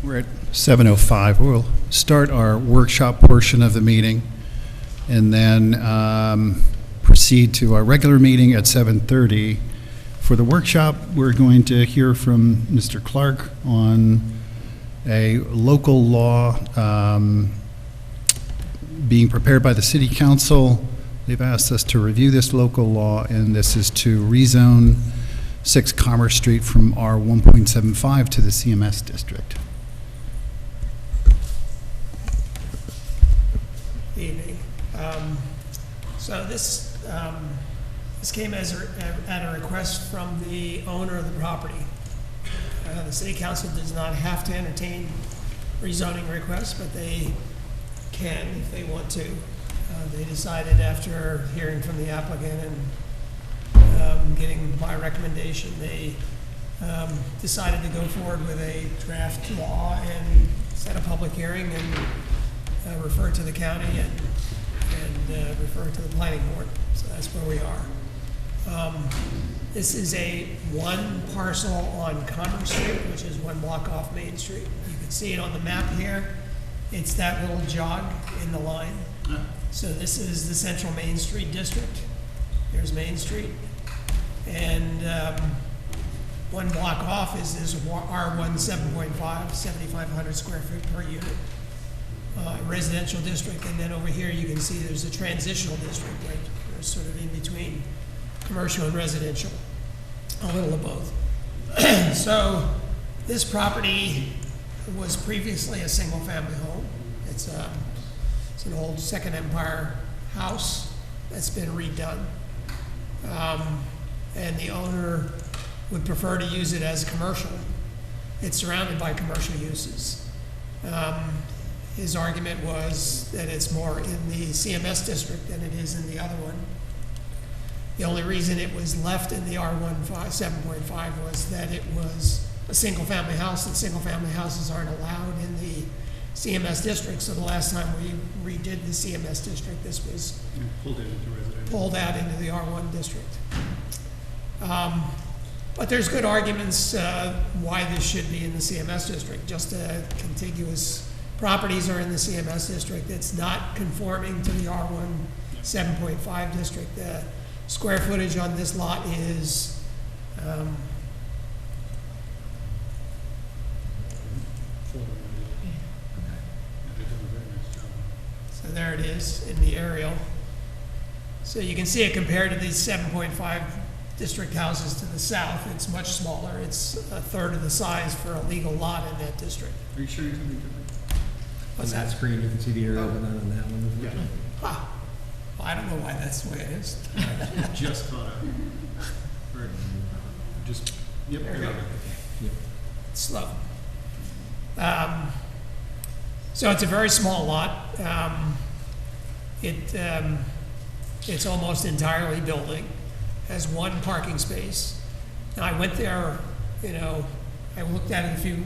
We're at 7:05. We'll start our workshop portion of the meeting and then proceed to our regular meeting at 7:30. For the workshop, we're going to hear from Mr. Clark on a local law being prepared by the City Council. They've asked us to review this local law, and this is to rezone 6 Commerce Street from R1.75 to the CMS district. Evening. So this came as at a request from the owner of the property. The City Council does not have to entertain rezoning requests, but they can if they want to. They decided after hearing from the applicant and getting my recommendation, they decided to go forward with a draft law and set a public hearing and refer it to the county and refer it to the planning board. So that's where we are. This is a one parcel on Commerce Street, which is 1 block off Main Street. You can see it on the map here. It's that little jog in the line. So this is the Central Main Street district. There's Main Street. And 1 block off is this R1 7.5, 7,500 square feet per unit. Residential district, and then over here you can see there's a transitional district, right? There's sort of in between commercial and residential, a little of both. So this property was previously a single-family home. It's an old Second Empire house that's been redone, and the owner would prefer to use it as commercial. It's surrounded by commercial uses. His argument was that it's more in the CMS district than it is in the other one. The only reason it was left in the R1 7.5 was that it was a single-family house, and single-family houses aren't allowed in the CMS district. So the last time we redid the CMS district, this was pulled out into the R1 district. But there's good arguments why this should be in the CMS district. Just contiguous properties are in the CMS district. It's not conforming to the R1 7.5 district. The square footage on this lot is so there it is in the aerial. So you can see it compared to these 7.5 district houses to the south. It's much smaller. It's a third of the size for a legal lot in that district. Are you sure you're something different? On that screen, you can see the arrow, but not on that one. Yeah. Huh. Well, I don't know why that's the way it is. Just caught up. Or just, yep. There you go. Yep. It's slow. So it's a very small lot. It's almost entirely building. Has 1 parking space. Now I went there, I looked at it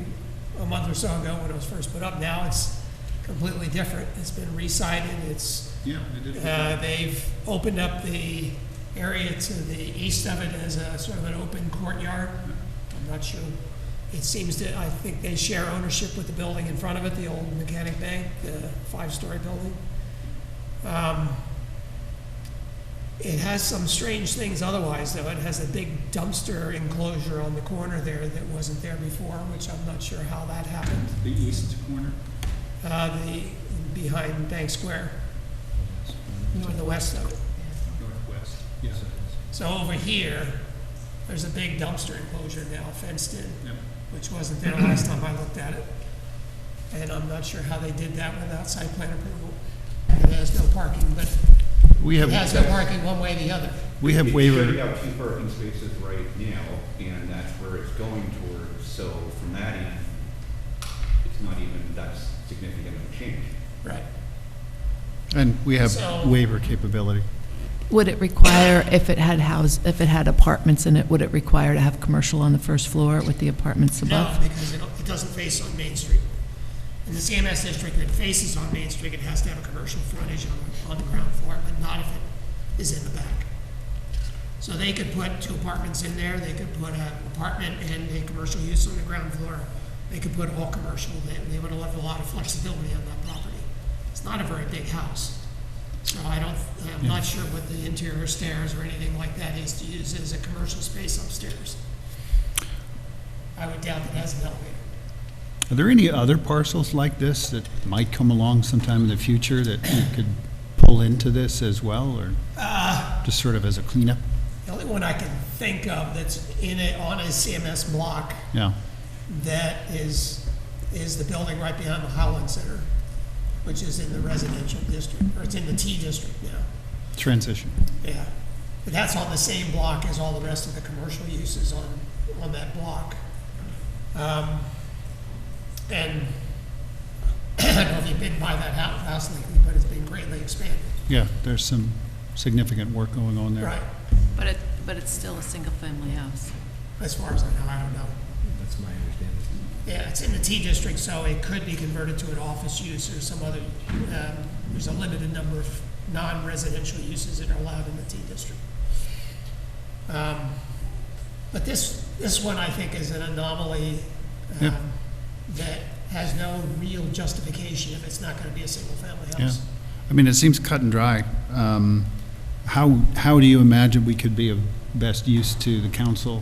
a month or so ago when it was first put up. Now it's completely different. It's been re-sided. Yeah, they did. They've opened up the area to the east of it as a sort of an open courtyard. I'm not sure. It seems to, I think they share ownership with the building in front of it, the old Mechanic Bank, the 5-story building. It has some strange things otherwise, though. It has a big dumpster enclosure on the corner there that wasn't there before, which I'm not sure how that happened. The east corner? Behind Bank Square, or the west of it. Northwest. Yeah. So over here, there's a big dumpster enclosure now fenced in, Yep. which wasn't there last time I looked at it. And I'm not sure how they did that without site plan approval. It has no parking, but it has no parking one way or the other. We have You waiver. have 2 parking spaces right now, and that's where it's going towards. So from that end, it's not even that significant of a change. Right. And we have So- waiver capability. Would it require, if it had apartments in it, would it require to have commercial on the first floor with the apartments No, above? because it doesn't face on Main Street. In the CMS district that faces on Main Street, it has to have a commercial frontage on the ground floor, but not if it is in the back. So they could put 2 apartments in there, they could put an apartment and a commercial use on the ground floor, they could put all commercial, they would have a lot of flexibility on that property. It's not a very big house. So I'm not sure what the interior stairs or anything like that is to use as a commercial space upstairs. I would doubt it has an elevator. Are there any other parcels like this that might come along sometime in the future that you could pull into this as well, or just sort of as a cleanup? The only one I can think of that's on a CMS block Yeah, that is the building right behind the Howland Center, which is in the residential district, or it's in the T district now. transition. Yeah. But that's on the same block as all the rest of the commercial uses on that block. And I don't know if you've been by that house lately, but it's been greatly expanded. Yeah, there's some significant work going on there. Right. But it's still a single-family house. As far as I know, I don't know. That's my understanding. Yeah, it's in the T district, so it could be converted to an office use or some other, there's a limited number of non-residential uses that are allowed in the T district. But this one, I think, is an anomaly Yeah. that has no real justification if it's not gonna be a single-family Yeah. house. I mean, it seems cut and dry. How do you imagine we could be of best use to the council?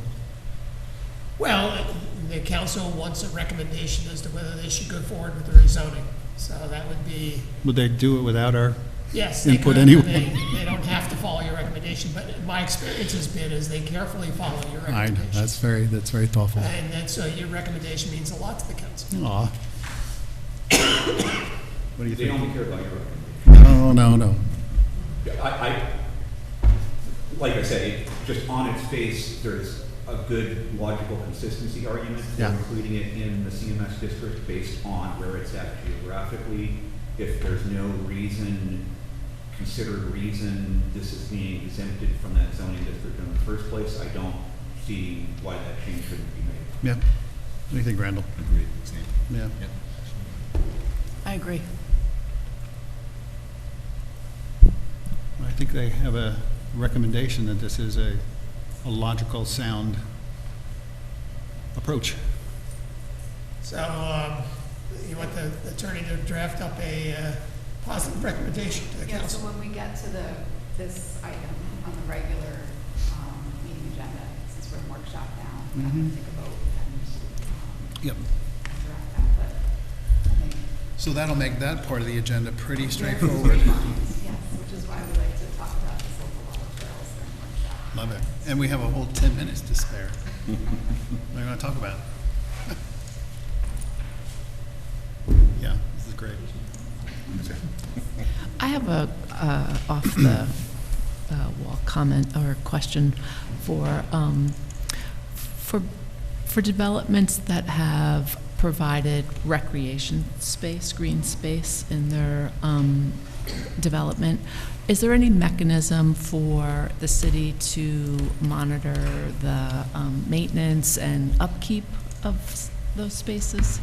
Well, the council wants a recommendation as to whether they should go forward with the rezoning. So that would be, Would they do it without our, yes, they Input could, anyway. they don't have to follow your recommendation, but my experience has been is they carefully follow your I know, recommendation. that's very thoughtful. And then, so your recommendation means a lot to the council. aw. What do you They think? don't care about your recommendation. No. Like I said, just on its face, there's a good logical consistency argument for Yeah. including it in the CMS district based on where it's at geographically. If there's no considered reason this is being exempted from that zoning district in the first place, I don't see why that change shouldn't be made. Yeah. What do you think, Randall? Agreed, same. Yeah. I agree. I think they have a recommendation that this is a logical, sound approach. So, you want the attorney to draft up a positive recommendation to the Yeah, so council? when we get to this item on the regular meeting agenda, since we're in workshop now, I'm going to take a vote and Yep. draft that, but I think So that'll make that part of the agenda pretty there's straightforward. three lines, yes, which is why we like to talk about this local law trails during workshop. Love it. And we have a whole 10 minutes to spare. What are you going to talk about? Yeah, this is great. I have a off-the-wall comment or question for developments that have provided recreation space, green space in their development. Is there any mechanism for the city to monitor the maintenance and upkeep of those spaces?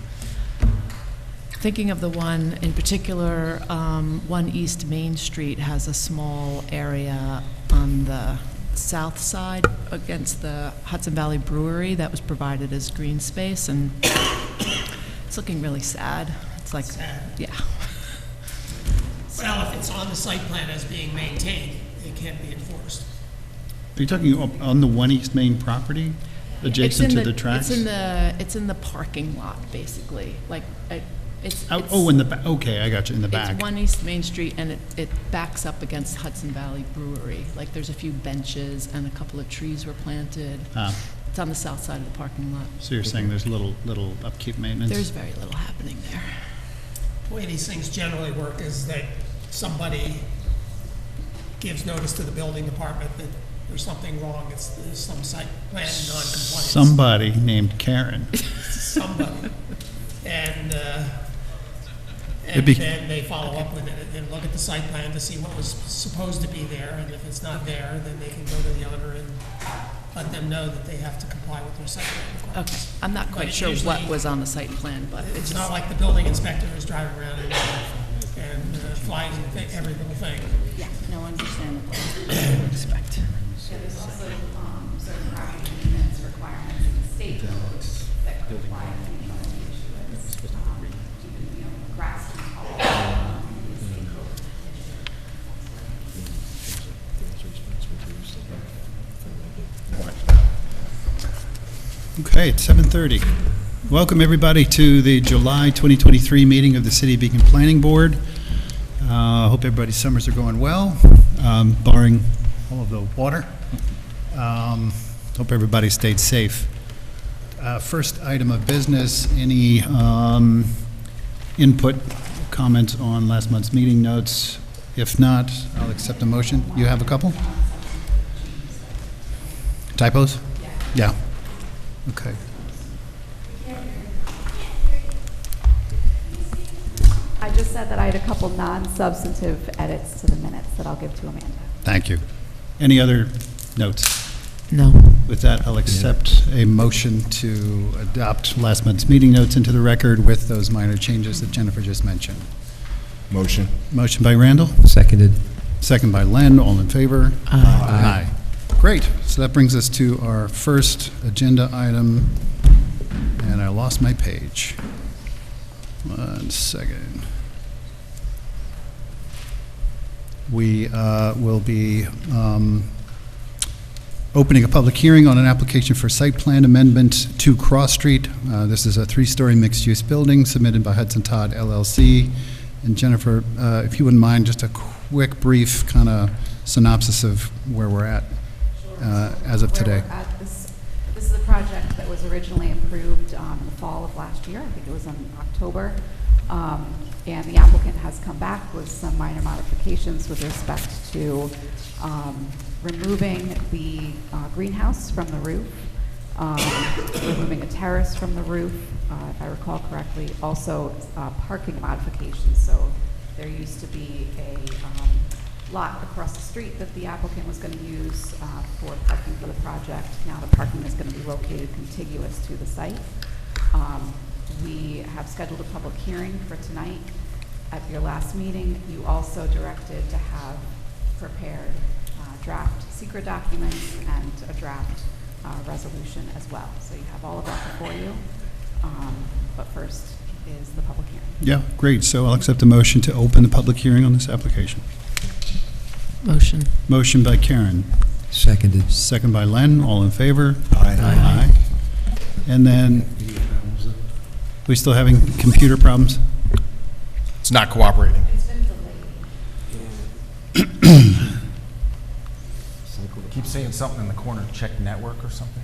Thinking of the one in particular, 1 East Main Street has a small area on the south side against the Hudson Valley Brewery that was provided as green space, and it's looking really sad. It's like, Sad. yeah. Well, if it's on the site plan as being maintained, it can't be enforced. Are you talking on the 1 East Main property, adjacent to the tracks? It's in the parking lot, basically, like, Oh, in the back, okay, I got you, in the back. It's 1 East Main Street, and it backs up against Hudson Valley Brewery. Like, there's a few benches and a couple of trees were planted. Ah, It's on the south side of the parking lot. So you're saying there's little upkeep maintenance? There's very little happening there. The way these things generally work is that somebody gives notice to the building department that there's something wrong, there's some site plan non-compliance. Somebody named Karen. Somebody. And It'd be- then they follow up with it and look at the site plan to see what was supposed to be there, and if it's not there, then they can go to the owner and let them know that they have to comply with their site plan Okay, requirements. I'm not But quite sure what usually- was on the site plan, but it's It's just, not like the building inspector is driving around and flying every little thing. Yeah, no, understandable. expect. Yeah, there's also certain property maintenance requirements in the state codes that could apply to any Okay, it's 7:30. Welcome, everybody, to the July 2023 meeting of the City of Beacon Planning Board. I hope everybody's summers are going well, barring all of the water. Hope everybody stayed safe. First item of business, any input, comments on last month's meeting notes? If not, I'll accept a motion. You have a couple? Typos? Yeah. Okay. I just said that I had a couple non-substantive edits to the minutes that I'll give to Amanda. Thank you. Any other notes? No. With that, I'll accept a motion to adopt last month's meeting notes into the record with those minor changes that Jennifer just mentioned. Motion. Motion by Randall, Seconded. second by Len. All in favor? Aye. Aye. Great. So that brings us to our first agenda item, and I lost my page. 1 second. We will be opening a public hearing on an application for site plan amendment to Cross Street. This is a 3-story mixed-use building submitted by Hudson Todd LLC. And Jennifer, if you wouldn't mind, just a quick, brief kind of synopsis of where we're at as of today. Where we're at, this is a project that was originally approved in the fall of last year. I think it was in October. And the applicant has come back with some minor modifications with respect to removing the greenhouse from the roof, removing a terrace from the roof, if I recall correctly, also parking modifications. So there used to be a lot across the street that the applicant was going to use for parking for the project. Now the parking is going to be located contiguous to the site. We have scheduled a public hearing for tonight. At your last meeting, you also directed to have prepared draft secret documents and a draft resolution as well. So you have all of that before you. But first is the public hearing. Yeah, great. So I'll accept a motion to open the public hearing on this application. Motion. Motion by Karen, Seconded. second by Len. All in favor? Aye. Aye. And then, we still having computer problems? It's not cooperating. It's been delayed. Keep saying something in the corner, check network or something.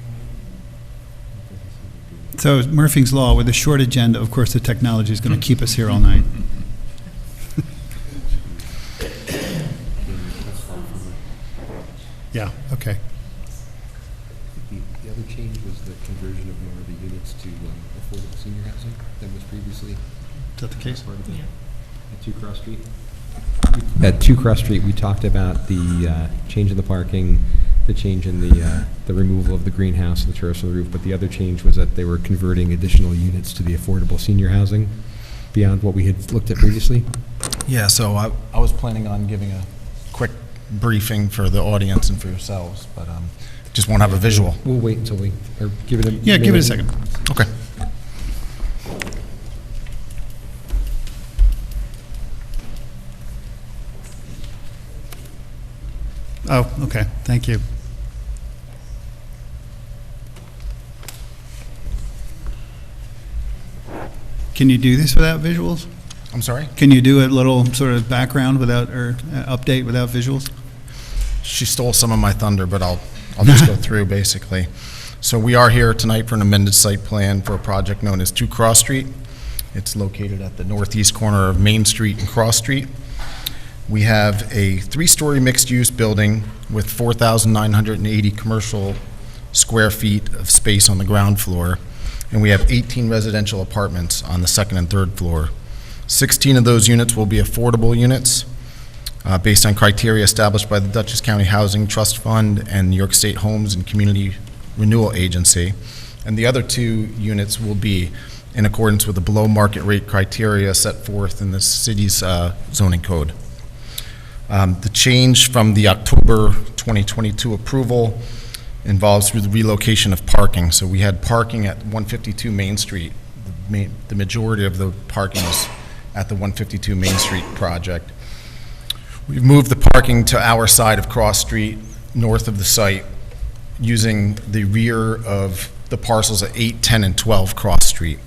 So Murphy's Law, with a short agenda, of course, the technology is going to keep us here all night. Yeah, okay. The other change was the conversion of more of the units to affordable senior housing that was previously Is that the case? part of it at 2 Cross Street. At 2 Cross Street, we talked about the change in the parking, the change in the removal of the greenhouse and the terrace on the roof, but the other change was that they were converting additional units to the affordable senior housing beyond what we had looked at previously. Yeah, so I was planning on giving a quick briefing for the audience and for yourselves, but just won't have a visual. We'll wait until we, or give it a... Yeah, give it a second. Okay. Oh, okay, thank you. Can you do this without visuals? I'm sorry? Can you do a little sort of background without, or update without visuals? She stole some of my thunder, but I'll just go through basically. So we are here tonight for an amended site plan for a project known as 2 Cross Street. It's located at the northeast corner of Main Street and Cross Street. We have a 3-story mixed-use building with 4,980 commercial square feet of space on the ground floor, and we have 18 residential apartments on the 2nd and 3rd floor. 16 of those units will be affordable units based on criteria established by the Dutchess County Housing Trust Fund and New York State Homes and Community Renewal Agency. And the other 2 units will be in accordance with the below-market rate criteria set forth in the city's zoning code. The change from the October 2022 approval involves the relocation of parking. So we had parking at 152 Main Street. The majority of the parking is at the 152 Main Street project. We've moved the parking to our side of Cross Street, north of the site, using the rear of the parcels at 8, 10, and 12 Cross Street.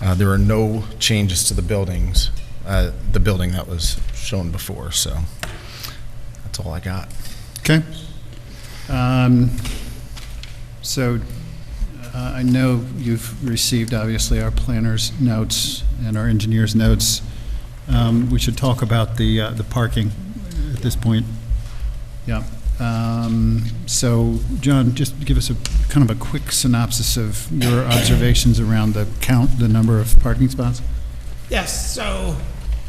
There are no changes to the buildings, the building that was shown before, so that's all I got. Okay. So I know you've received, obviously, our planner's notes and our engineer's notes. We should talk about the parking at this point. Yeah. So, John, just give us a kind of a quick synopsis of your observations around the number of parking spots. Yes, so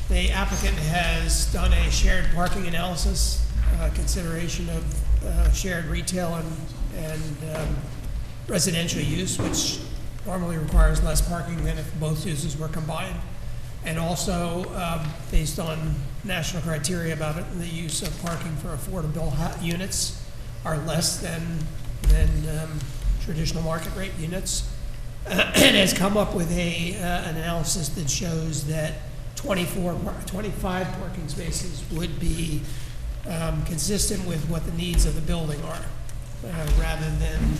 the applicant has done a shared parking analysis, consideration of shared retail and residential use, which normally requires less parking than if both uses were combined. And also, based on national criteria about it, the use of parking for affordable units are less than traditional market rate units. And has come up with an analysis that shows that 25 parking spaces would be consistent with what the needs of the building are, rather than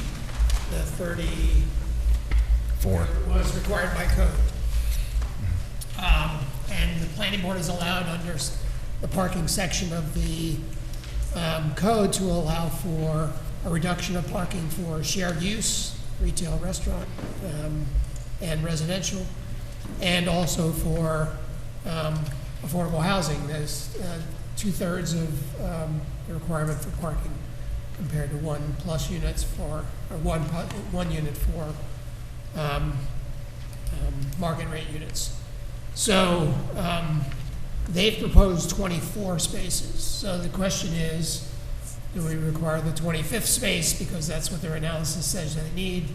the 34 that was required by code. And the planning board is allowed under the parking section of the code to allow for a reduction of parking for shared use, retail, restaurant, and residential, and also for affordable housing. There's 2/3 of the requirement for parking compared to 1+ units for, or one unit for market rate units. So they've proposed 24 spaces. So the question is, do we require the 25th space because that's what their analysis says they need?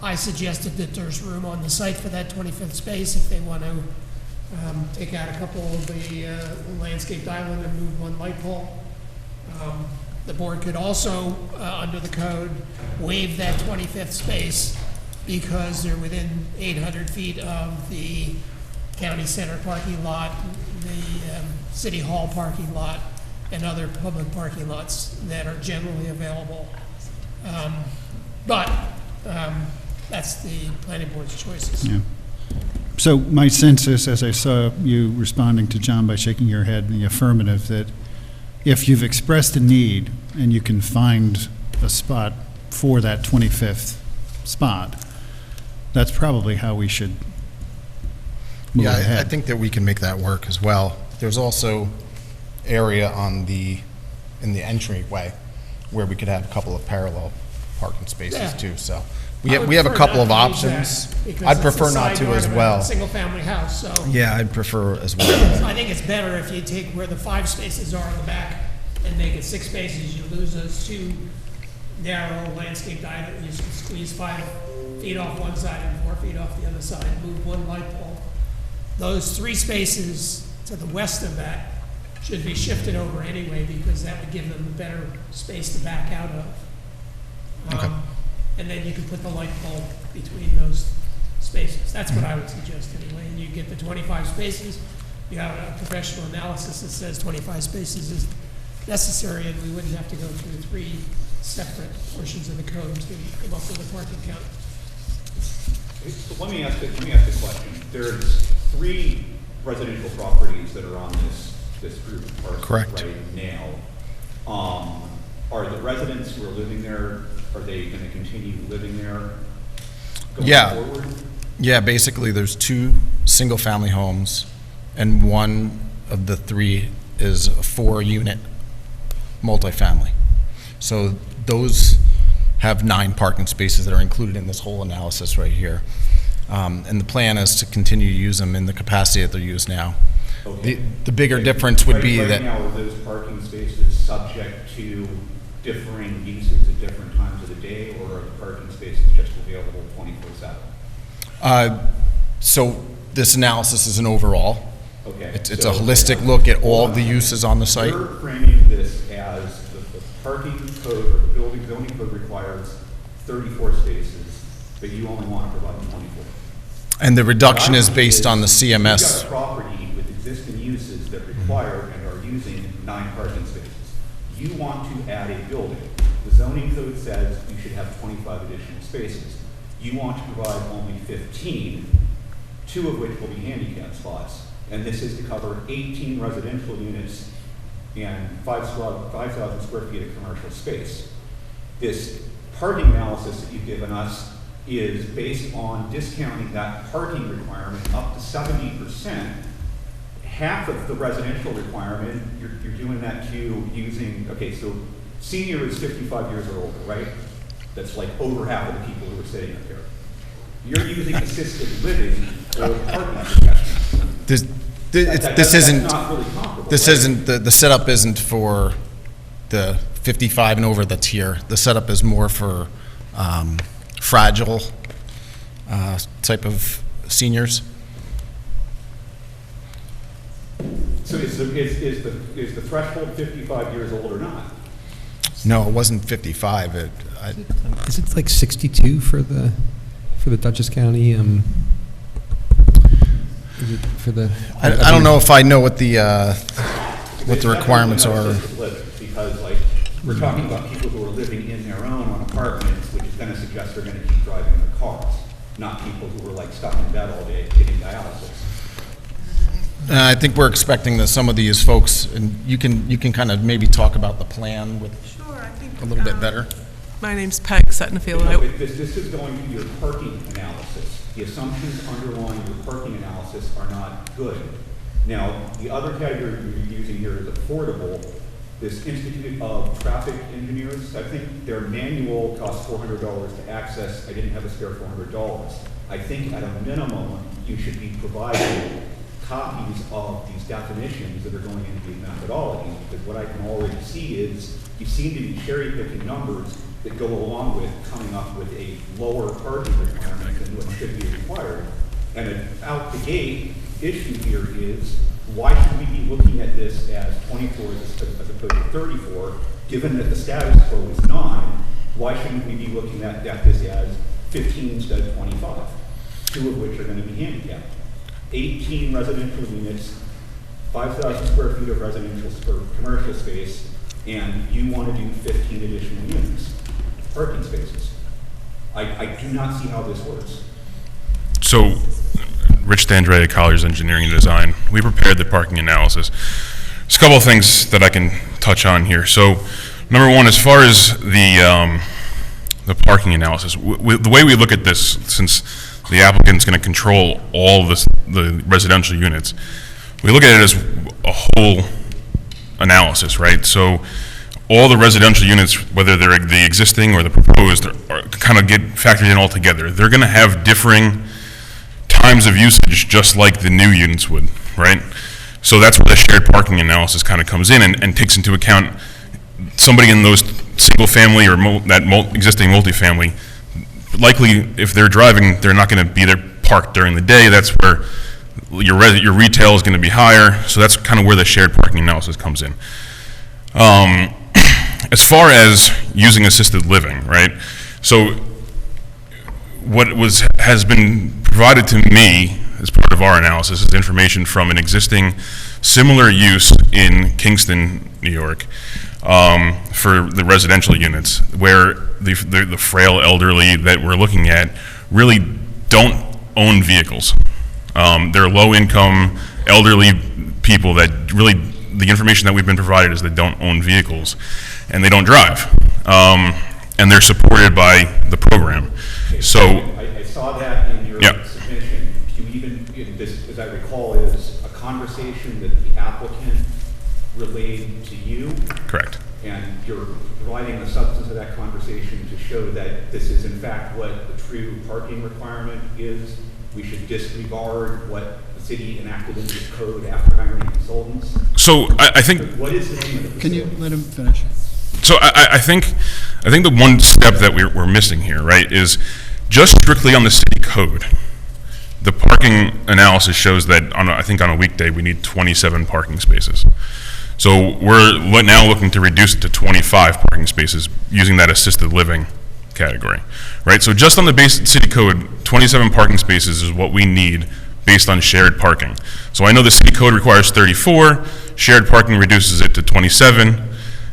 I suggested that there's room on the site for that 25th space if they want to take out a couple of the landscaped island and move one light pole. The board could also, under the code, waive that 25th space because they're within 800 feet of the county center parking lot, the city hall parking lot, and other public parking lots that are generally available. But that's the planning board's choices. Yeah. So my sense is, as I saw you responding to John by shaking your head in the affirmative, that if you've expressed a need and you can find a spot for that 25th spot, that's probably how we should move Yeah, ahead. I think that we can make that work as well. There's also area in the entryway where we could have a couple of parallel parking spaces Yeah. too, so. I would We have a prefer couple of not to use options. that because I'd it's prefer a not side to yard as of a well. single-family house, so. Yeah, I'd prefer as well. So I think it's better if you take where the 5 spaces are in the back and make it 6 spaces. You lose those 2 narrow landscaped islands. You can squeeze 5 feet off one side and 4 feet off the other side, move one light pole. Those 3 spaces to the west of that should be shifted over anyway because that would give them a better space to back out of. Okay. And then you can put the light pole between those spaces. That's what I would suggest anyway. And you get the 25 spaces. You have a professional analysis that says 25 spaces is necessary, and we wouldn't have to go through 3 separate portions of the code to come up with a parking count. So let me ask a question. There's 3 residential properties that are on this group of parcels Correct. right now. Are the residents who are living there, are they going to continue living there going Yeah. forward? Yeah, basically, there's 2 single-family homes, and one of the 3 is a 4-unit multifamily. So those have 9 parking spaces that are included in this whole analysis right here. And the plan is to continue to use them in the capacity that they're used now. Okay. The bigger difference would be Right that, now, are those parking spaces subject to differing uses at different times of the day, or are the parking spaces just available 24/7? so this analysis is an overall. Okay. It's a so- holistic look at all of the uses on the site. You're framing this as the parking code, or the building zoning code requires 34 spaces, but you only want to provide 24. And the reduction is What I based see on the is CMS. You've got a property with existing uses that require and are using 9 parking spaces. You want to add a building. The zoning code says you should have 25 additional spaces. spaces. You want to provide only 15, 2 of which will be handicap spots. And this is to cover 18 residential units and 5,000 square feet of commercial space. This parking analysis that you've given us is based on discounting that parking requirement up to 70%. Half of the residential requirement, you're doing that queue using, okay, so senior is 55 years or older, right? That's like over half of the people who are sitting up here. You're using assisted living or parking professionals. This That's isn't, not really comparable, this right? isn't, the setup isn't for the 55 and over that's here. The setup is more for fragile type of seniors. So is the threshold 55 years old or not? No, it wasn't 55. Is it like 62 for the Dutchess County? Is it for the? I don't know if I know what the requirements are. Because like, we're talking about people who are living in their own on apartments, which is gonna suggest they're gonna keep driving their cars, not people who are like stuck in bed all day getting dialysis. I think we're expecting that some of these folks, and you can kind of maybe talk about the plan with Sure, I think. a little bit better. My name's Peg Suttonfield. No, this is going to your parking analysis. The assumptions underlying your parking analysis are not good. Now, the other category you're using here is affordable. This Institute of Traffic Engineers, I think their manual costs $400 to access. I didn't have a spare $400. I think at a minimum, you should be providing copies of these definitions that are going into these methodologies, because what I can already see is you seem to be cherry picking numbers that go along with coming up with a lower parking requirement than what should be required. And an out the gate issue here is, why should we be looking at this as 24 as opposed to 34, given that the status quo is 9? Why shouldn't we be looking at this as 15 instead of 25, 2 of which are going to be handicapped? 18 residential units, 5,000 square feet of residential or commercial space, and you want to do 15 additional units, parking spaces. I do not see how this works. So, Rich D'Andrea, Colliers Engineering and Design, we prepared the parking analysis. There's a couple of things that I can touch on here. So, number one, as far as the parking analysis, the way we look at this, since the applicant's going to control all the residential units, we look at it as a whole analysis, right? So all the residential units, whether they're the existing or the proposed, are kind of get factored in all together. They're going to have differing times of usage, just like the new units would, right? So that's where the shared parking analysis kind of comes in and takes into account somebody in those single family or existing multifamily. Likely, if they're driving, they're not going to be there parked during the day. That's where your retail is going to be higher. So that's kind of where the shared parking analysis comes in. As far as using assisted living, right? So what has been provided to me as part of our analysis is information from an existing similar use in Kingston, New York, for the residential units, where the frail elderly that we're looking at really don't own vehicles. They're low-income, elderly people that really, the information that we've been provided is they don't own vehicles and they don't drive. And they're supported by the program. So I saw that in your submission. You even, this, as I recall, is a conversation that the applicant relayed to you. Correct. And you're providing the substance of that conversation to show that this is in fact what the true parking requirement is. We should disregard what the city enacted into its code after hiring consultants. So I think. What is the name of the facility? Can you let him finish? So I think the one step that we're missing here, right, is just strictly on the city code. The parking analysis shows that I think on a weekday we need 27 parking spaces. So we're now looking to reduce it to 25 parking spaces using that assisted living category, right? So just on the basic city code, 27 parking spaces is what we need based on shared parking. So I know the city code requires 34, shared parking reduces it to 27.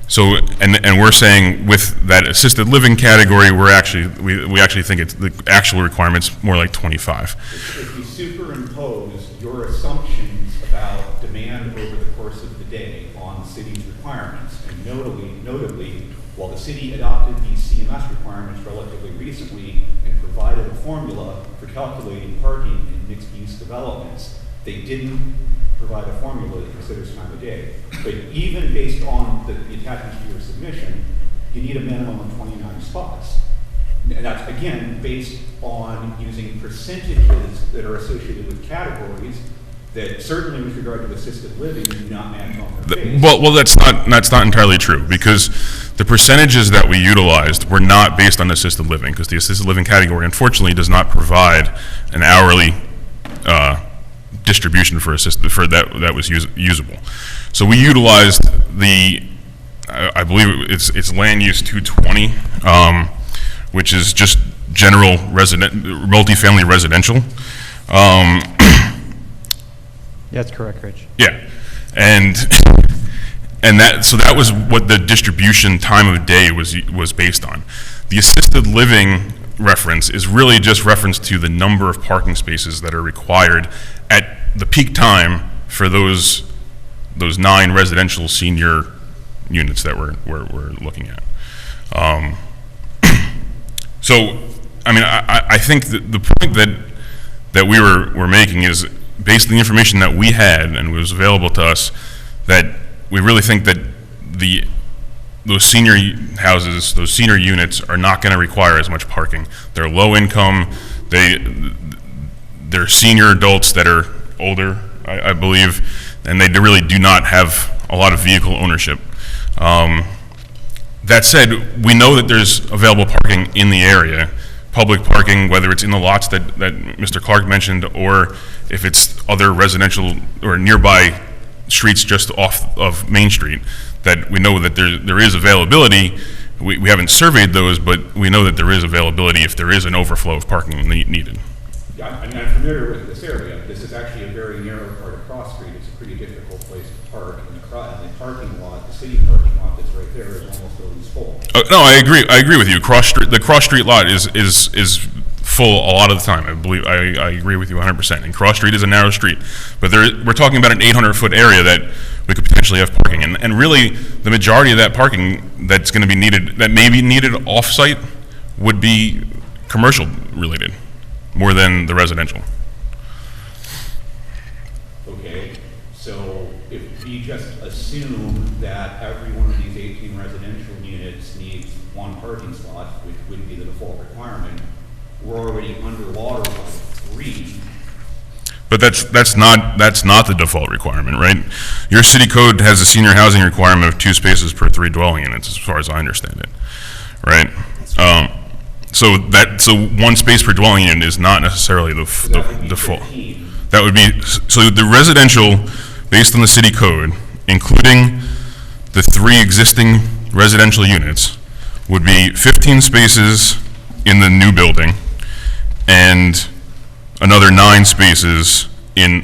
So, and we're saying with that assisted living category, we actually think it's, the actual requirement's more like 25. If you superimpose your assumptions about demand over the course of the day on the city's requirements, and notably, while the city adopted these CMS requirements relatively recently and provided a formula for calculating parking in mixed-use developments, they didn't provide a formula that considers time of day. But even based on the attachments to your submission, you need a minimum of 29 spots. And that's, again, based on using percentages that are associated with categories that certainly with regard to assisted living do not match on their face. Well, that's not entirely true, because the percentages that we utilized were not based on assisted living, because the assisted living category unfortunately does not provide an hourly distribution for that was usable. So we utilized I believe it's land use 220, which is just general multifamily residential. That's correct, Rich. Yeah, and that was what the distribution time of day was based on. The assisted living reference is really just reference to the number of parking spaces that are required at the peak time for those 9 residential senior units that we're looking at. So, I mean, I think that the point that we were making is, based on the information that we had and was available to us, that we really think that those senior houses, those senior units are not going to require as much parking. They're low income, they're senior adults that are older, I believe, and they really do not have a lot of vehicle ownership. That said, we know that there's available parking in the area, public parking, whether it's in the lots that Mr. Clark mentioned, or if it's other residential or nearby streets just off of Main Street, that we know that there is availability. We haven't surveyed those, but we know that there is availability if there is an overflow of parking needed. Yeah, I mean, I'm familiar with this area. This is actually a very narrow part of Cross Street. It's a pretty difficult place to park. And the parking lot, the city parking lot that's right there is almost always full. No, I agree with you. The Cross Street lot is full a lot of the time. I believe I agree with you 100%. And Cross Street is a narrow street, but we're talking about an 800-foot area that we could potentially have parking. And really, the majority of that parking that's going to be needed, that may be needed off-site, would be commercial related more than the residential. Okay, so if we just assume that every one of these 18 residential units needs 1 parking spot, which would be the default requirement, we're already underwater by 3. But that's not the default requirement, right? Your city code has a senior housing requirement of 2 spaces per 3 dwelling units, as far as I understand it, right? So 1 space per dwelling unit is not necessarily the default. That would be, so the residential, based on the city code, including the 3 existing residential units, would be 15 spaces in the new building and another 9 spaces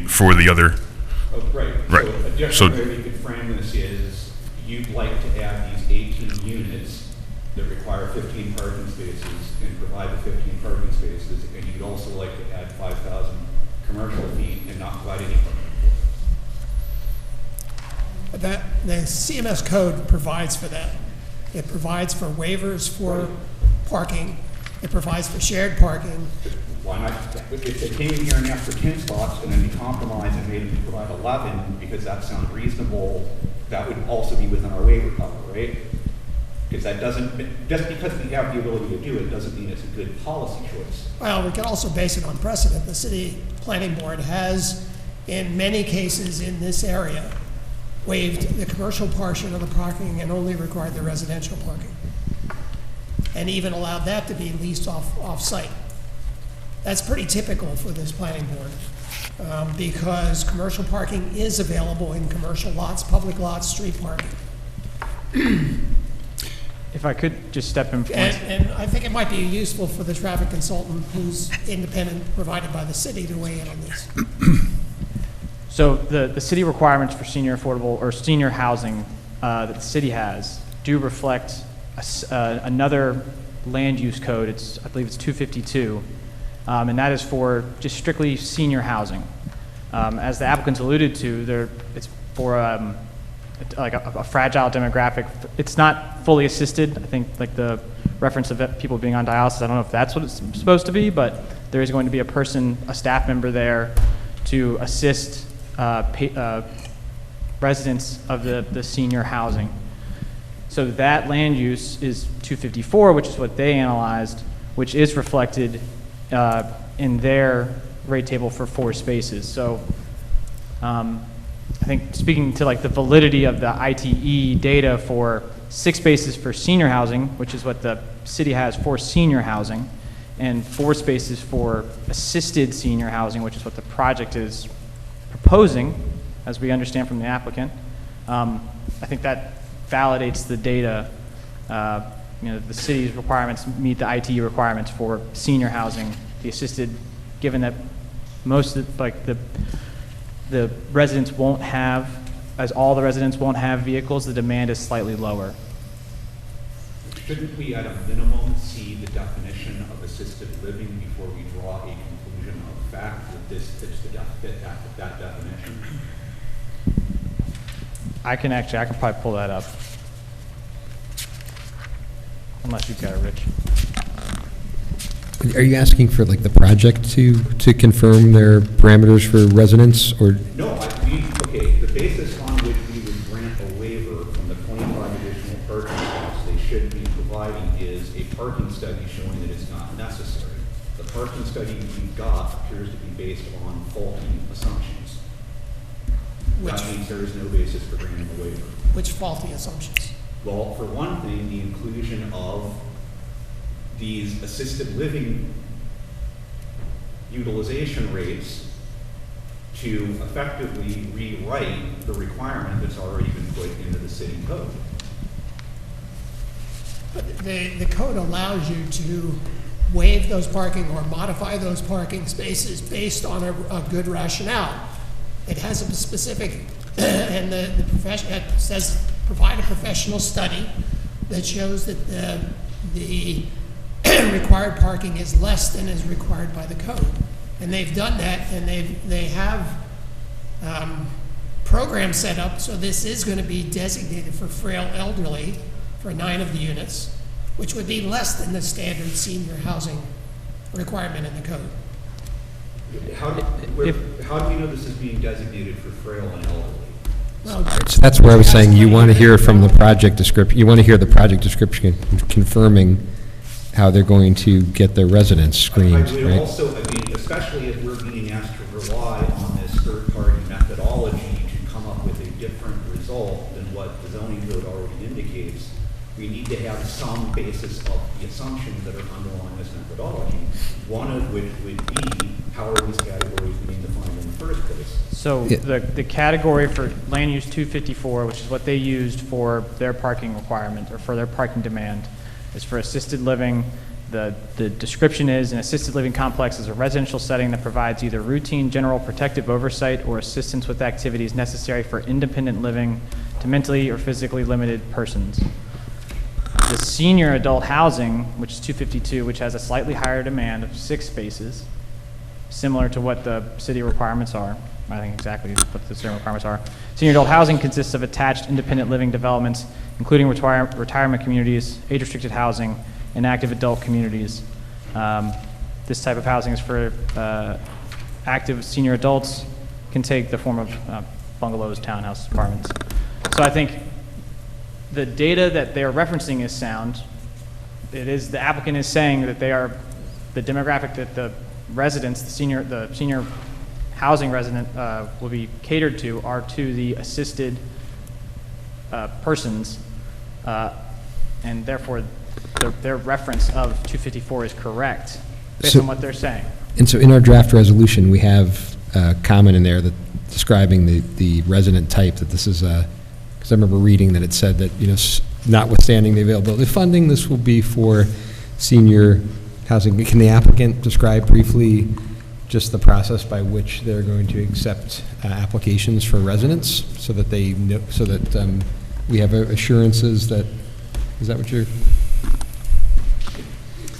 for the other. Oh, right. Right. So a different way we could frame this is you'd like to add these 18 units that require 15 parking spaces and provide the 15 parking spaces, and you'd also like to add 5,000 commercial feet and not provide any parking. The CMS code provides for that. It provides for waivers for parking. It provides for shared parking. Why not? If they came in here and asked for 10 spots and then we compromised and made them provide 11 because that sounds reasonable, that would also be within our waiver cover, right? Because that doesn't, just because we have the ability to do it doesn't mean it's a good policy choice. Well, we can also base it on precedent. The city planning board has, in many cases in this area, waived the commercial portion of the parking and only required the residential parking, and even allowed that to be leased off-site. That's pretty typical for this planning board, because commercial parking is available in commercial lots, public lots, street parking. If I could just step in. And I think it might be useful for the traffic consultant, who's independent, provided by the city, to weigh in on this. So the city requirements for senior affordable or senior housing that the city has do reflect another land use code. I believe it's 252, and that is for just strictly senior housing. As the applicants alluded to, it's for like a fragile demographic. It's not fully assisted. I think like the reference of people being on dialysis, I don't know if that's what it's supposed to be, but there is going to be a staff member there to assist residents of the senior housing. So that land use is 254, which is what they analyzed, which is reflected in their rate table for 4 spaces. So I think speaking to like the validity of the ITE data for 6 spaces for senior housing, which is what the city has for senior housing, and 4 spaces for assisted senior housing, which is what the project is proposing, as we understand from the applicant. I think that validates the data. The city's requirements meet the ITE requirements for senior housing, the assisted, given that most of the residents won't have, as all the residents won't have vehicles, the demand is slightly lower. Shouldn't we at a minimum see the definition of assisted living before we draw a conclusion of fact that this fits that definition? I can probably pull that up. Unless you've got it, Rich. Are you asking for like the project to confirm their parameters for residents, or? No, the basis on which we would grant a waiver from the 25 additional parking spots they should be providing is a parking study showing that it's not necessary. The parking study we've got appears to be based on faulty assumptions. That means there is no basis for granting a waiver. Which faulty assumptions? Well, for one thing, the inclusion of these assisted living utilization rates to effectively rewrite the requirement that's already been put into the city code. But the code allows you to waive those parking or modify those parking spaces based on a good rationale. It has a specific, and the profession, it says provide a professional study that shows that the required parking is less than is required by the code. And they've done that, and they have programs set up, so this is going to be designated for frail elderly for 9 of the units, which would be less than the standard senior housing requirement in the code. How do we know this is being designated for frail and elderly? Well, So that's where I was saying you want to hear from the project description. You want to hear the project description confirming how they're going to get their residents screened, I would right? also, especially if we're being asked to rely on this third-party methodology to come up with a different result than what the zoning code already indicates, we need to have some basis of the assumptions that are underlying this methodology, one of which would be how are these categories being defined in the first place. So the category for land use 254, which is what they used for their parking requirement or for their parking demand, is for assisted living. The description is an assisted living complex is a residential setting that provides either routine general protective oversight or assistance with activities necessary for independent living to mentally or physically limited persons. The senior adult housing, which is 252, which has a slightly higher demand of 6 spaces, similar to what the city requirements are. I think exactly what the city requirements are. Senior adult housing consists of attached independent living developments, including retirement communities, age-restricted housing, and active adult communities. This type of housing is for active senior adults, can take the form of bungalows, townhouses, apartments. So I think the data that they're referencing is sound. The applicant is saying that they are, the demographic that the residents, the senior housing resident will be catered to are to the assisted persons, and therefore their reference of 254 is correct based on what they're saying. And so in our draft resolution, we have a comment in there that describing the resident type, that this is because I remember reading that it said that, notwithstanding the availability of funding, this will be for senior housing. Can the applicant describe briefly just the process by which they're going to accept applications for residents, so that they know, so that we have assurances that Is that what you're,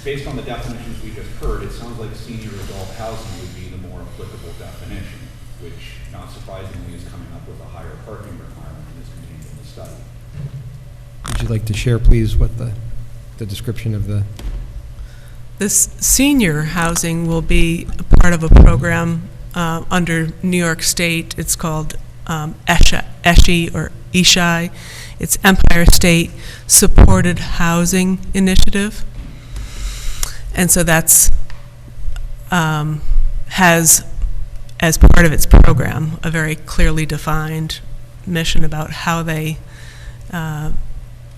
Based on the definitions we just heard, it sounds like senior adult housing would be the more applicable definition, which, not surprisingly, is coming up with a higher parking requirement than is contained in the study. would you like to share, please, what the description of the, This senior housing will be a part of a program under New York State. It's called ESHI or ESHI. It's Empire State Supported Housing Initiative. And so that's has, as part of its program, a very clearly defined mission about how they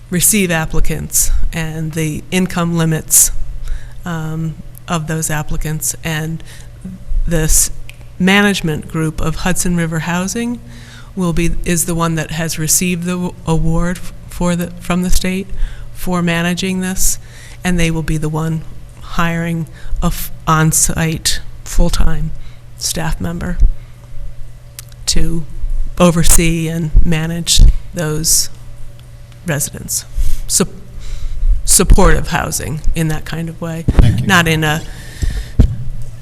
receive applicants and the income limits of those applicants. And this management group of Hudson River Housing is the one that has received the award from the state for managing this, and they will be the one hiring a on-site full-time staff member to oversee and manage those residents. Supportive housing in that kind of way. Thank you. Not in a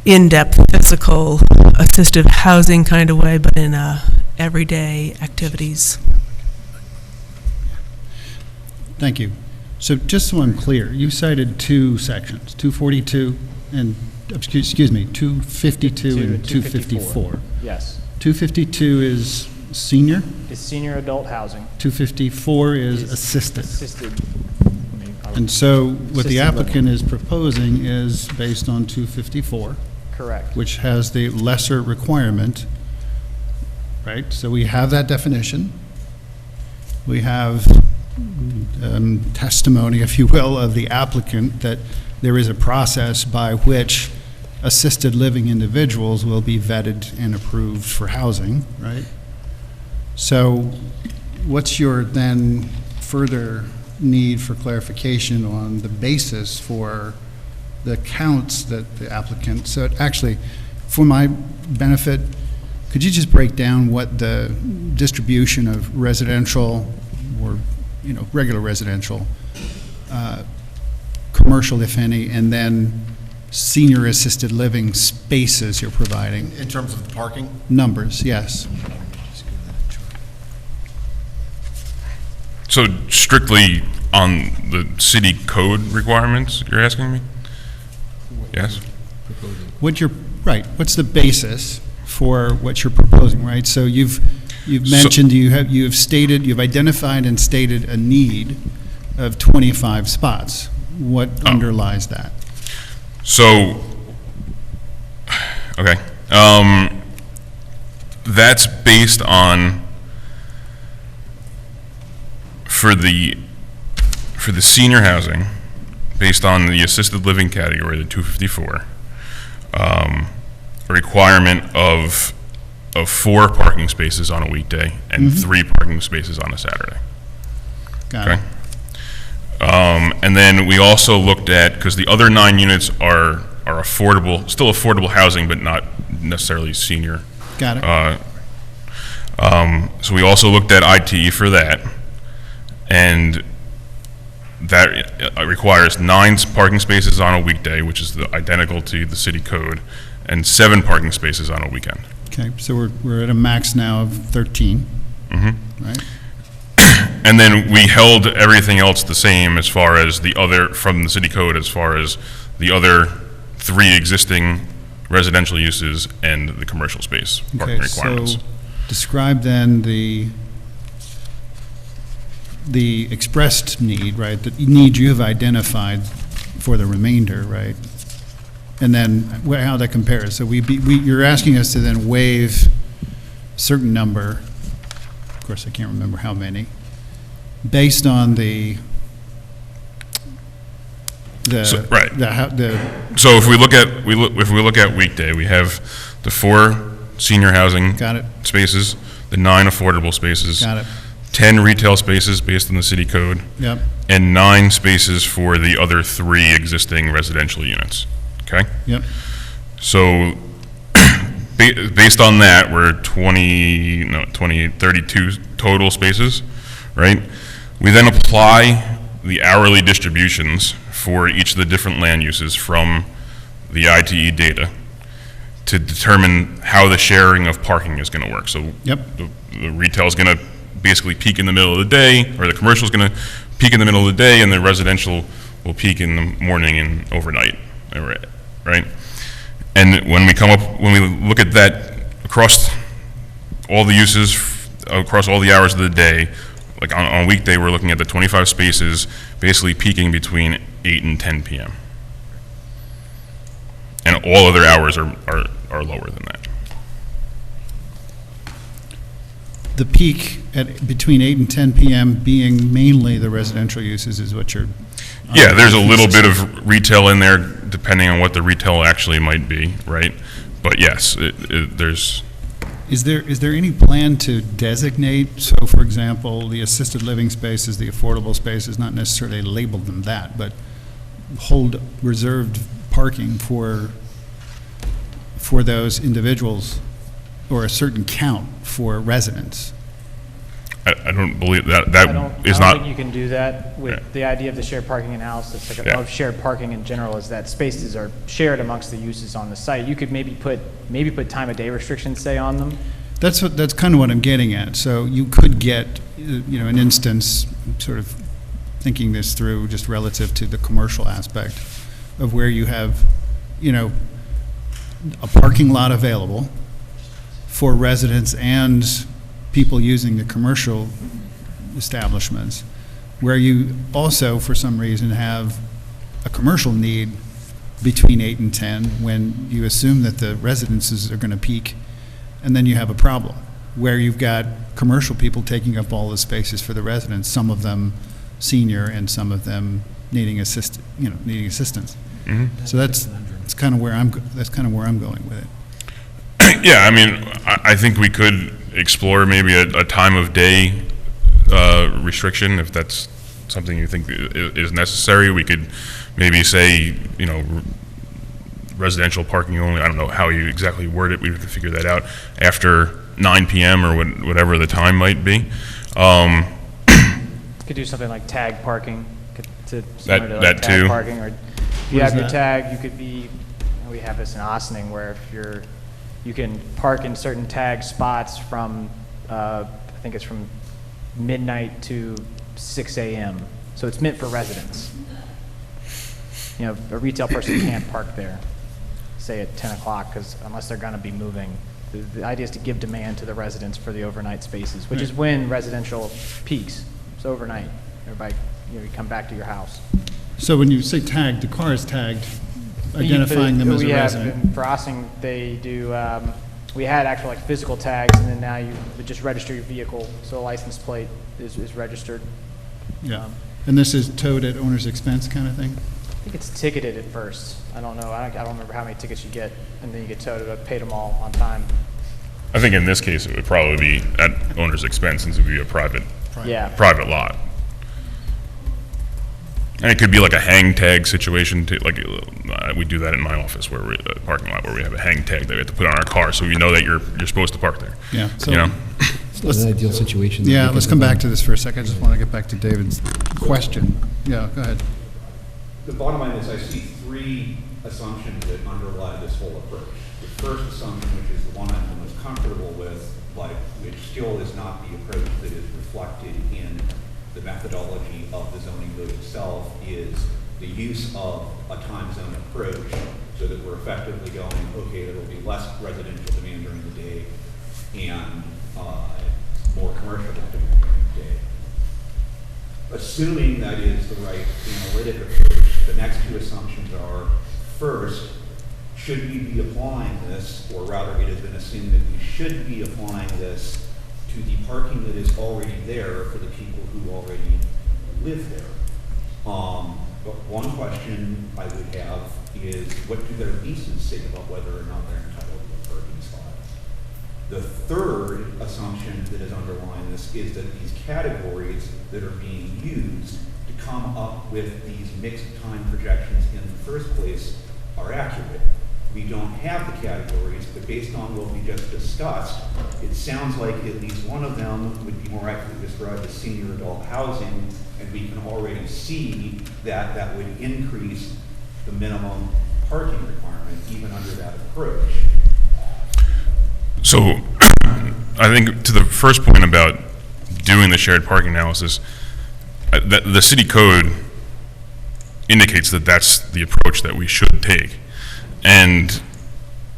in-depth physical assistive housing kind of way, but in a everyday activities. Thank you. So just so I'm clear, you cited two sections, 242 and, excuse me, 252 and 254. Yes. 252 is senior, It's senior adult housing. 254 is assisted. Assisted. And so what the Assisted applicant is proposing is based on 254, Correct. which has the lesser requirement, right? So we have that definition. We have testimony, if you will, of the applicant that there is a process by which assisted living individuals will be vetted and approved for housing, right? So what's your then further need for clarification on the basis for the counts that the applicant, so actually, for my benefit, could you just break down what the distribution of residential or, regular residential, commercial, if any, and then senior assisted living spaces you're providing? In terms of the parking? Numbers, yes. So strictly on the city code requirements, you're asking me? Yes? What's the basis for what you're proposing, right? So you've mentioned, you've identified and stated a need of 25 spots. What underlies that? So, okay. That's based on, for the senior housing, based on the assisted living category, the 254, a requirement of 4 parking spaces on a weekday and 3 parking spaces on a Saturday. Got it. And then we also looked at, because the other 9 units are affordable, still affordable housing, but not necessarily senior. Got it. So we also looked at ITE for that, and that requires 9 parking spaces on a weekday, which is identical to the city code, and 7 parking spaces on a weekend. Okay, so we're at a max now of 13, right? And then we held everything else the same as far as the other, from the city code, as far as the other 3 existing residential uses and the commercial space parking requirements. So describe then the expressed need, right? The need you have identified for the remainder, right? And then how that compares. So you're asking us to then waive a certain number, of course I can't remember how many, based on the Right. So if we look at weekday, we have the 4 senior housing spaces, the 9 affordable spaces, 10 retail spaces based on the city code, Yep. and 9 spaces for the other 3 existing residential units. Okay? Yep. So based on that, we're 32 total spaces, right? We then apply the hourly distributions for each of the different land uses from the ITE data to determine how the sharing of parking is going to work. So Yep. the retail is going to basically peak in the middle of the day, or the commercial is going to peak in the middle of the day, and the residential will peak in the morning and overnight, right? And when we look at that across all the uses, across all the hours of the day, like on a weekday, we're looking at the 25 spaces basically peaking between 8 and 10 p.m. And all other hours are lower than that. The peak at between 8 and 10 p.m. being mainly the residential uses is what you're... Yeah, there's a little bit of retail in there, depending on what the retail actually might be, right? But yes, there's... Is there any plan to designate, so for example, the assisted living spaces, the affordable spaces, not necessarily label them that, but hold reserved parking for those individuals, or a certain count for residents? I don't believe that I don't is not... think you can do that with Yeah. the idea of the shared parking analysis, like Yeah. of shared parking in general, is that spaces are shared amongst the uses on the site. You could maybe put time of day restrictions, say, on them. That's kind of what I'm getting at. So you could get, an instance, sort of thinking this through just relative to the commercial aspect of where you have, a parking lot available for residents and people using the commercial establishments, where you also, for some reason, have a commercial need between 8 and 10 when you assume that the residences are going to peak, and then you have a problem where you've got commercial people taking up all the spaces for the residents, some of them senior and some of them needing assistance. Mhm. So that's kind of where I'm going with it. Yeah, I mean, I think we could explore maybe a time of day restriction, if that's something you think is necessary. We could maybe say, residential parking only. I don't know how you exactly word it. We could figure that out after 9 p.m. or whatever the time might be. Could do something like tag parking, That tag too. parking, or if you What have is your that? tag, you could be, we have this in Ossining, where if you can park in certain tag spots from, I think it's from midnight to 6 a.m. So it's meant for residents. A retail person can't park there, say at 10 o'clock, because unless they're going to be moving. The idea is to give demand to the residents for the overnight spaces, which is when residential peaks. It's overnight. Everybody, you come back to your house. So when you say tagged, the car is tagged, identifying them as a resident. For Ossining, they do, we had actual physical tags, and then now you just register your vehicle, so a license plate is registered. Yeah. And this is towed at owner's expense kind of thing? I think it's ticketed at first. I don't know. I don't remember how many tickets you get, and then you get towed. I paid them all on time. I think in this case, it would probably be at owner's expense, since it would be a private lot. And it could be like a hang tag situation, like we do that in my office, where we're a parking lot where we have a hang tag that we have to put on our car, so we know that you're supposed to park there. Yeah. So It's not an ideal situation. that Yeah, we let's can come live back in. to this for a second. I just want to get back to David's question. Yeah, go ahead. The bottom line is I see three assumptions that underlie this whole approach. The first assumption, which is the one I'm the most comfortable with, which still is not the approach that is reflected in the methodology of the zoning code itself, is the use of a time zone approach, so that we're effectively going, okay, there will be less residential demand during the day and more commercial demand during the day. Assuming that is the right analytic approach, the next two assumptions are, first, should we be applying this, or rather it has been assumed that we should be applying this to the parking that is already there for the people who already live there. But one question I would have is, what do their leases say about whether or not they're entitled to a parking spot? The third assumption that is underlying this is that these categories that are being used to come up with these mixed time projections in the first place are accurate. we don't have the categories, but based on what we just discussed, it sounds like at least one of them would be more accurately described as senior adult housing, and we can already see that that would increase the minimum parking requirement even under that approach. So, I think to the first point about doing the shared parking analysis, the city code indicates that that's the approach that we should take. And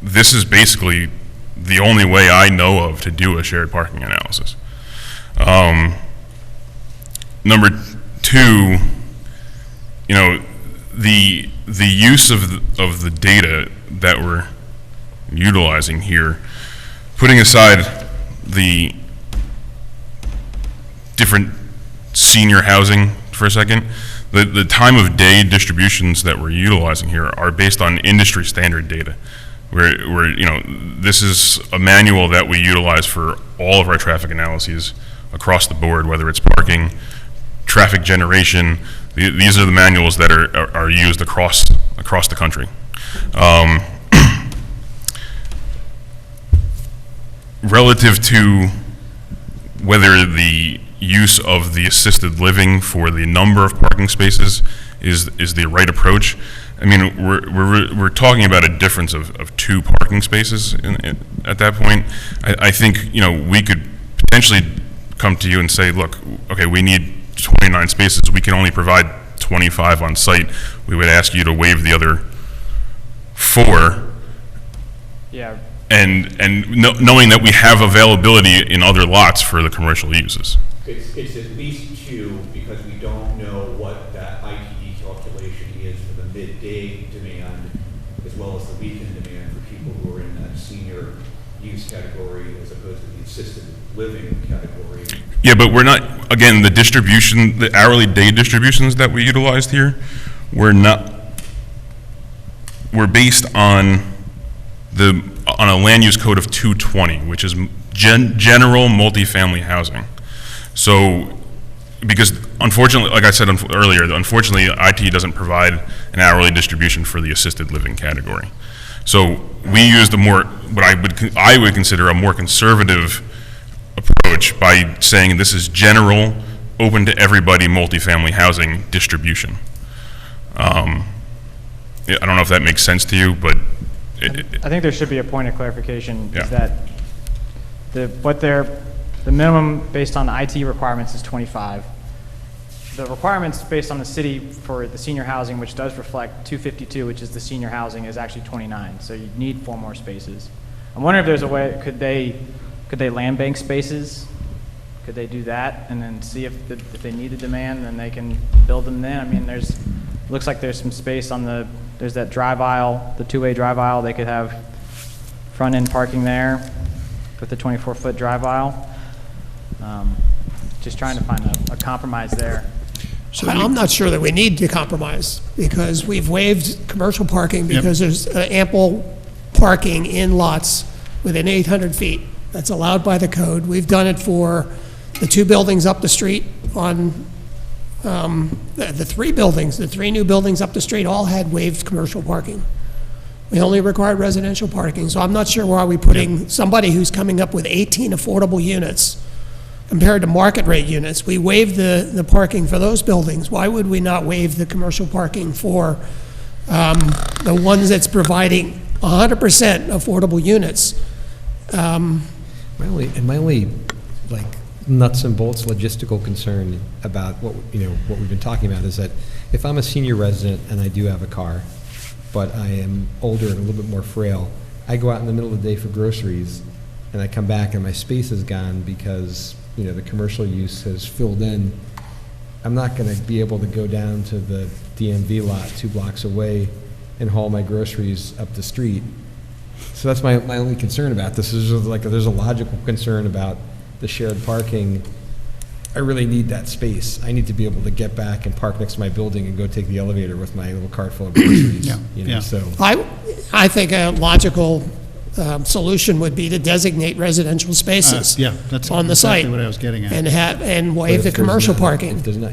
this is basically the only way I know of to do a shared parking analysis. Number two, you know, the use of the data that we're utilizing here, putting aside the different senior housing for a second, the time of day distributions that we're utilizing here are based on industry standard data. Where you know, this is a manual that we utilize for all of our traffic analyses across the board, whether it's parking, traffic generation. These are the manuals that are used across the country. Relative to whether the use of the assisted living for the number of parking spaces is the right approach, I mean, we're talking about a difference of 2 parking spaces at that point. I think, you know, we could potentially come to you and say, look, okay, we need 29 spaces. We can only provide 25 on site. We would ask you to waive the other 4. Yeah. And knowing that we have availability in other lots for the commercial uses. It's at least 2 because we don't know what that ITD calculation is for the midday demand as well as the weekend demand for people who are in that senior use category as opposed to the assisted living category. Yeah, but we're not, again, the hourly day distributions that we utilized here, we're based on a land use code of 220, which is general multifamily housing. So, because unfortunately, like I said earlier, unfortunately, IT doesn't provide an hourly distribution for the assisted living category. So we used what I would consider a more conservative approach by saying this is general, open to everybody multifamily housing distribution. I don't know if that makes sense to you, but I think there should be a point of clarification, Yeah. is that the minimum based on the IT requirements is 25. The requirements based on the city for the senior housing, which does reflect 252, which is the senior housing, is actually 29. So you need 4 more spaces. I'm wondering if there's a way, could they land bank spaces? Could they do that and then see if they need the demand, then they can build them then? I mean, looks like there's some space there's that drive aisle, the 2-way drive aisle. They could have front end parking there with the 24-foot drive aisle. Just trying to find a compromise there. So I'm not sure that we need to compromise, because we've waived commercial parking because there's ample parking in lots within 800 feet. That's allowed by the code. We've done it for the 2 buildings up the street on the 3 buildings, the 3 new buildings up the street all had waived commercial parking. We only required residential parking, so I'm not sure why we're putting somebody who's coming up with 18 affordable units compared to market rate units. We waived the parking for those buildings. Why would we not waive the commercial parking for the ones that's providing 100% affordable units? My only like nuts and bolts logistical concern about what we've been talking about is that if I'm a senior resident and I do have a car, but I am older and a little bit more frail, I go out in the middle of the day for groceries and I come back and my space is gone because the commercial use has filled in. I'm not going to be able to go down to the DMV lot 2 blocks away and haul my groceries up the street. So that's my only concern about this. Is like there's a logical concern about the shared parking. I really need that space. I need to be able to get back and park next to my building and go take the elevator with my little cart full of groceries. So I think a logical solution would be to designate residential spaces that's on the exactly site what I was getting at. and waive the commercial parking If there's not,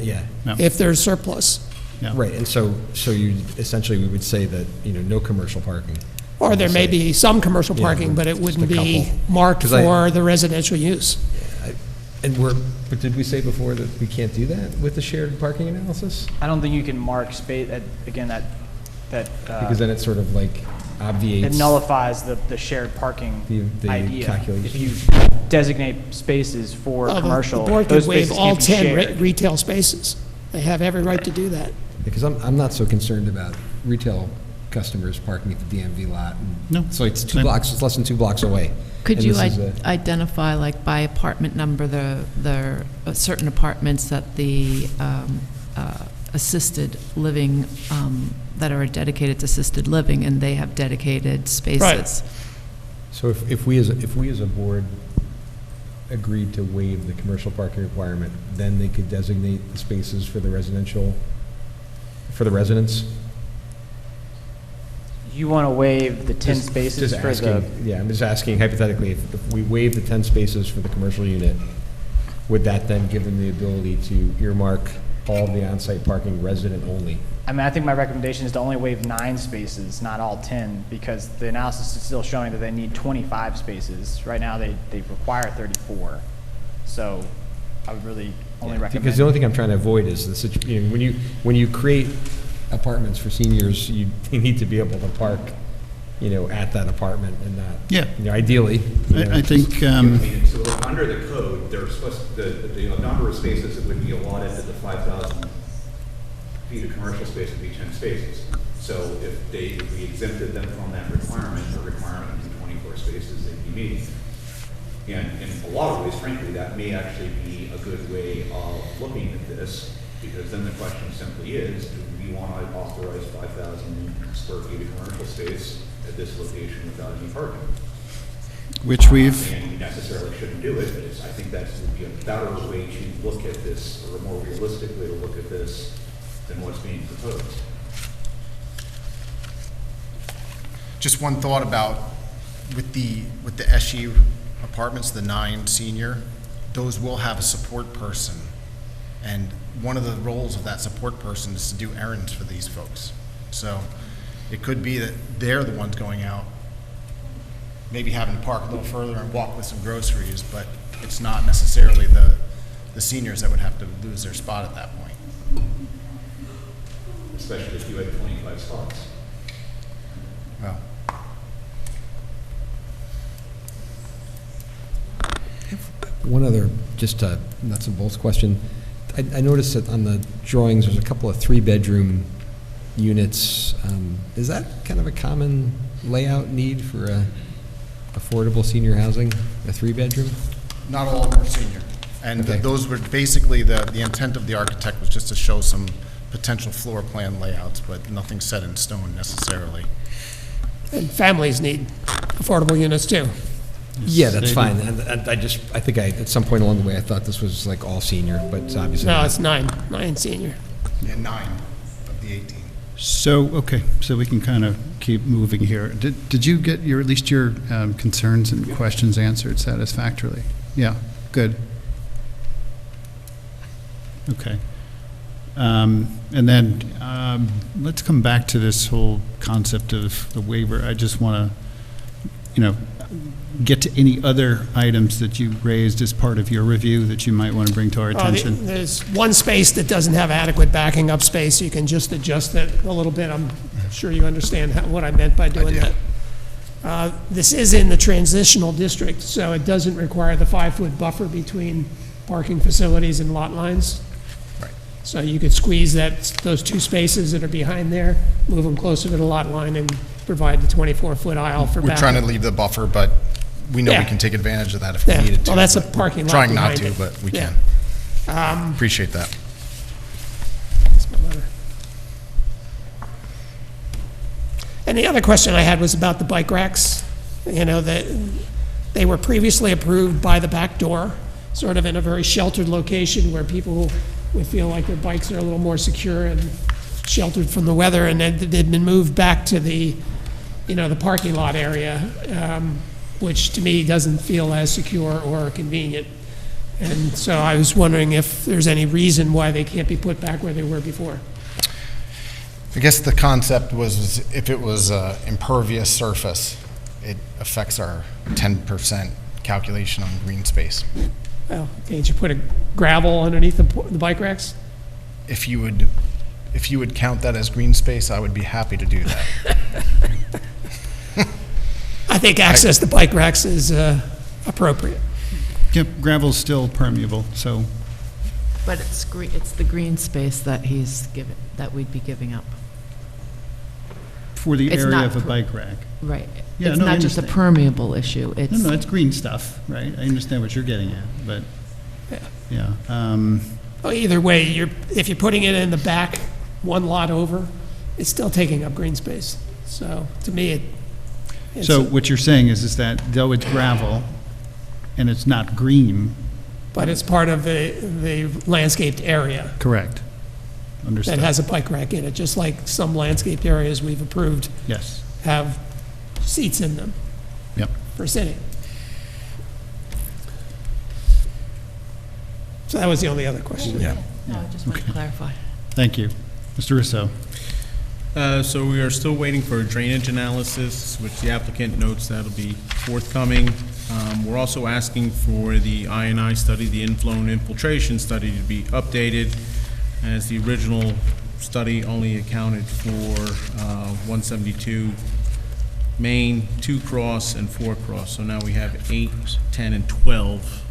if there's surplus. Yeah. Right, and so you essentially we would say that no commercial parking. Or there may be some commercial Yeah, parking, but it just wouldn't a be couple. marked 'Cause I- for the residential use. And but did we say before that we can't do that with the shared parking analysis? I don't think you can mark space, again, that Because then it sort of like obviates. it nullifies the shared parking The idea. calculation. If you designate spaces for Well, commercial, The board those could waive spaces all can't be 10 shared. retail spaces. They have every right to do that. Because I'm not so concerned about retail customers parking at the DMV lot. No. So it's 2 blocks, it's less than 2 blocks away. Could And you this is a- identify, like, by apartment number, the certain apartments that the assisted living, that are dedicated to assisted living, and they have dedicated spaces? So if we as a board agreed to waive the commercial parking requirement, then they could designate the spaces for the residential, for the residents? You want to waive the 10 Just- spaces just for the, asking- Yeah, I'm just asking hypothetically, if we waive the 10 spaces for the commercial unit, would that then give them the ability to earmark all the on-site parking resident only? I mean, I think my recommendation is to only waive 9 spaces, not all 10, because the analysis is still showing that they need 25 spaces. Right now, they require 34. So I would really only recommend. Because the only thing I'm trying to avoid is when you create apartments for seniors, they need to be able to park, at that apartment and not. Yeah. Ideally. I think, I mean, so under the code, there's supposed, the number of spaces that would be allotted to the 5,000 feet of commercial space would be 10 spaces. So if we exempted them from that requirement, the requirement would be 24 spaces they'd be meeting. And in a lot of ways, frankly, that may actually be a good way of looking at this, because then the question simply is, do we want to authorize 5,000 square feet of commercial space at this location without any parking? which we've, And you necessarily shouldn't do it, but I think that would be a better way to look at this, or a more realistic way to look at this than what's being proposed. Just one thought about with the SU apartments, the 9 senior, those will have a support person. And one of the roles of that support person is to do errands for these folks. So it could be that they're the ones going out, maybe having to park a little further and walk with some groceries, but it's not necessarily the seniors that would have to lose their spot at that point. Especially if you had 25 spots. Well, One other, just a nuts and bolts question. I noticed that on the drawings, there's a couple of 3-bedroom units. Is that kind of a common layout need for affordable senior housing, a 3-bedroom? not all of them are senior. And Okay. those were basically, the intent of the architect was just to show some potential floor plan layouts, but nothing set in stone necessarily. And families need affordable units too. Yeah, that's fine. And I think at some point along the way, I thought this was like all senior, but it's obviously No, not. it's nine senior. And 9 of the 18. so, okay, so we can kind of keep moving here. Did you get at least your concerns and questions answered satisfactorily? Yeah, good. Okay. And then let's come back to this whole concept of the waiver. I just want to, get to any other items that you raised as part of your review that you might want to bring to our attention. There's one space that doesn't have adequate backing up space. You can just adjust that a little bit. I'm sure you understand what I meant by doing that. This is in the transitional district, so it doesn't require the 5-foot buffer between parking facilities and lot lines. Right. So you could squeeze those 2 spaces that are behind there, move them closer to the lot line, and provide the 24-foot aisle for We're backup. trying to leave the buffer, but we know we Yeah. can take advantage of that if we Yeah. needed to. Well, that's a but we're parking lot Trying not behind to, it. but we Yeah. can. Appreciate that. That's my letter. And the other question I had was about the bike racks. That they were previously approved by the back door, sort of in a very sheltered location where people would feel like their bikes are a little more secure and sheltered from the weather, and then they'd been moved back to the parking lot area, which to me doesn't feel as secure or convenient. And so I was wondering if there's any reason why they can't be put back where they were before. I guess the concept was if it was impervious surface, it affects our 10% calculation on green space. Well, can't you put a gravel underneath the bike racks? If you would count that as green space, I would be happy to do that. I think access to bike racks is appropriate. Yep, gravel's still permeable, so, But it's the green space that that we'd be giving up. for the It's area not of a per- bike rack. Right. Yeah, It's no, I not just a understand. permeable issue, it's. No, it's green stuff, right? I understand what you're getting at, but, yeah. Well, either way, if you're putting it in the back, one lot over, it's still taking up green space. So to me, it's So what you're saying is that though it's gravel and it's not green, but it's part of the landscaped area correct? Understood. that has a bike rack in it, just like some landscaped areas we've approved Yes, have seats in them yep. for sitting. So that was the only other question. Yeah. No, I just wanted to clarify. Thank you. Mr. Russo? So we are still waiting for a drainage analysis, which the applicant notes that'll be forthcoming. We're also asking for the I&I study, the inflow and infiltration study, to be updated, as the original study only accounted for 172 Main, 2 Cross, and 4 Cross. So now we have 8, 10, and 12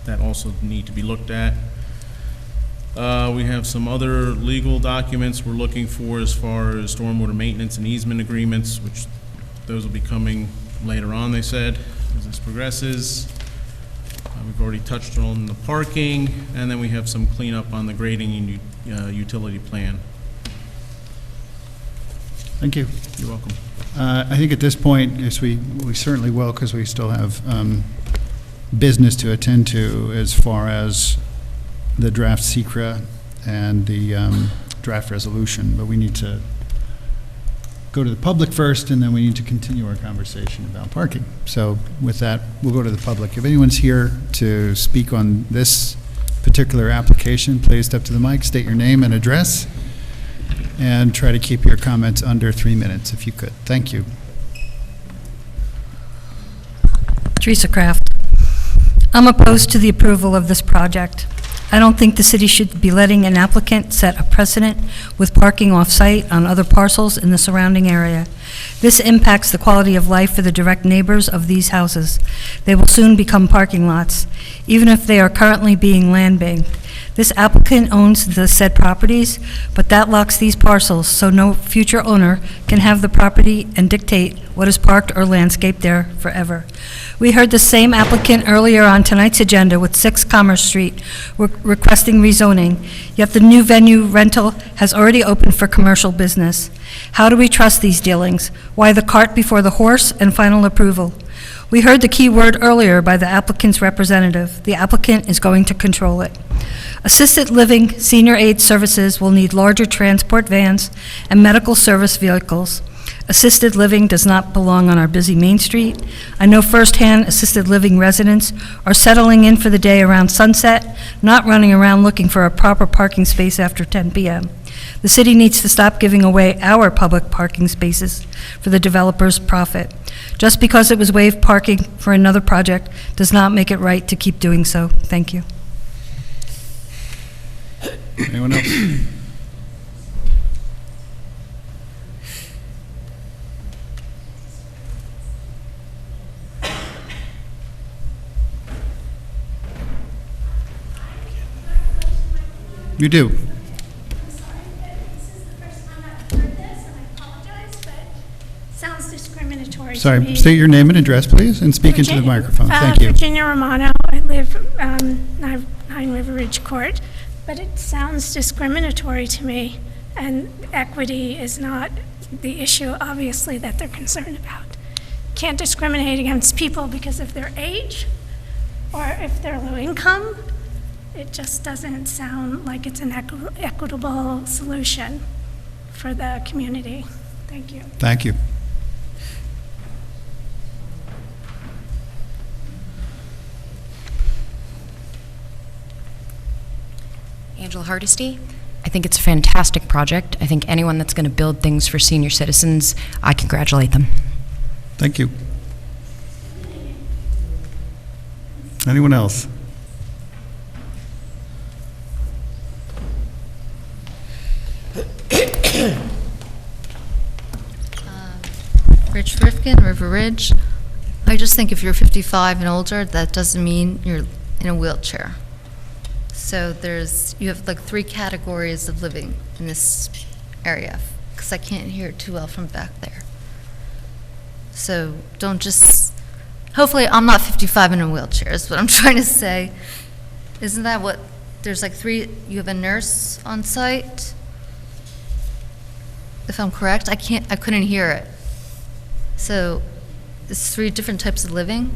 that also need to be looked at. We have some other legal documents we're looking for as far as stormwater maintenance and easement agreements, which those will be coming later on, they said, as this progresses. We've already touched on the parking, and then we have some cleanup on the grading and utility plan. Thank you. You're welcome. I think at this point, yes, we certainly will, because we still have business to attend to as far as the draft SECRA and the draft resolution, but we need to go to the public first, and then we need to continue our conversation about parking. So with that, we'll go to the public. If anyone's here to speak on this particular application, please step to the mic, state your name and address, and try to keep your comments under 3 minutes if you could. Thank you. Teresa Kraft. I'm opposed to the approval of this project. I don't think the city should be letting an applicant set a precedent with parking off-site on other parcels in the surrounding area. This impacts the quality of life for the direct neighbors of these houses. They will soon become parking lots, even if they are currently being land banked. This applicant owns the said properties, but that locks these parcels, so no future owner can have the property and dictate what is parked or landscaped there forever. We heard the same applicant earlier on tonight's agenda with 6 Commerce Street requesting rezoning, yet the new venue rental has already opened for commercial business. How do we trust these dealings? Why the cart before the horse and final approval? We heard the key word earlier by the applicant's representative. The applicant is going to control it. Assisted living senior aid services will need larger transport vans and medical service vehicles. Assisted living does not belong on our busy Main Street. I know firsthand assisted living residents are settling in for the day around sunset, not running around looking for a proper parking space after 10 p.m. The city needs to stop giving away our public parking spaces for the developer's profit. Just because it was waived parking for another project does not make it right to keep doing so. Thank you. Anyone else? You do. I'm sorry, but this is the first time I've heard this, and I apologize, but it sounds discriminatory to me. Sorry, state your name and address, please, and speak into the microphone. Thank you. Virginia Romano. I live Nine River Ridge Court, but it sounds discriminatory to me, and equity is not the issue, obviously, that they're concerned about. Can't discriminate against people because of their age or if they're low income. It just doesn't sound like it's an equitable solution for the community. Thank you. Thank you. Angela Hardesty. I think it's a fantastic project. I think anyone that's going to build things for senior citizens, I congratulate them. Thank you. Anyone else? Rich Rifkin, River Ridge. I just think if you're 55 and older, that doesn't mean you're in a wheelchair. So you have like 3 categories of living in this area, because I can't hear it too well from back there. So don't just, hopefully I'm not 55 in a wheelchair is what I'm trying to say. Isn't that what, there's like 3, you have a nurse on site? If I'm correct, I couldn't hear it. So it's 3 different types of living?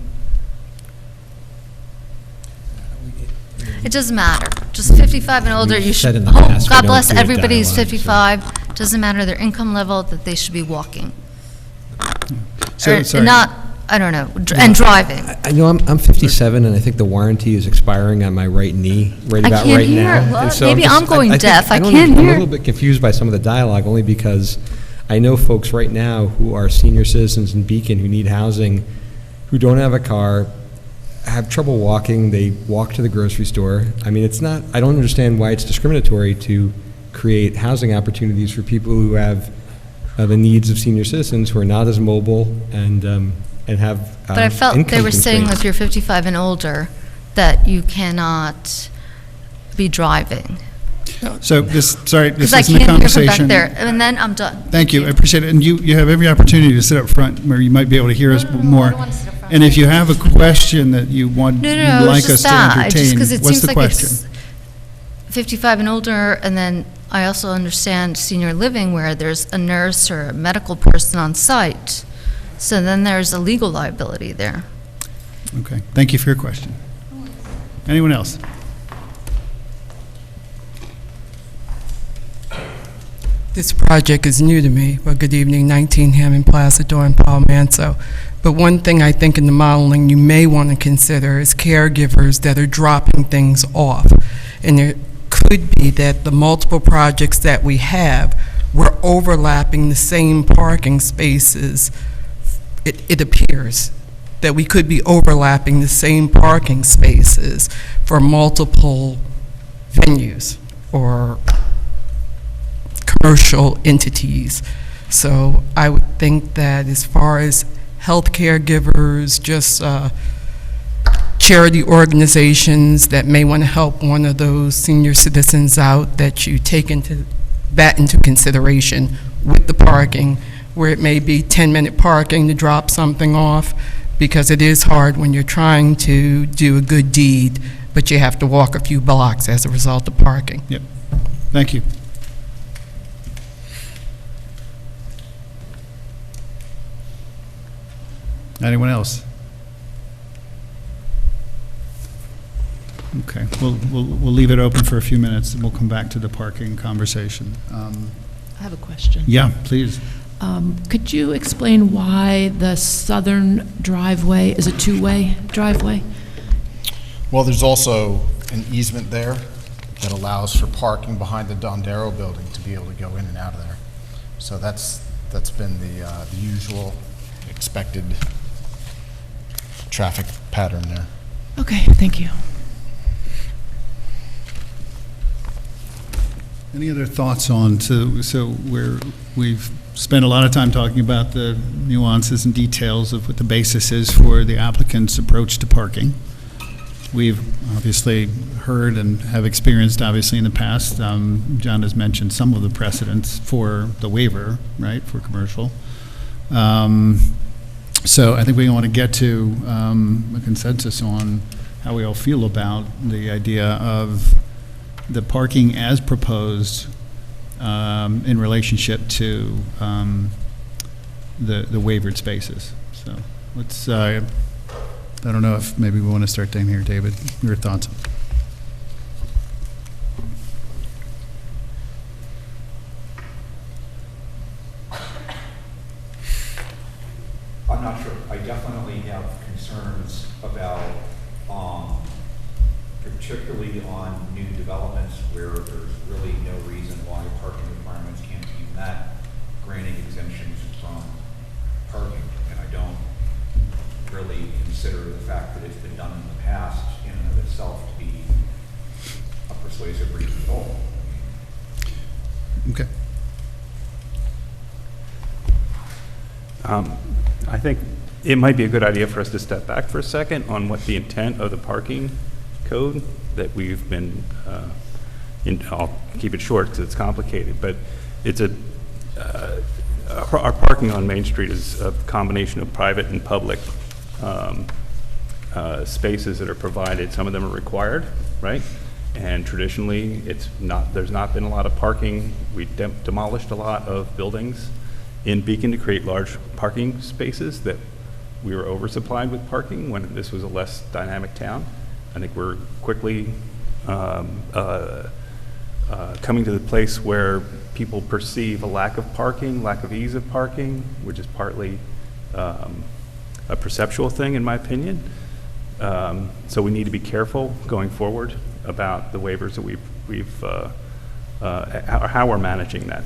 It doesn't matter. Just 55 and older, you We've said should, in the past, we God don't bless create everybody who's dialogue, so- 55. Doesn't matter their income level, that they should be walking. So, Or sorry. not, I don't know, and driving. I know I'm 57, and I think the warranty is expiring on my right knee right I about can't right hear. now. Well, And so maybe I'm going deaf. I don't can't know, I'm hear. a little bit confused by some of the dialogue, only because I know folks right now who are senior citizens in Beacon who need housing, who don't have a car, have trouble walking, they walk to the grocery store. I mean, it's not, I don't understand why it's discriminatory to create housing opportunities for people who have the needs of senior citizens who are not as mobile and have But I felt they income were saying constraints. if you're 55 and older, that you cannot be driving. So this, sorry, this Because I isn't a can't hear from back conversation. there, and then I'm done. Thank you, I appreciate it. And you have every opportunity to sit up front where you might be able to hear us more. And if you have a question that you want, No, you'd no, no, like it's just us to that. Just entertain, because it what's seems the like question? it's 55 and older, and then I also understand senior living where there's a nurse or a medical person on site. So then there's a legal liability there. Okay, thank you for your question. Anyone else? This project is new to me. Well, good evening, 19 Hammond Plaza, Dawn Paul Manso. But one thing I think in the modeling you may want to consider is caregivers that are dropping things off. And it could be that the multiple projects that we have, we're overlapping the same parking spaces. It appears that we could be overlapping the same parking spaces for multiple venues or commercial entities. So I would think that as far as health caregivers, just charity organizations that may want to help one of those senior citizens out, that you take that into consideration with the parking, where it may be 10-minute parking to drop something off, because it is hard when you're trying to do a good deed, but you have to walk a few blocks as a result of parking. Yep, thank you. Anyone else? Okay, we'll leave it open for a few minutes, and we'll come back to the parking conversation. I have a question. Yeah, please. Could you explain why the southern driveway is a two-way driveway? Well, there's also an easement there that allows for parking behind the Dondero building to be able to go in and out of there. So that's been the usual expected traffic pattern there. Okay, thank you. Any other thoughts on, so we've spent a lot of time talking about the nuances and details of what the basis is for the applicant's approach to parking. We've obviously heard and have experienced, obviously, in the past. John has mentioned some of the precedents for the waiver, right, for commercial. So I think we want to get to a consensus on how we all feel about the idea of the parking as proposed in relationship to the waivered spaces. So let's, I don't know if maybe we want to start down here, David, your thoughts? I'm not sure. I definitely have concerns about particularly on new developments where there's really no reason why parking requirements can't be met, granting exemptions from parking. And I don't really consider the fact that it's been done in the past in and of itself to be a persuasive reason at all. Okay. I think it might be a good idea for us to step back for a second on what the intent of the parking code that we've been, I'll keep it short because it's complicated, but it's our parking on Main Street is a combination of private and public spaces that are provided. Some of them are required, right? And traditionally, there's not been a lot of parking. We demolished a lot of buildings in Beacon to create large parking spaces that we were oversupplied with parking when this was a less dynamic town. I think we're quickly coming to the place where people perceive a lack of parking, lack of ease of parking, which is partly a perceptual thing, in my opinion. So we need to be careful going forward about the waivers that how we're managing that.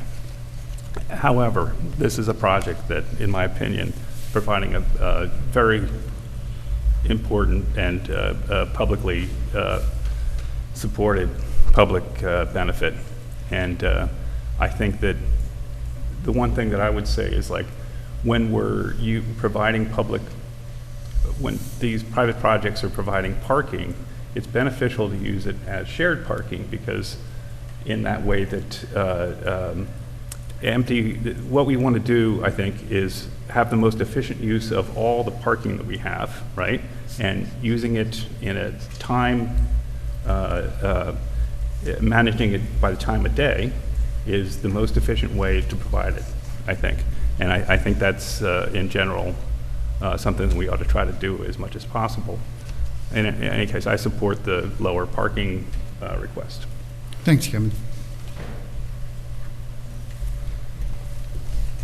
However, this is a project that, in my opinion, providing a very important and publicly supported public benefit. And I think that the one thing that I would say is, like, when when these private projects are providing parking, it's beneficial to use it as shared parking, because in that way that what we want to do, I think, is have the most efficient use of all the parking that we have, right? And using it in a time, managing it by the time of day is the most efficient way to provide it, I think. And I think that's, in general, something that we ought to try to do as much as possible. In any case, I support the lower parking request. Thanks, Kevin.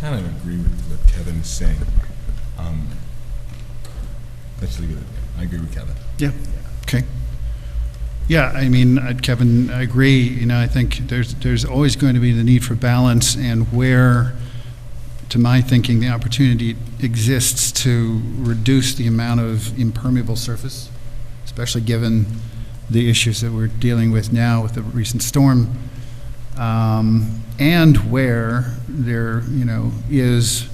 Kind of agree with what Kevin is saying. Let's leave it at that. I agree with Kevin. Yeah. Okay. Yeah, I mean, Kevin, I agree. You know, I think there's always going to be the need for balance, and where, to my thinking, the opportunity exists to reduce the amount of impermeable surface, especially given the issues that we're dealing with now with the recent storm, and where there, is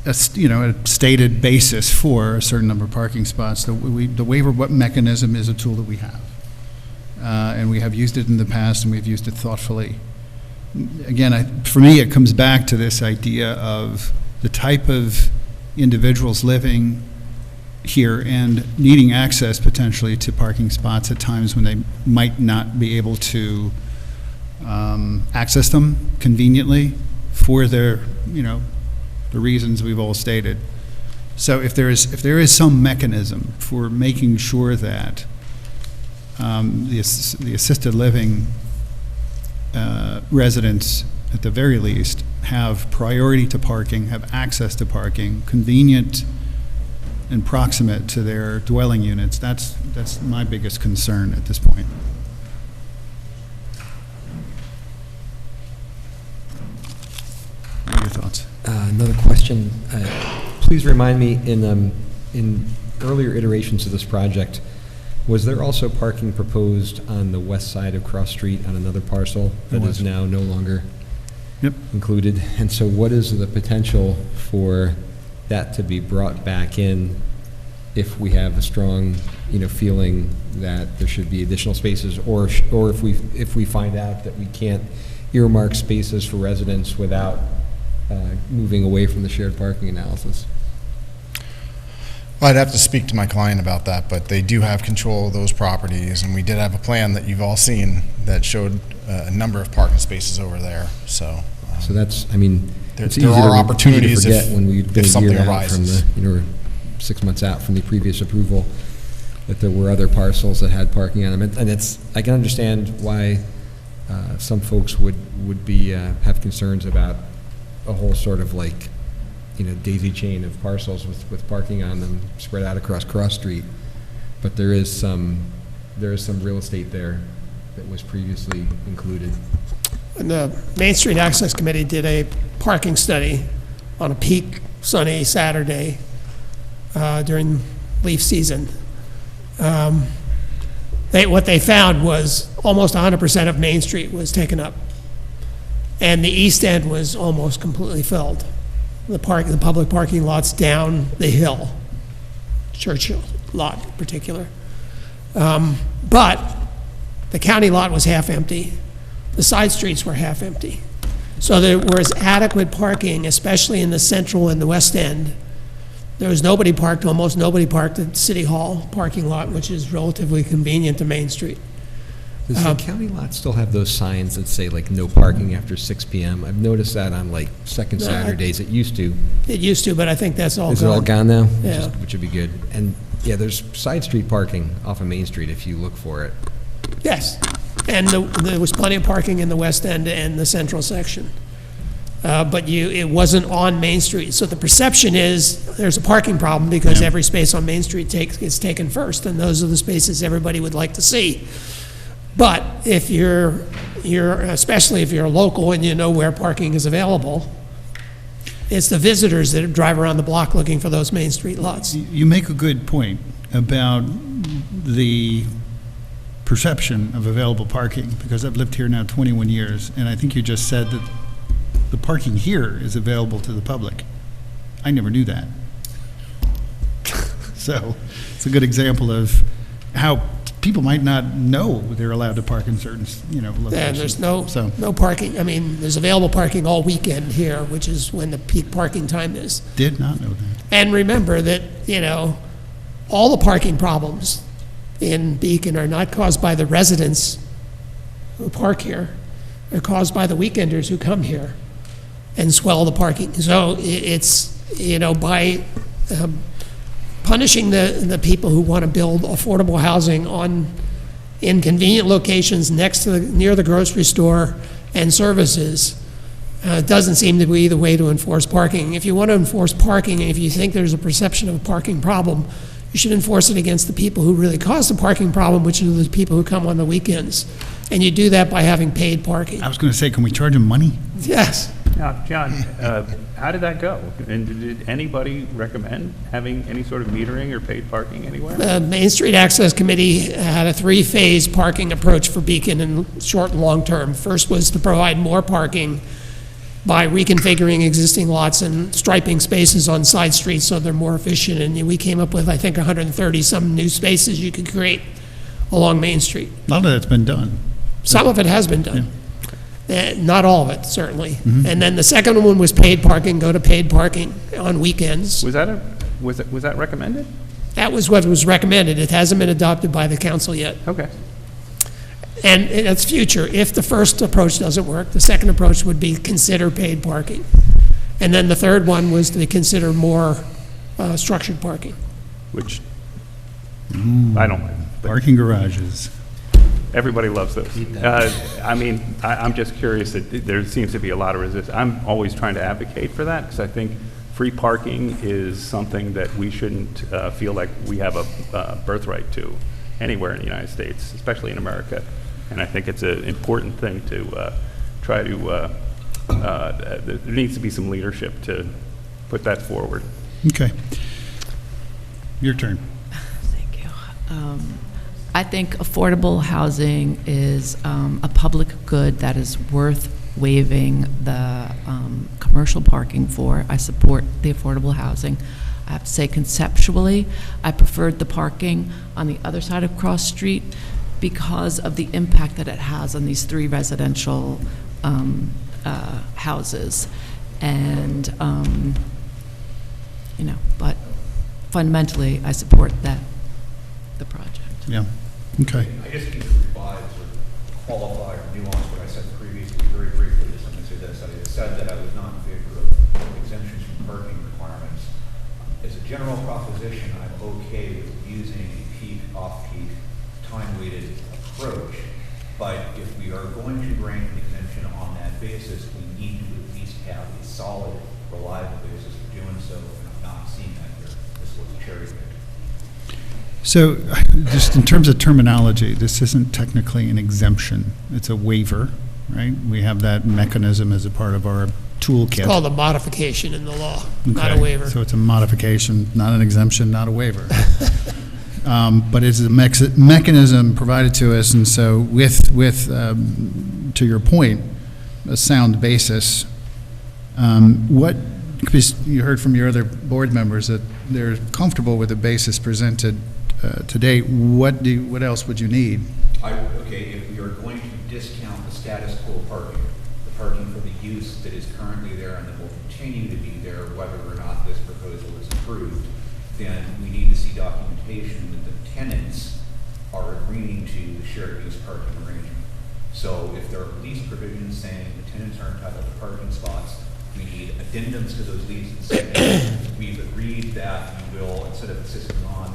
a stated basis for a certain number of parking spots. The waiver mechanism is a tool that we have, and we have used it in the past, and we've used it thoughtfully. Again, for me, it comes back to this idea of the type of individuals living here and needing access potentially to parking spots at times when they might not be able to access them conveniently for their, the reasons we've all stated. So if there is some mechanism for making sure that the assisted living residents, at the very least, have priority to parking, have access to parking, convenient and proximate to their dwelling units, that's my biggest concern at this point. What are your thoughts? Another question. Please remind me, in earlier iterations of this project, was there also parking proposed on the west side of Cross Street on another parcel that is now no longer included? And so what is the potential for that to be brought back in if we have a strong, feeling that there should be additional spaces, or if we find out that we can't earmark spaces for residents without moving away from the shared parking analysis? Well, I'd have to speak to my client about that, but they do have control of those properties, and we did have a plan that you've all seen that showed a number of parking spaces over there. So that's, it's easy there are opportunities to forget when we've been if something a year out arises. from the, 6 months out from the previous approval, that there were other parcels that had parking on them. And I can understand why some folks would be have concerns about a whole sort of daisy chain of parcels with parking on them spread out across Cross Street. But there is some real estate there that was previously included. And the Main Street Access Committee did a parking study on a peak sunny Saturday during leaf season. What they found was almost 100% of Main Street was taken up. And the east end was almost completely filled. The public parking lots down the hill, Churchill lot in particular. But the county lot was half empty. The side streets were half empty. So there was adequate parking, especially in the central and the west end. There was nobody parked, almost nobody parked at City Hall parking lot, which is relatively convenient to Main Street. Does the county lot still have those signs that say like no parking after 6 p.m.? I've noticed that on like second Saturdays. It used to. It used to, but I think that's all gone. Is it all gone now? Yeah. Which would be good. And yeah, there's side street parking off of Main Street if you look for it. Yes, and there was plenty of parking in the west end and the central section. But it wasn't on Main Street. So the perception is there's a parking problem because every space on Main Street is taken first, and those are the spaces everybody would like to see. But if you're especially if you're a local and you know where parking is available, it's the visitors that drive around the block looking for those Main Street lots. You make a good point about the perception of available parking, because I've lived here now 21 years, and I think you just said that the parking here is available to the public. I never knew that. So it's a good example of how people might not know they're allowed to park in certain, locations. And there's no parking. I mean, there's available parking all weekend here, which is when the peak parking time is. Did not know that. And remember that, all the parking problems in Beacon are not caused by the residents who park here. They're caused by the weekenders who come here and swell the parking. So it's, by punishing the people who want to build affordable housing in convenient locations near the grocery store and services, doesn't seem to be the way to enforce parking. If you want to enforce parking, and if you think there's a perception of a parking problem, you should enforce it against the people who really cause the parking problem, which are the people who come on the weekends. And you do that by having paid parking. I was going to say, can we charge them money? Yes. Now, John, how did that go? And did anybody recommend having any sort of metering or paid parking anywhere? The Main Street Access Committee had a 3-phase parking approach for Beacon in short and long term. First was to provide more parking by reconfiguring existing lots and striping spaces on side streets so they're more efficient. And we came up with, I think, 130 some new spaces you could create along Main Street. A lot of that's been done. Some of it has been done. Not all of it, certainly. And then the second one was paid parking, go to paid parking on weekends. Was that recommended? That was what was recommended. It hasn't been adopted by the council yet. Okay. And it's future. If the first approach doesn't work, the second approach would be consider paid parking. And then the third one was to consider more structured parking. Which I don't like. Parking garages. Everybody loves those. I'm just curious that there seems to be a lot of resistance. I'm always trying to advocate for that because I think free parking is something that we shouldn't feel like we have a birthright to anywhere in the United States, especially in America. And I think it's an important thing to try to, there needs to be some leadership to put that forward. Okay. Your turn. Thank you. I think affordable housing is a public good that is worth waiving the commercial parking for. I support the affordable housing. I have to say conceptually, I preferred the parking on the other side of Cross Street because of the impact that it has on these 3 residential houses. And, but fundamentally, I support the project. Yeah, okay. I just need to revise or qualify or nuance what I said previously very briefly to something to this. I said that I was not in favor of exemptions from parking requirements. As a general proposition, I'm okay with using a peak, off-peak, time-weighted approach. But if we are going to grant an exemption on that basis, we need to at least have a solid reliable basis for doing so, and I'm not seeing that here. This looks cherry-picked. So, just in terms of terminology, this isn't technically an exemption. It's a waiver, right? We have that mechanism as a part of our toolkit. It's called a modification in the law, not a Okay, waiver. So it's a modification, not an exemption, not a waiver. But it's a mechanism provided to us, and so to your point, a sound basis. Because you heard from your other board members that they're comfortable with the basis presented today. What else would you need? Okay, if we are going to discount the status quo parking, the parking for the use that is currently there and that will continue to be there whether or not this proposal is approved, then we need to see documentation that the tenants are agreeing to the shared use parking arrangement. So if there are lease provisions saying the tenants are entitled to parking spots, we need addendums to those leases saying we've agreed that you will, instead of insisting on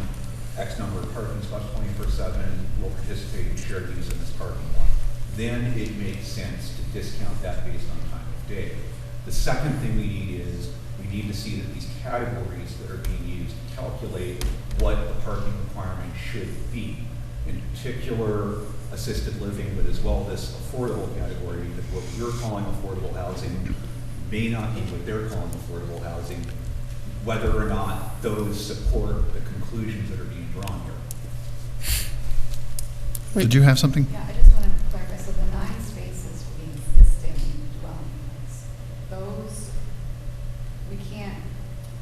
X number of parking spots 24/7, will participate in shared use in this parking lot. Then it makes sense to discount that based on time of day. The second thing we need is we need to see that these categories that are being used calculate what the parking requirement should be. In particular, assisted living, but as well this affordable category, that what you're calling affordable housing may not be what they're calling affordable housing, whether or not those support the conclusions that are being drawn here. Did you have something? Yeah, I just want to clarify, so the 9 spaces for the existing dwelling units,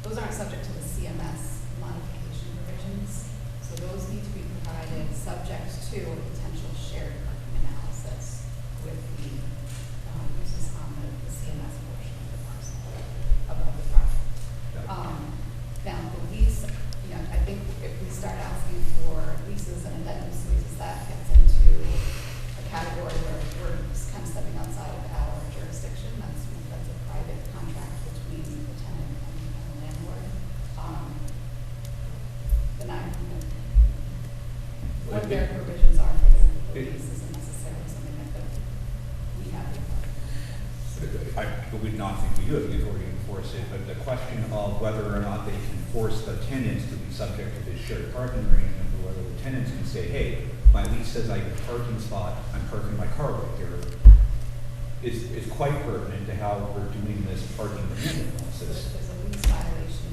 those aren't subject to the CMS modification provisions, so those need to be provided subject to a potential shared parking analysis with the uses on the CMS portion of the parcel, of the project. Now, the lease, I think if we start asking for leases and addendums to leases, that gets into a category where we're just kind of stepping outside of our jurisdiction. That's a private contract between the tenant and the landlord. What their provisions are for the lease isn't necessarily something that we have to I would not think we do have the authority to enforce it, but the question of whether or not they can force the tenants to be subject to this shared parking arrangement, or whether the tenants can say, hey, my lease says I get a parking spot, I'm parking my car right here, is quite pertinent to how we're doing this parking demand analysis. There's a lease violation,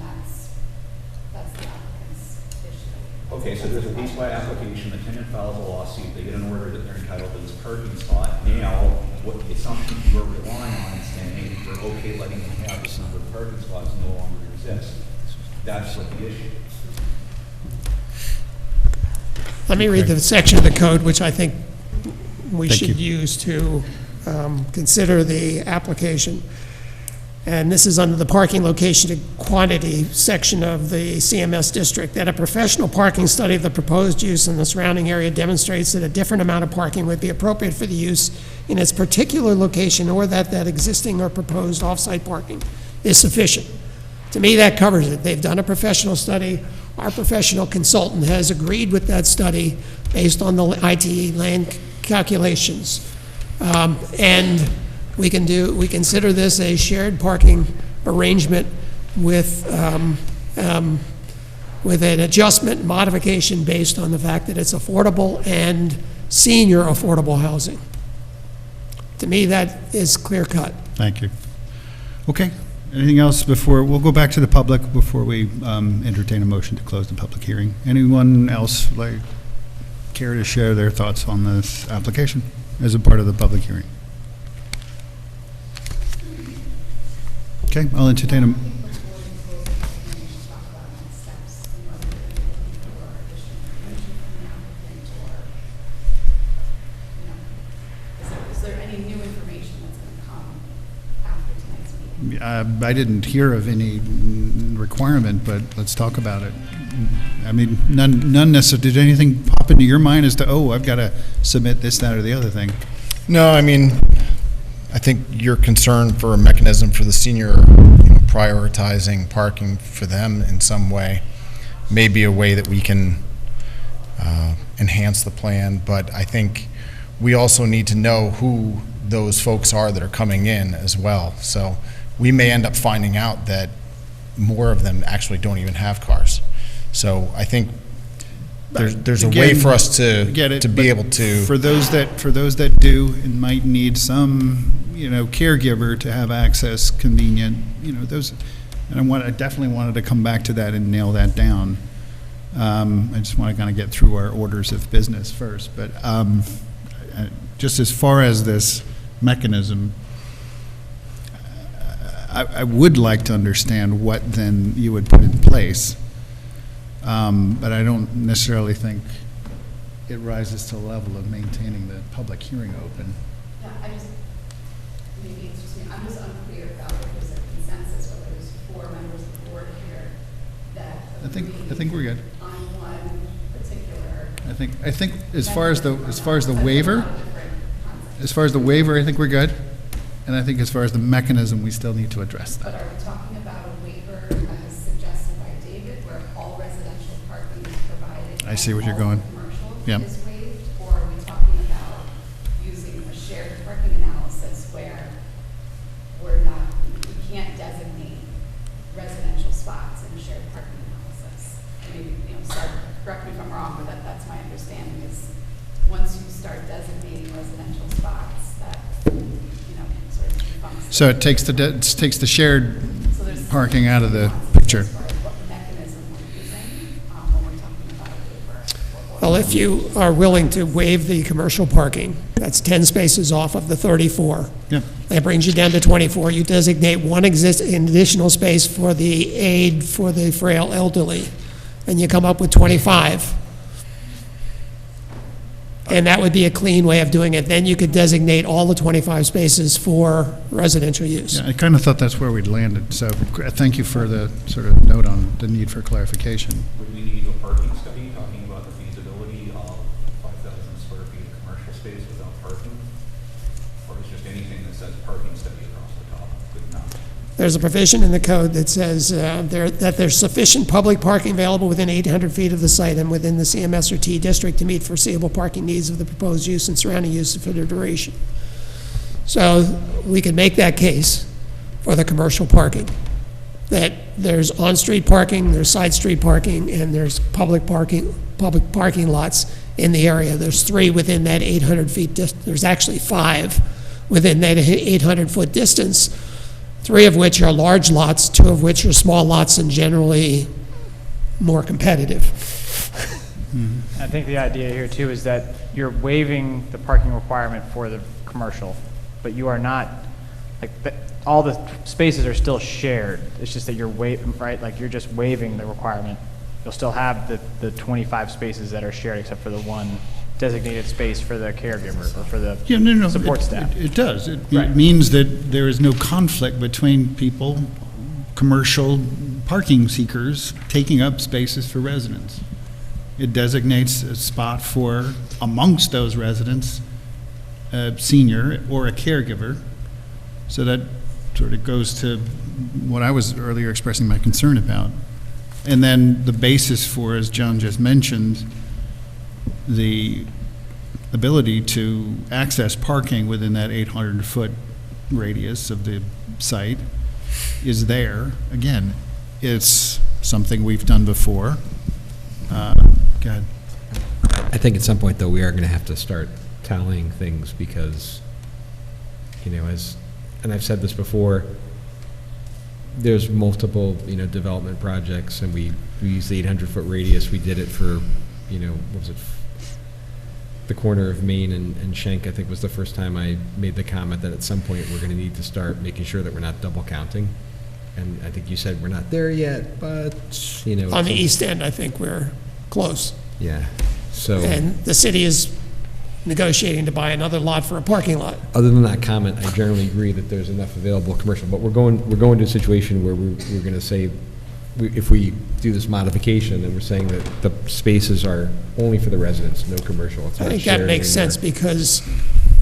that's the applicant's issue. Okay, so there's a lease by application, the tenant files a lawsuit, they get an order that they're entitled to this parking spot. Now, what the assumption you are relying on is saying, hey, we're okay letting them have this number of parking spots no longer exist. That's what the issue is. Let me read the section of the code, which I think we Thank should you. use to consider the application. And this is under the parking location and quantity section of the CMS district, that a professional parking study of the proposed use in the surrounding area demonstrates that a different amount of parking would be appropriate for the use in its particular location, or that existing or proposed off-site parking is sufficient. To me, that covers it. They've done a professional study. Our professional consultant has agreed with that study based on the ITE land calculations. And we consider this a shared parking arrangement with an adjustment modification based on the fact that it's affordable and senior affordable housing. To me, that is clear cut. Thank you. Okay, anything else before, we'll go back to the public before we entertain a motion to close the public hearing. Anyone else care to share their thoughts on this application as a part of the public hearing? Okay, I'll entertain a, Is there any new information that's going to come after tonight's meeting? I didn't hear of any requirement, but let's talk about it. I mean, none necessarily, did anything pop into your mind as to, oh, I've got to submit this, that, or the other thing? No, I mean, I think your concern for a mechanism for the senior, prioritizing parking for them in some way may be a way that we can enhance the plan, but I think we also need to know who those folks are that are coming in as well. So we may end up finding out that more of them actually don't even have cars. So I think there's a way Again, for us to get it, to be but able to. For those that do and might need some, caregiver to have access, convenient, those, and I definitely wanted to come back to that and nail that down. I just want to kind of get through our orders of business first, but just as far as this mechanism, I would like to understand what then you would put in place, but I don't necessarily think it rises to the level of maintaining the public hearing open. Yeah, maybe it's just me, I'm just unclear about if there's a consensus, whether there's 4 members of the board here that I think we're good. on one particular. I think as far as the waiver, I think we're good. And I think as far as the mechanism, we still need to address But that. are we talking about a waiver as suggested by David, where all residential parking is provided? I see what you're and all going. commercial Yep. is waived? Or are we talking about using a shared parking analysis where we can't designate residential spots in a shared parking analysis? Maybe, correct me if I'm wrong, but that's my understanding is once you start designating residential spots, that, sort of becomes. So it takes the shared parking out of the picture. What mechanism we're using when we're talking about a waiver. Well, if you are willing to waive the commercial parking, that's 10 spaces off of the 34. Yep. That brings you down to 24. You designate one additional space for the aid for the frail elderly, and you come up with 25. And that would be a clean way of doing it. Then you could designate all the 25 spaces for residential use. Yeah, I kind of thought that's where we'd landed. So thank you for the sort of note on the need for clarification. Would we need a parking study talking about the feasibility of 5,000 square feet of commercial space without parking? Or is just anything that says parking study across the top good enough? There's a provision in the code that says that there's sufficient public parking available within 800 feet of the site and within the CMS or T district to meet foreseeable parking needs of the proposed use and surrounding use for their duration. So we could make that case for the commercial parking, that there's on-street parking, there's side street parking, and there's public parking lots in the area. There's 3 within that 800 feet, there's actually 5 within that 800-foot distance, 3 of which are large lots, 2 of which are small lots and generally more competitive. I think the idea here too is that you're waiving the parking requirement for the commercial, but you are not, all the spaces are still shared. It's just that you're right? Like you're just waiving the requirement. You'll still have the 25 spaces that are shared except for the one designated space for the caregiver or for the support staff. It does. It Right. means that there is no conflict between people, commercial parking seekers, taking up spaces for residents. It designates a spot for, amongst those residents, a senior or a caregiver. So that sort of goes to what I was earlier expressing my concern about. And then the basis for, as John just mentioned, the ability to access parking within that 800-foot radius of the site is there. Again, it's something we've done before. Go ahead. I think at some point, though, we are going to have to start tallying things because, and I've said this before, there's multiple, development projects, and we use the 800-foot radius. We did it for, what was it? The corner of Main and Schenck, I think, was the first time I made the comment that at some point we're going to need to start making sure that we're not double counting. And I think you said we're not there yet, but, On the east end, I think we're close. Yeah. So. And the city is negotiating to buy another lot for a parking lot. Other than that comment, I generally agree that there's enough available commercial, but we're going to a situation where we're going to say, if we do this modification, and we're saying that the spaces are only for the residents, no commercial. It's I not think that shared makes anymore. sense because,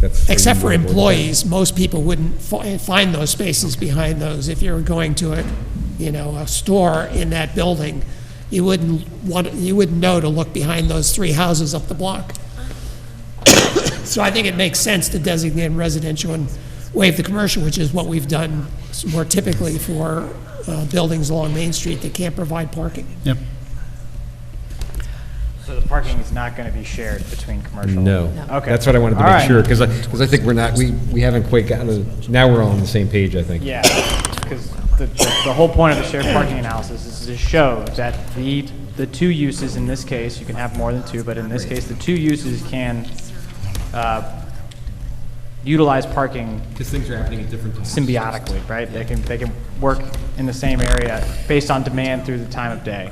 That's except for more important. employees, most people wouldn't find those spaces behind those. If you were going to a store in that building, you wouldn't know to look behind those 3 houses up the block. So I think it makes sense to designate residential and waive the commercial, which is what we've done more typically for buildings along Main Street that can't provide parking. Yep. So the parking is not going to be shared between commercial? No. Okay. That's what I wanted to All make right. sure, because I think we're not, we haven't quite gotten, now we're all on the same page, I think. Yeah, because the whole point of the shared parking analysis is to show that the two uses in this case, you can have more than two, but in this case, the two uses can utilize parking Because things are happening at different times. symbiotically, right? They can work in the same area based on demand through the time of day.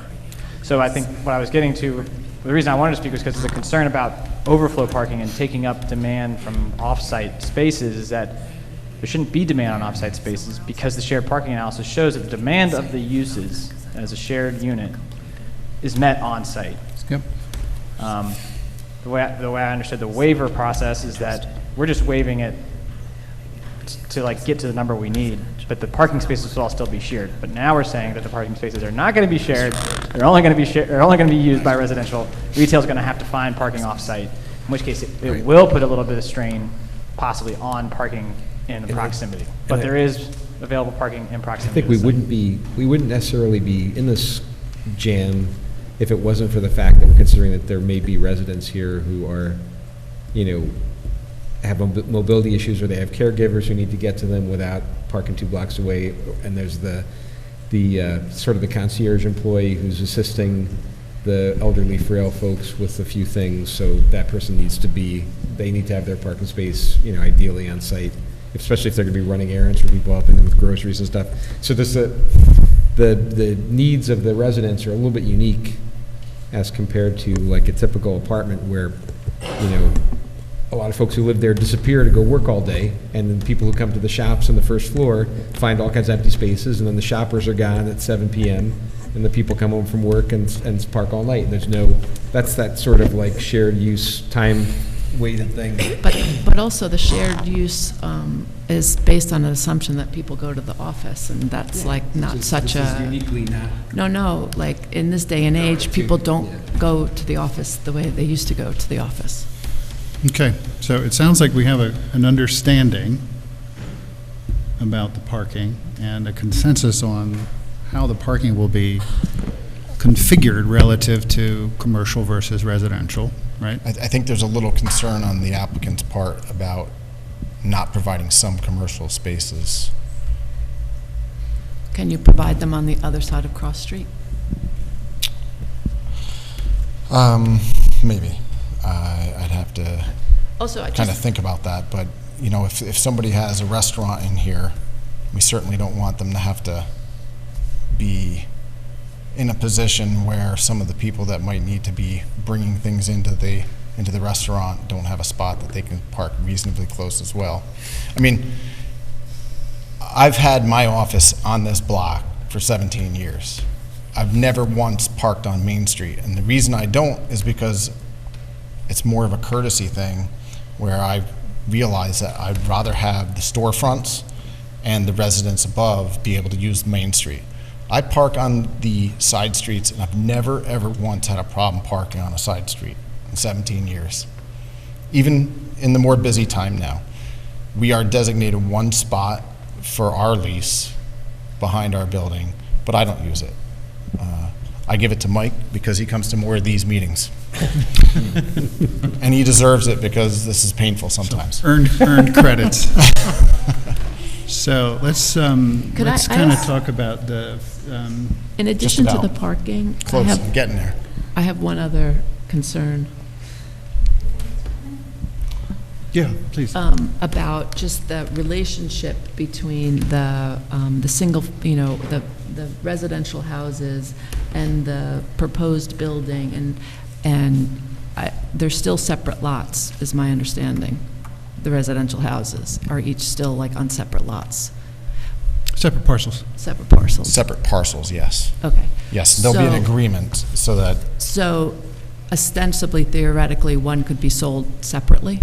So I think what I was getting to, the reason I wanted to speak was because there's a concern about overflow parking and taking up demand from off-site spaces, is that there shouldn't be demand on off-site spaces because the shared parking analysis shows that the demand of the uses as a shared unit is met on-site. Yep. The way I understood the waiver process is that we're just waiving it to like get to the number we need, but the parking spaces will all still be shared. But now we're saying that the parking spaces are not going to be shared. They're only going to be used by residential. Retail's going to have to find parking off-site, in which case it will put a little bit of strain possibly on parking in proximity. But there is available parking in I proximity. think we wouldn't necessarily be in this jam if it wasn't for the fact that we're considering that there may be residents here who are, have mobility issues, or they have caregivers who need to get to them without parking 2 blocks away, and there's the sort of the concierge employee who's assisting the elderly frail folks with a few things, so that person they need to have their parking space, ideally on site, especially if they're gonna be running errands for people helping them with groceries and stuff. So the needs of the residents are a little bit unique as compared to like a typical apartment where, a lot of folks who live there disappear to go work all day, and then people who come to the shops on the first floor find all kinds of empty spaces, and then the shoppers are gone at 7 p.m., and the people come home from work and park all night. That's that sort of like shared use, time-weighted thing. But also the shared use is based on an assumption that people go to the office, and that's like not such a... This is uniquely not... No, like in this day and age, people don't go to the office the way they used to go to the office. Okay, so it sounds like we have an understanding about the parking and a consensus on how the parking will be configured relative to commercial versus residential, right? I think there's a little concern on the applicant's part about not providing some commercial spaces. Can you provide them on the other side of Cross Street? Maybe. I'd have to Also, kind of think about that, but, if somebody has a restaurant in here, we certainly don't want them to have to be in a position where some of the people that might need to be bringing things into the restaurant don't have a spot that they can park reasonably close as well. I mean, I've had my office on this block for 17 years. I've never once parked on Main Street, and the reason I don't is because it's more of a courtesy thing where I realize that I'd rather have the storefronts and the residents above be able to use Main Street. I park on the side streets, and I've never, ever once had a problem parking on a side street in 17 years. Even in the more busy time now. We are designated one spot for our lease behind our building, but I don't use it. I give it to Mike because he comes to more of these meetings. And he deserves it because this is painful sometimes. Earned credits. So let's kind of talk about the. In addition to the parking, Close, I'm getting there. I have one other concern. Yeah, please. About just the relationship between the single, the residential houses and the proposed building, and they're still separate lots, is my understanding. The residential houses are each still like on separate lots. Separate parcels. Separate parcels. Separate parcels, yes. Okay. Yes, there'll be an agreement so that. So ostensibly, theoretically, one could be sold separately?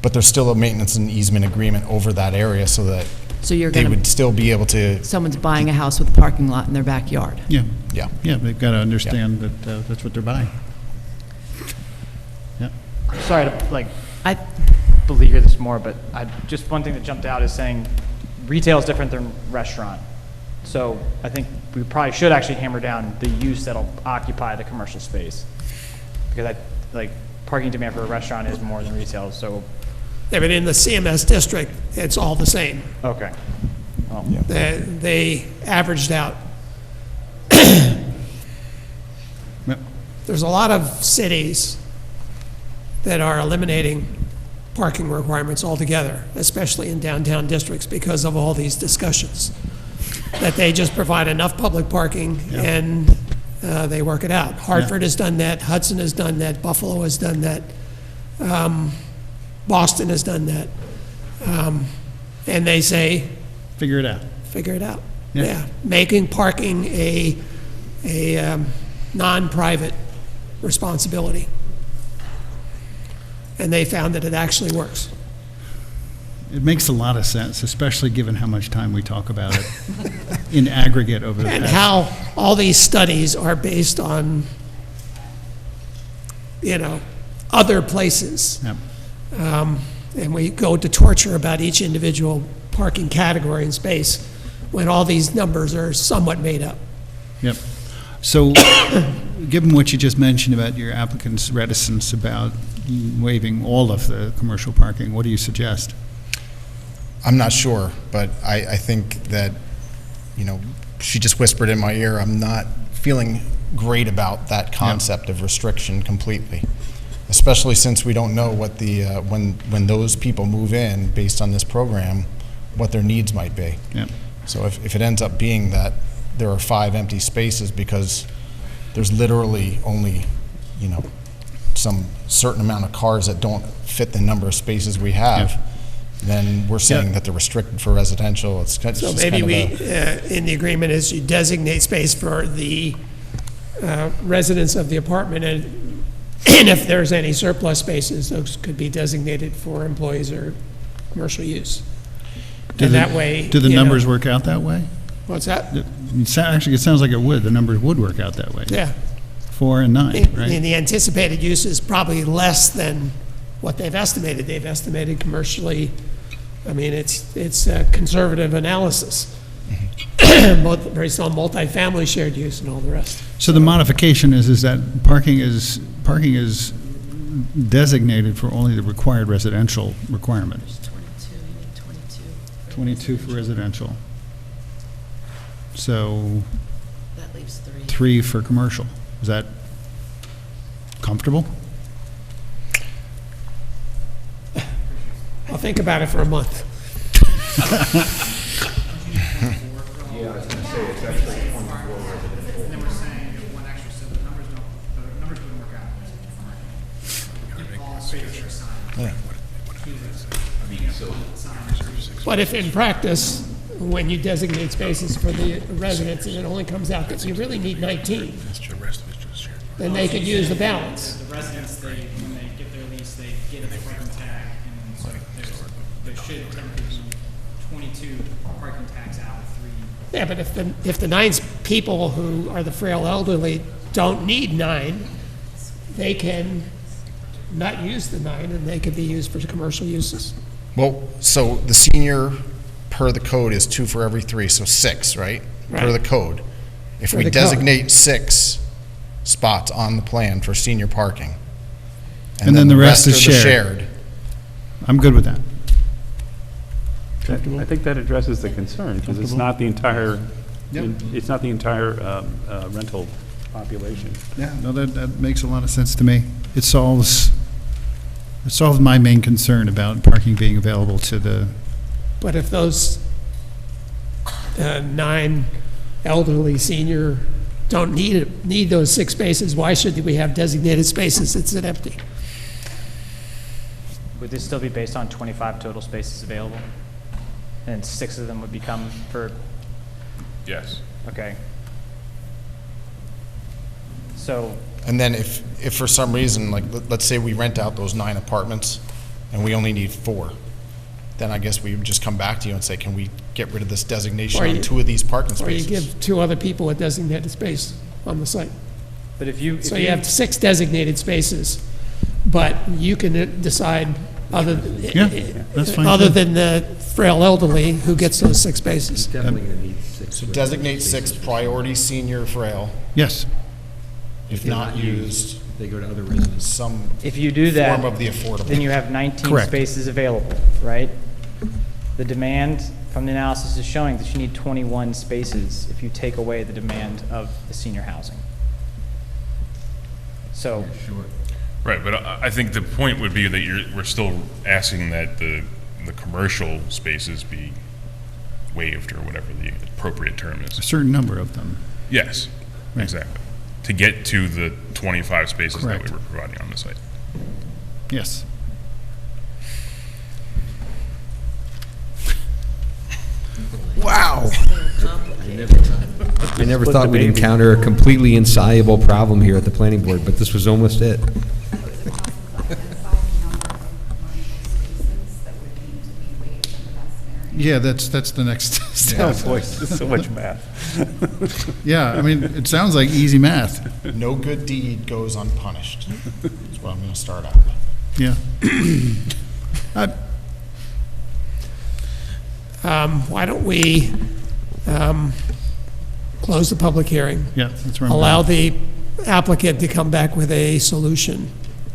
But there's still a maintenance and easement agreement over that area so that they would still be able to. Someone's buying a house with a parking lot in their backyard. Yeah. Yeah. Yeah, they've got to understand that that's what they're buying. Yeah. Sorry to I beleaguer this more, but just one thing that jumped out is saying retail is different than restaurant. So I think we probably should actually hammer down the use that'll occupy the commercial space. Because parking demand for a restaurant is more than retail, so. Yeah, but in the CMS district, it's all the same. Okay. Well, They averaged out. There's a lot of cities that are eliminating parking requirements altogether, especially in downtown districts, because of all these discussions. That they just provide enough public parking and they work it out. Hartford has done that, Hudson has done that, Buffalo has done that, Boston has done that. And they say, Figure it out. figure it out. Yeah. Making parking a non-private responsibility. And they found that it actually works. It makes a lot of sense, especially given how much time we talk about it in aggregate over the And past. how all these studies are based on, other places. Yep. And we go to torture about each individual parking category and space when all these numbers are somewhat made up. Yep. So, given what you just mentioned about your applicant's reticence about waiving all of the commercial parking, what do you suggest? I'm not sure, but I think that, she just whispered in my ear, I'm not feeling great about that concept of restriction completely, especially since we don't know what the, when those people move in based on this program, what their needs might be. Yep. So if it ends up being that there are 5 empty spaces because there's literally only, some certain amount of cars that don't fit the number of spaces we have, then we're saying that they're restricted for residential. It's So just maybe kind of we, in the agreement, is you designate space for the residents of the apartment, and if there's any surplus spaces, those could be designated for employees or commercial use. And that way, Do the numbers work out that way? What's that? Actually, it sounds like it would. The numbers would work out that way. Yeah. 4 and 9, And right? the anticipated use is probably less than what they've estimated. They've estimated commercially, it's a conservative analysis, based on multifamily shared use and all the rest. So the modification is that parking is designated for only the required residential requirement. 22 for residential. So That leaves 3. 3 for commercial. Is that comfortable? I'll think about it for a month. Yeah, I was going to say, it's actually 24 residential. And then we're saying one extra, so the numbers wouldn't work out. If all spaces are signed. But if in practice, when you designate spaces for the residents, and it only comes out that you really need 19, then they could use the balance. The residents, when they get their lease, they get a parking tag, and so there should technically be 22 parking tags out of 3. Yeah, but if the 9 people who are the frail elderly don't need 9, they can not use the 9, and they could be used for commercial uses. Well, so the senior per the code is 2 for every 3, so 6, right? Per Right. the code. If For we the code. designate 6 spots on the plan for senior parking, And then the rest is are the shared. I'm good with that. I think that addresses the concern, because it's not the entire, it's not the entire rental population. Yeah, no, that makes a lot of sense to me. It solves my main concern about parking being available to the, But if those 9 elderly senior don't need those 6 spaces, why should we have designated spaces that sit empty? Would this still be based on 25 total spaces available? And 6 of them would become for, Yes. okay. So, And then if for some reason, like, let's say we rent out those 9 apartments and we only need 4, then I guess we would just come back to you and say, can we get rid of this designation Or on you- 2 of these parking Or you spaces? give 2 other people a designated space on the site. but if you, So you have 6 designated spaces, but you can decide Other, Yeah, that's fine, Other too. than the frail elderly who gets those 6 spaces. Definitely going to need 6. So designate 6 priority senior frail. Yes. If not used, they go to other residents. Some If you do that, form of the affordable. then you have 19 Correct. spaces available, right? The demand from the analysis is showing that you need 21 spaces if you take away the demand of the senior housing. So, Right, but I think the point would be that we're still asking that the commercial spaces be waived, or whatever the appropriate term is. A certain number of them. Yes, Right. exactly. To get to the 25 spaces that Correct. we were providing on the site. Yes. Wow. I never thought we'd encounter a completely insoluble problem here at the planning board, but this was almost it. Yeah, that's the next step. Oh, boy, this is so much math. Yeah, I mean, it sounds like easy math. No good deed goes unpunished. That's what I'm going to start out with. Yeah. Why don't we close the public hearing? Yeah, that's where I'm Allow going. the applicant to come back with a solution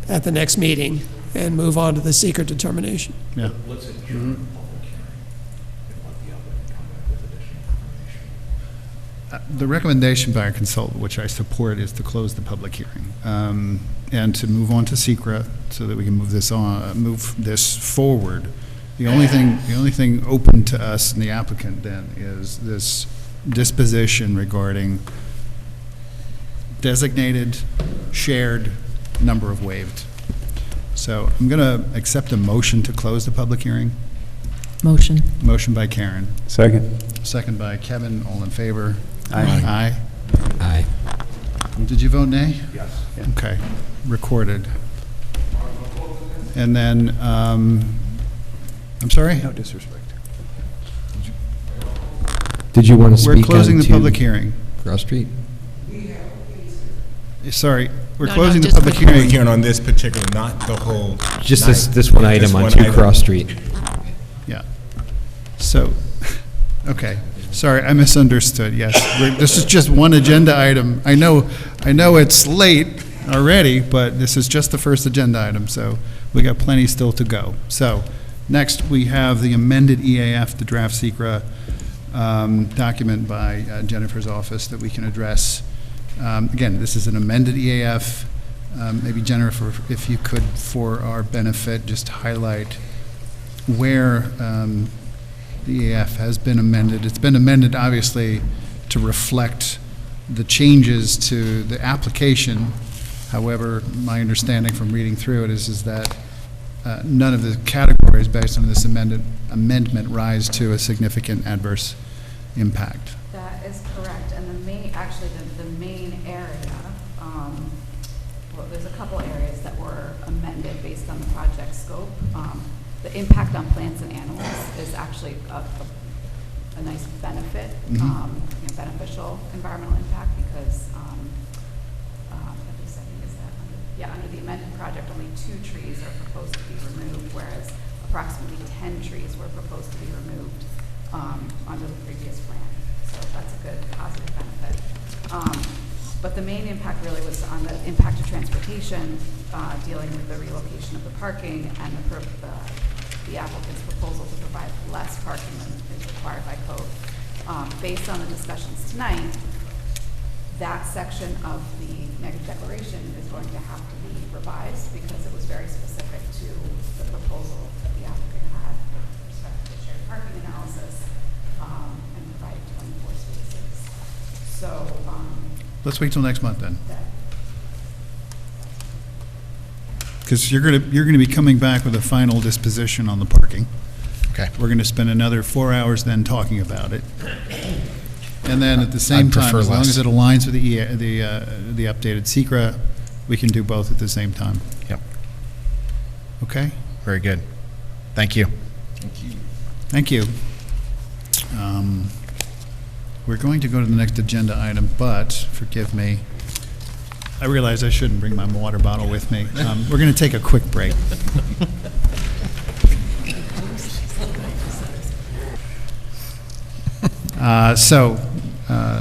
at the next meeting and move on to the secret determination. Yeah. Let's adjourn the public hearing and let the applicant come back with additional information. The recommendation by our consultant, which I support, is to close the public hearing and to move on to SECRA so that we can move this forward. The only thing open to us and the applicant then is this disposition regarding designated, shared, number of waived. So I'm going to accept a motion to close the public hearing. Motion. Motion by Karen. Second. Second by Kevin. All in favor? Aye. Aye. Aye. Did you vote nay? Yes. Okay, recorded. And then, I'm sorry? No disrespect. Did you want to We're speak closing the on public hearing. Cross Street? Sorry, we're No, closing the just public the- hearing. Hearing on this particular, not the whole. Just night. this one Just item on one 2 item. Cross Street. Yeah. So, okay, sorry, I misunderstood, yes. This is just one agenda item. I know it's late already, but this is just the first agenda item, so we got plenty still to go. So, next, we have the amended EAF, the draft SECRA document by Jennifer's office that we can address. Again, this is an amended EAF. Maybe Jennifer, if you could, for our benefit, just highlight where the EAF has been amended. It's been amended, obviously, to reflect the changes to the application. However, my understanding from reading through it is that none of the categories based on this amendment rise to a significant adverse impact. That is correct, and the main area, well, there's a couple areas that were amended based on the project scope. The impact on plants and animals is actually a nice benefit, beneficial environmental impact, because, under the amended project, only 2 trees are proposed to be removed, whereas approximately 10 trees were proposed to be removed under the previous plan. So that's a good positive benefit. But the main impact really was on the impact of transportation, dealing with the relocation of the parking and the applicant's proposal to provide less parking than is required by code. Based on the discussions tonight, that section of the negative declaration is going to have to be revised because it was very specific to the proposal that the applicant had with respect to the shared parking analysis and providing 24 spaces. So, Let's wait till next month then. Because you're gonna be coming back with a final disposition on the parking. Okay. We're gonna spend another 4 hours then talking about it. And then at the same I'd time, prefer as long less. as it aligns with the updated SECRA, we can do both at the same time. Yep. Okay? Very good. Thank you. Thank you. We're going to go to the next agenda item, but, forgive me, I realize I shouldn't bring my water bottle with me. We're going to take a quick break.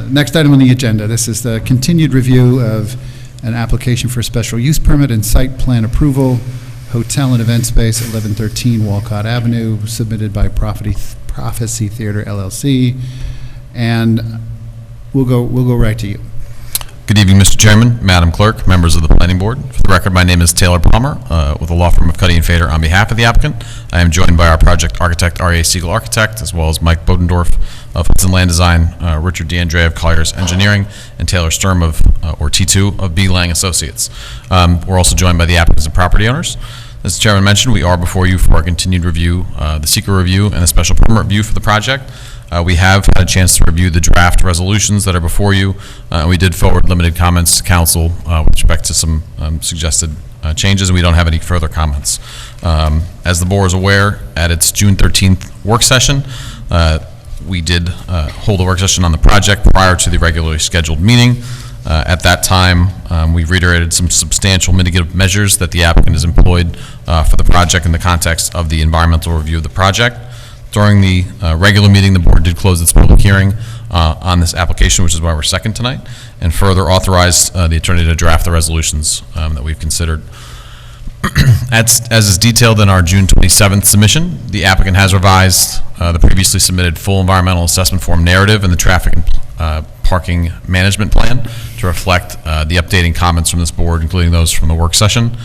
Next item on the agenda, this is the continued review of an application for special use permit and site plan approval, hotel and event space, 1113 Walcott Avenue, submitted by Prophecy Theater LLC. And we'll go right to you. Good evening, Mr. Chairman, Madam Clerk, members of the Planning Board. For the record, my name is Taylor Palmer with the law firm of Cuddy & Fader on behalf of the applicant. I am joined by our project architect, R.A. Siegel Architect, as well as Mike Bodendorf of Hudson Land Design, Richard DeAndre of Colliers Engineering, and Taylor Sturm of, or T2, of B. Lang Associates. We're also joined by the applicants and property owners. As the Chairman mentioned, we are before you for our continued review, the SEQR review, and the special permit review for the project. We have had a chance to review the draft resolutions that are before you. We did forward limited comments to council with respect to some suggested changes, and we don't have any further comments. As the board is aware, at its June 13th work session, we did hold a work session on the project prior to the regularly scheduled meeting. At that time, we reiterated some substantial mitigative measures that the applicant has employed for the project in the context of the environmental review of the project. During the regular meeting, the board did close its public hearing on this application, which is why we're second tonight, and further authorized the attorney to draft the resolutions that we've considered. As is detailed in our June 27th submission, the applicant has revised the previously submitted full environmental assessment form narrative and the traffic and parking management plan to reflect the updating comments from this board, including those from the work session.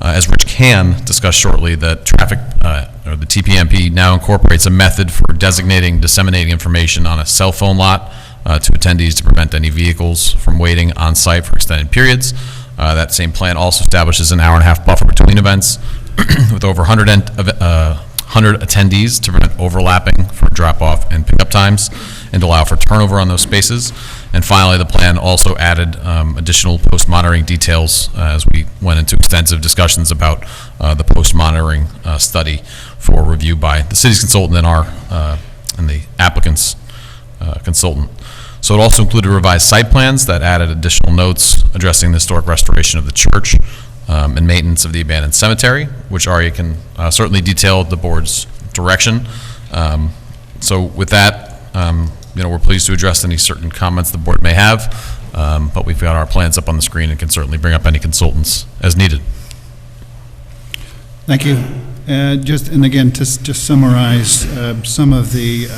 As Rich can discuss shortly, the traffic, or the TPMP now incorporates a method for designating, disseminating information on a cell phone lot to attendees to prevent any vehicles from waiting on site for extended periods. That same plan also establishes an hour-and-a-half buffer between events with over 100 attendees to prevent overlapping for drop-off and pickup times and to allow for turnover on those spaces. And finally, the plan also added additional post-monitoring details as we went into extensive discussions about the post-monitoring study for review by the city's consultant and the applicant's consultant. So it also included revised site plans that added additional notes addressing the historic restoration of the church and maintenance of the abandoned cemetery, which Aria can certainly detail the board's direction. So with that, we're pleased to address any certain comments the board may have, but we've got our plans up on the screen and can certainly bring up any consultants as needed. Thank you. And again, to just summarize some of the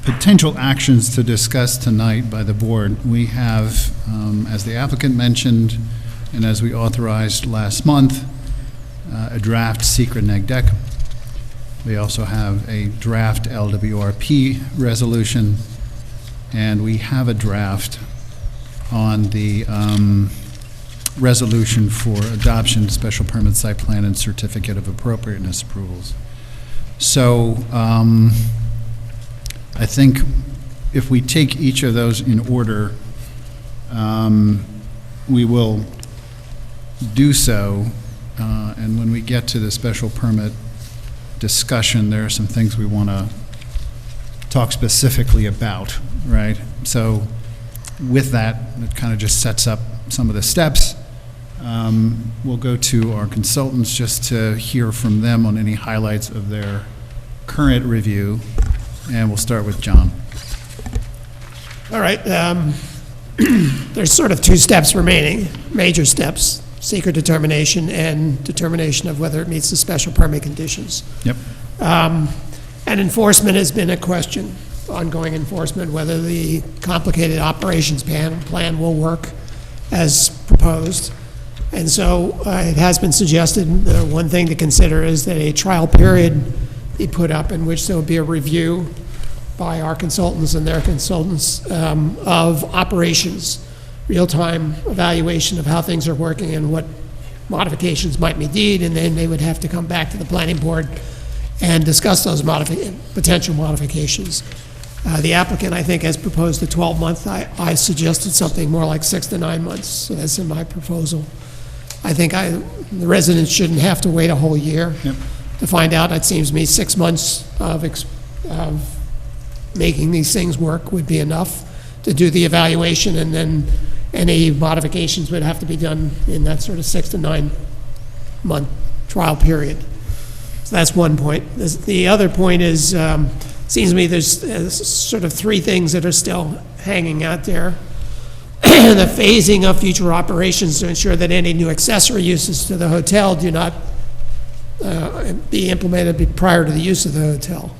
potential actions to discuss tonight by the board, we have, as the applicant mentioned, and as we authorized last month, a draft secret neg deck. We also have a draft LWRP resolution, and we have a draft on the resolution for adoption, special permit, site plan, and certificate of appropriateness approvals. So I think if we take each of those in order, we will do so, and when we get to the special permit discussion, there are some things we want to talk specifically about, right? So with that, it kind of just sets up some of the steps. We'll go to our consultants just to hear from them on any highlights of their current review, and we'll start with John. All right. There's sort of two steps remaining, major steps: seeker determination and determination of whether it meets the special permit conditions. Yep. And enforcement has been a question, ongoing enforcement, whether the complicated operations plan will work as proposed. And so it has been suggested, one thing to consider is that a trial period be put up in which there will be a review by our consultants and their consultants of operations, real-time evaluation of how things are working and what modifications might be needed, and then they would have to come back to the planning board and discuss those potential modifications. The applicant, I think, has proposed a 12-month. I suggested something more like 6 to 9 months, so that's in my proposal. I think the residents shouldn't have to wait a whole year to find out. It seems to me 6 months of making these things work would be enough to do the evaluation, and then any modifications would have to be done in that sort of 6 to 9 month trial period. So that's one point. The other point is seems to me there's sort of three things that are still hanging out there. The phasing of future operations to ensure that any new accessory uses to the hotel do not be implemented prior to the use of the hotel.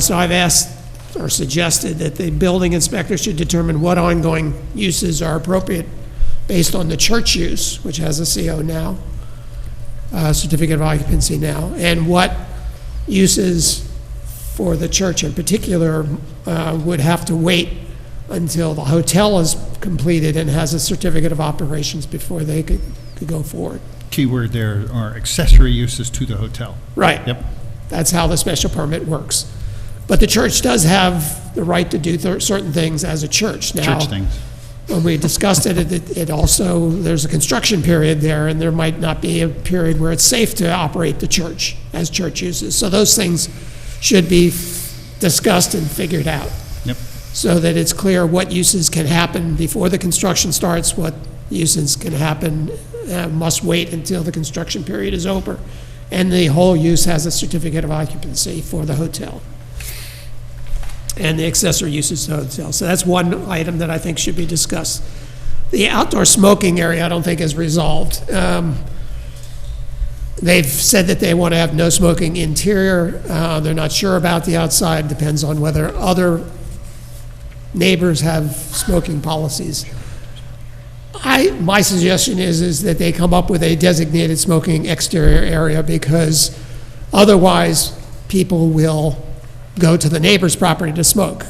So I've asked or suggested that the building inspector should determine what ongoing uses are appropriate based on the church use, which has a CO now, certificate of occupancy now, and what uses for the church in particular would have to wait until the hotel is completed and has a certificate of operations before they could go forward. Keyword there are accessory uses to the hotel. Right. Yep. That's how the special permit works. But the church does have the right to do certain things as a church. Now, Church things. when we discussed it also, there's a construction period there, and there might not be a period where it's safe to operate the church as church uses. So those things should be discussed and figured out. Yep. So that it's clear what uses can happen before the construction starts, what uses can happen, must wait until the construction period is over, and the whole use has a certificate of occupancy for the hotel and the accessory uses to the hotel. So that's one item that I think should be discussed. The outdoor smoking area I don't think is resolved. They've said that they want to have no smoking interior. They're not sure about the outside. Depends on whether other neighbors have smoking policies. My suggestion is that they come up with a designated smoking exterior area, because otherwise people will go to the neighbor's property to smoke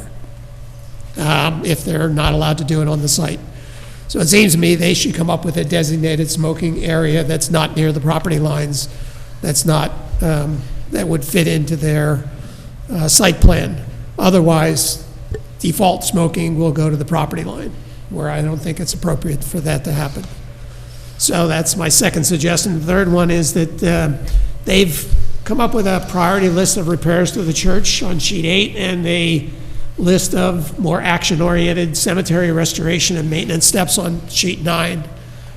if they're not allowed to do it on the site. So it seems to me they should come up with a designated smoking area that's not near the property lines, that's not, that would fit into their site plan. Otherwise, default smoking will go to the property line, where I don't think it's appropriate for that to happen. So that's my second suggestion. The third one is that they've come up with a priority list of repairs to the church on sheet 8, and a list of more action-oriented cemetery restoration and maintenance steps on sheet 9.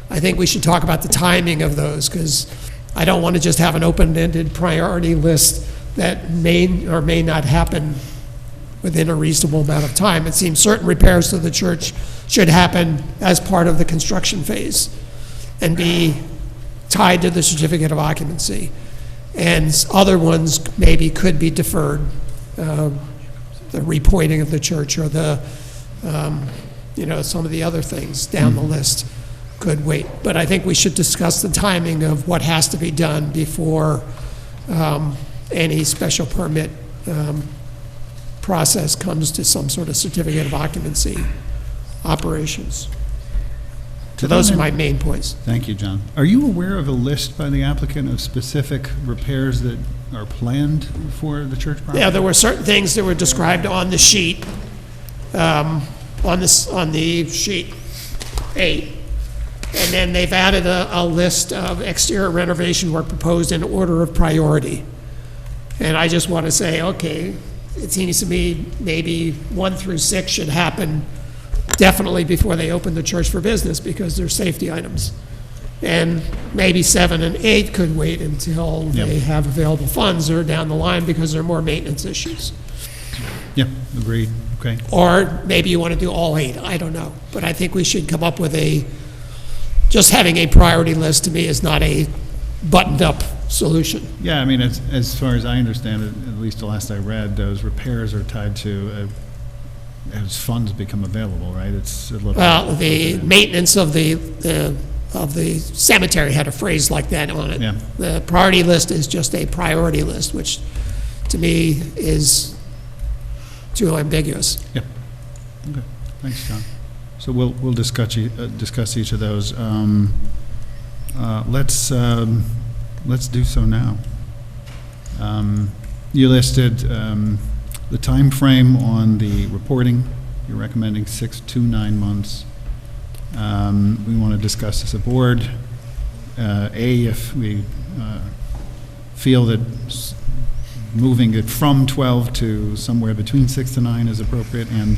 I think we should talk about the timing of those, because I don't want to just have an open-ended priority list that may or may not happen within a reasonable amount of time. It seems certain repairs to the church should happen as part of the construction phase and be tied to the certificate of occupancy. And other ones maybe could be deferred, the repointing of the church or the, some of the other things down the list could wait. But I think we should discuss the timing of what has to be done before any special permit process comes to some sort of certificate of occupancy operations. So those are my main points. Thank you, John. Are you aware of a list by the applicant of specific repairs that are planned for the church property? Yeah, there were certain things that were described on the sheet, on the sheet 8. And then they've added a list of exterior renovation work proposed in order of priority. And I just want to say, okay, it seems to me maybe 1 through 6 should happen definitely before they open the church for business, because they're safety items. And maybe 7 and 8 could wait until they have available funds or down the line, because there are more maintenance issues. Yeah, agreed. Okay. Or maybe you want to do all 8, I don't know. But I think we should come up with just having a priority list to me is not a buttoned-up solution. Yeah, I mean, as far as I understand it, at least the last I read, those repairs are tied to as funds become available, right? It's a little. Well, the maintenance of the cemetery had a phrase like that on it. Yeah. The priority list is just a priority list, which to me is too ambiguous. Yep. Okay. Thanks, John. So we'll discuss each of those. Let's do so now. You listed the time frame on the reporting. You're recommending 6 to 9 months. We want to discuss as a board. If we feel that moving it from 12 to somewhere between 6 to 9 is appropriate, and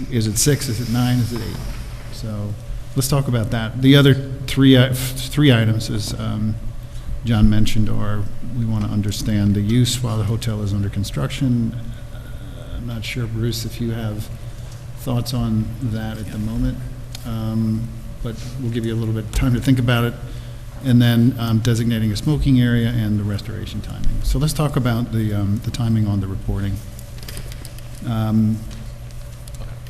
is it 6, is it 9, is it 8? So let's talk about that. The other three items is John mentioned are, we want to understand the use while the hotel is under construction. I'm not sure, Bruce, if you have thoughts on that at the moment, but we'll give you a little bit of time to think about it. And then designating a smoking area and the restoration timing. So let's talk about the timing on the reporting.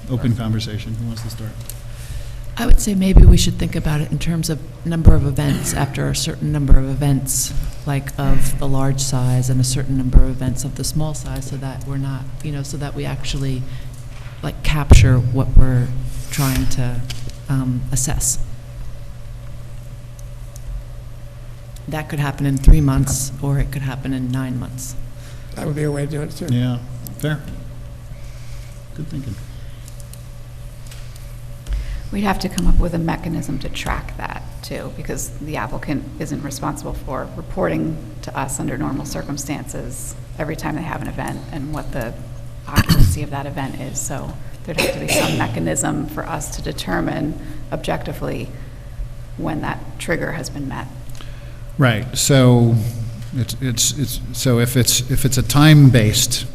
Open conversation. Who wants to start? I would say maybe we should think about it in terms of number of events, after a certain number of events, like of the large size, and a certain number of events of the small size, so that we're not, so that we actually like capture what we're trying to assess. That could happen in 3 months, or it could happen in 9 months. That would be a way to do it, too. Yeah, fair. Good thinking. We'd have to come up with a mechanism to track that, too, because the applicant isn't responsible for reporting to us under normal circumstances every time they have an event and what the occupancy of that event is. So there'd have to be some mechanism for us to determine objectively when that trigger has been met. Right. So it's so if it's a time-based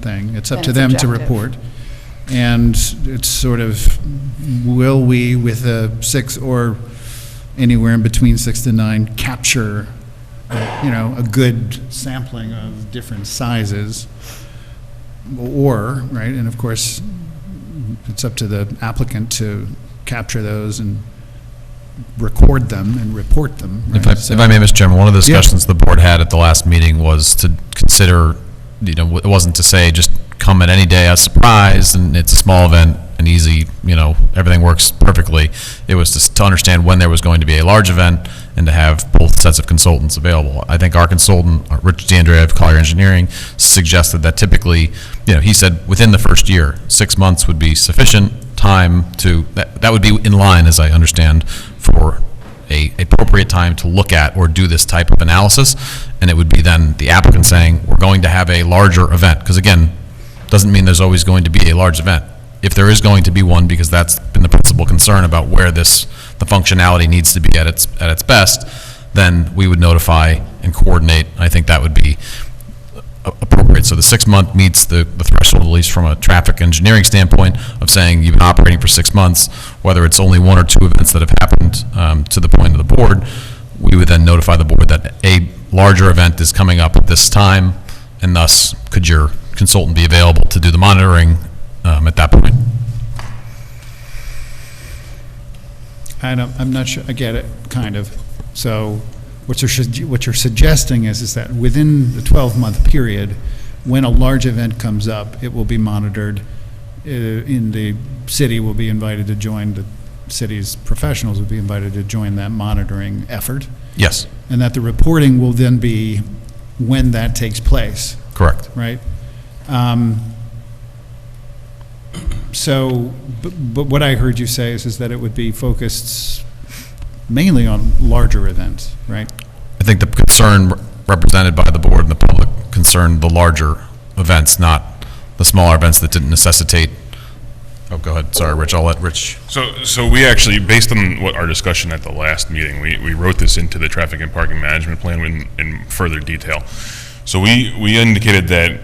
thing, it's up to them to report. And it's sort of, will we, with a 6 or anywhere in between 6 to 9, capture, a good sampling of different sizes, or, right, and of course, it's up to the applicant to capture those and record them and report them. Right? If I may, Mr. Chairman, one of the discussions the board had at the last meeting was to consider, it wasn't to say just come at any day as a surprise and it's a small event and easy, everything works perfectly. It was to understand when there was going to be a large event and to have both sets of consultants available. I think our consultant, Rich D'Andrea of Collier Engineering, suggested that typically, he said within the first year, 6 months would be sufficient time to, that would be in line, as I understand, for a appropriate time to look at or do this type of analysis. And it would be then the applicant saying, we're going to have a larger event. Because again, doesn't mean there's always going to be a large event. If there is going to be one, because that's been the principal concern about where the functionality needs to be at its best, then we would notify and coordinate. I think that would be appropriate. So the 6 month meets the threshold, at least from a traffic engineering standpoint, of saying you've been operating for 6 months, whether it's only 1 or 2 events that have happened to the point of the board, we would then notify the board that a larger event is coming up at this time, and thus could your consultant be available to do the monitoring at that point. I'm not sure, I get it, kind of. So what you're suggesting is that within the 12-month period, when a large event comes up, it will be monitored. In the city will be invited to join, the city's professionals will be invited to join that monitoring effort. Yes. And that the reporting will then be when that takes place. Correct. Right? So, but what I heard you say is that it would be focused mainly on larger events, right? I think the concern represented by the board and the public concerned the larger events, not the smaller events that didn't necessitate. Oh, go ahead. Sorry, Rich. I'll let Rich. So we actually, based on what our discussion at the last meeting, we wrote this into the traffic and parking management plan in further detail. So we indicated that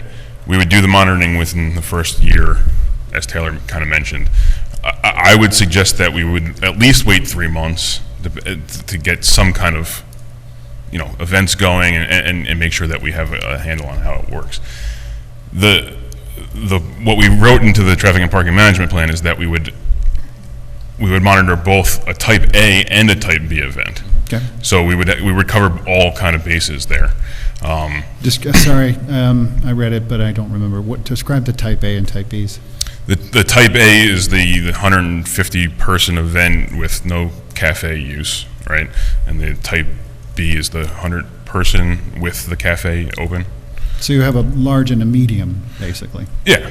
we would do the monitoring within the first year, as Taylor kind of mentioned. I would suggest that we would at least wait 3 months to get some kind of, events going and make sure that we have a handle on how it works. What we wrote into the traffic and parking management plan is that we would monitor both a type A and a type B event. Okay. So we would cover all kind of bases there. Sorry, I read it, but I don't remember. Describe the type A and type Bs. The type A is the 150 person event with no cafe use, right? And the type B is the 100 person with the cafe open. So you have a large and a medium, basically. Yeah.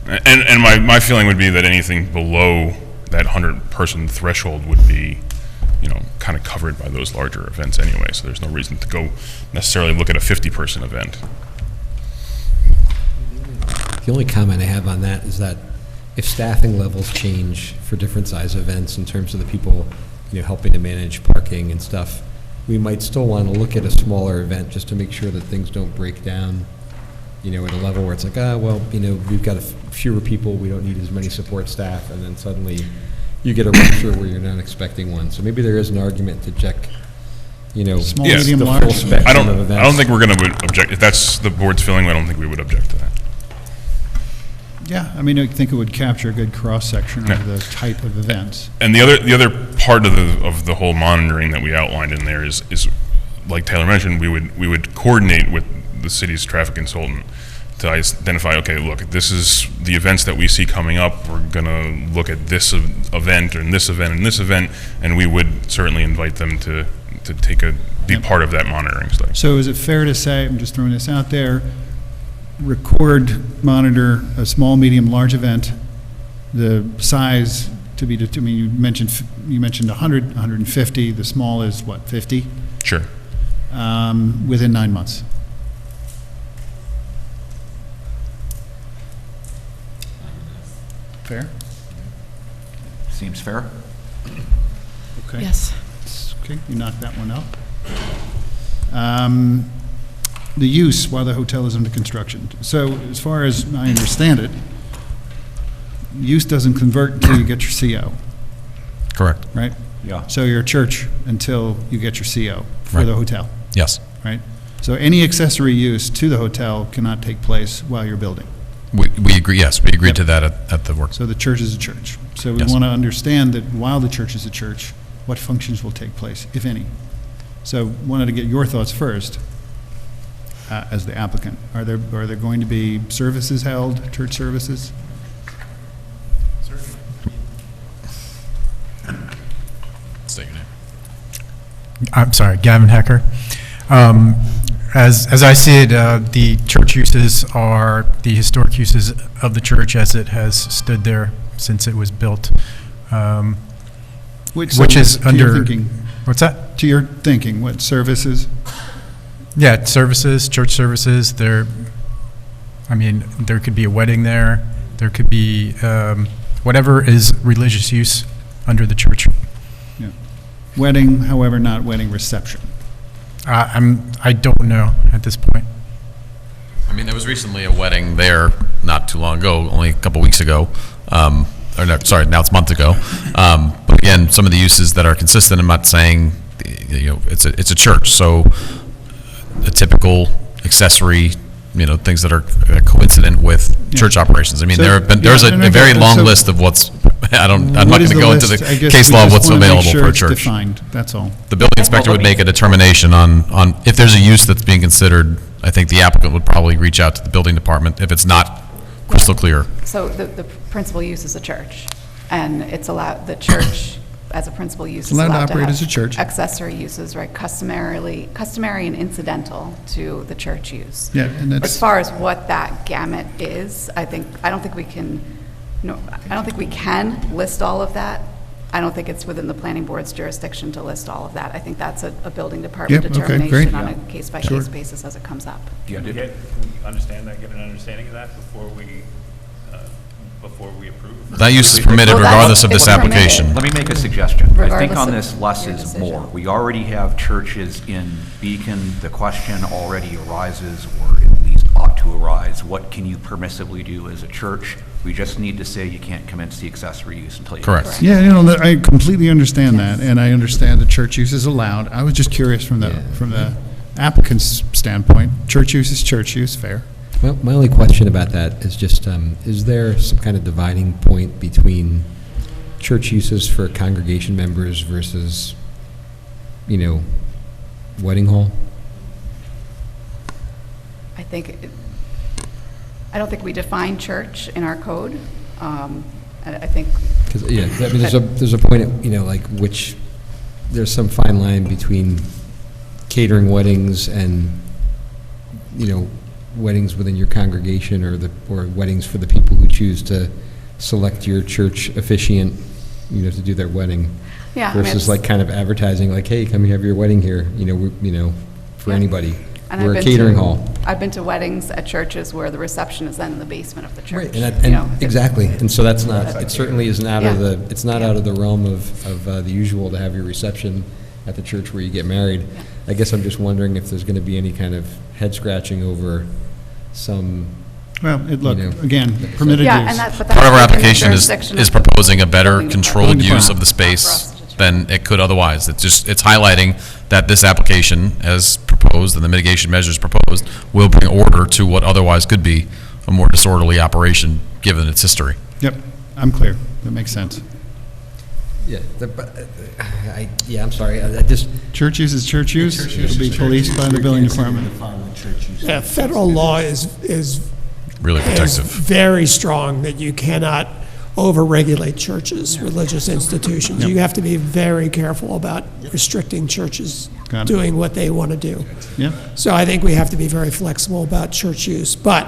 And my feeling would be that anything below that 100 person threshold would be, kind of covered by those larger events anyway. So there's no reason to go necessarily look at a 50 person event. The only comment I have on that is that if staffing levels change for different size events in terms of the people, helping to manage parking and stuff, we might still want to look at a smaller event just to make sure that things don't break down, you know, at a level where it's like, well, you know, we've got fewer people, we don't need as many support staff, and then suddenly you get a rupture where you're not expecting one. So maybe there is an argument to check, you know, Small, Yes. medium, the large. full spectrum of events. I don't think we're going to object. If that's the board's feeling, I don't think we would object to that. Yeah, I mean, I think it would capture a good cross-section Yeah. of the type of events. And the other part of the whole monitoring that we outlined in there is like Taylor mentioned, we would coordinate with the city's traffic consultant to identify, okay, look, this is the events that we see coming up. We're gonna look at this event and this event and this event, and we would certainly invite them to be part of that monitoring study. So is it fair to say, I'm just throwing this out there, record, monitor a small, medium, large event, the size to be determined, you mentioned 100, 150, the small is what, 50? Sure. Within 9 months. Fair? Seems fair? Okay. Yes. Okay, you knocked that one out. The use while the hotel is under construction. So as far as I understand it, use doesn't convert until you get your CO, Correct. right? Yeah. So you're a church until you get your CO for Right. the hotel, Yes. right? So any accessory use to the hotel cannot take place while you're building. We agree, yes, we agreed to that at the work. So the church is a church. So we Yes. want to understand that while the church is a church, what functions will take place, if any. So wanted to get your thoughts first, as the applicant. Are there going to be services held, church services? State your name. I'm sorry, Gavin Hecker. As I see it, the church uses are the historic uses of the church as it has stood there since it was built, which is to your under. thinking? What's that? To your thinking, what services? Yeah, services, church services. There could be a wedding there. There could be whatever is religious use under the church. Yeah. Wedding, however, not wedding reception. I don't know at this point. I mean, there was recently a wedding there not too long ago, only a couple weeks ago. Or no, sorry, now it's a month ago. But again, some of the uses that are consistent, I'm not saying, you know, it's a church, so a typical accessory, you know, things that are coincident with church operations. I mean, So- there's yeah, no, a very long so- list of what's, I'm What not is going to go into list? I the guess case we law of just what's wanna make available sure for a it's church. defined, that's all. The building inspector would make a determination on if there's a use that's being considered. I think the applicant would probably reach out to the building department if it's not crystal clear. So the principal use is a church, and it's allowed, the church as a principal use is Allowed to allowed to operate have as a church. accessory uses, right, customary and incidental to the church use. Yeah, and that's- As far as what that gamut is, I don't think we can list all of that. I don't think it's within the planning board's jurisdiction to list all of that. I think that's a building department Yep, okay, great. determination on a case-by-case Sure. basis as it comes up. Can we understand that, get an understanding of that before we approve? That use is permitted Well, that's- regardless of this it's permitted. application. Let me make a suggestion. I think Regardless on of this less your is decision. more. We already have churches in Beacon. The question already arises, or at least ought to arise, what can you permissibly do as a church? We just need to say you can't commence the accessory use until you. Correct. Yeah, you know, I completely understand that, and I understand that church use is allowed. I was just curious from the applicant's standpoint. Church use is church use, fair. Well, my only question about that is just, is there some kind of dividing point between church uses for congregation members versus, you know, wedding hall? I don't think we define church in our code. I think. Because, yeah, I mean, there's a point at, you know, like, which, there's some fine line between catering weddings and, you know, weddings within your congregation, or weddings for the people who choose to select your church officiant, you know, to do their wedding. Yeah, I mean, Versus it's- like kind of advertising, like, hey, come have your wedding here, for Yeah. anybody. And We're I've a been catering to- hall. I've been to weddings at churches where the reception is then in the basement of the church. Right, you and know. exactly, and so it certainly isn't out of Yeah. it's not out of the realm of the usual to have your reception at the church where you get married. I guess I'm just wondering if there's going to be any kind of head scratching over some. Well, look, you know, again, permitted Yeah, use. and that, but Part of our that's within the application jurisdiction is of the proposing a better building controlled department. use of the space than it could otherwise. It's highlighting that this application, as proposed, and the mitigation measures proposed, will bring order to what otherwise could be a more disorderly operation, given its history. Yep, I'm clear. That makes sense. Yeah, I'm sorry. I just. Church use is church use. It'll be policed by the building department. Yeah, federal law is Really is protective. very strong that you cannot over-regulate churches, religious institutions. You have to be very careful about restricting churches Got it. doing what they want to do. Yeah. So I think we have to be very flexible about church use. But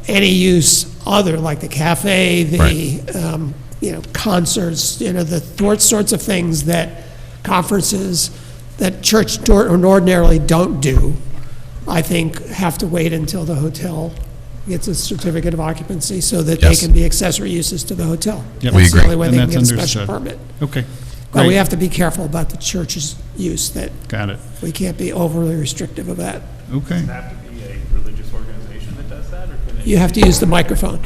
any use other, like the cafe, the concerts, the sorts of things that conferences that church ordinarily don't do, I think have to wait until the hotel gets a certificate of occupancy so that they Yes. can be accessory uses to the hotel. Yep. We That's the agree. only way And they can that's get a special understood. permit. Okay. But we Great. have to be careful about the church's use, that Got it. we can't be overly restrictive of that. Okay. Does it have to be a religious organization that does that, or can it? You have to use the microphone.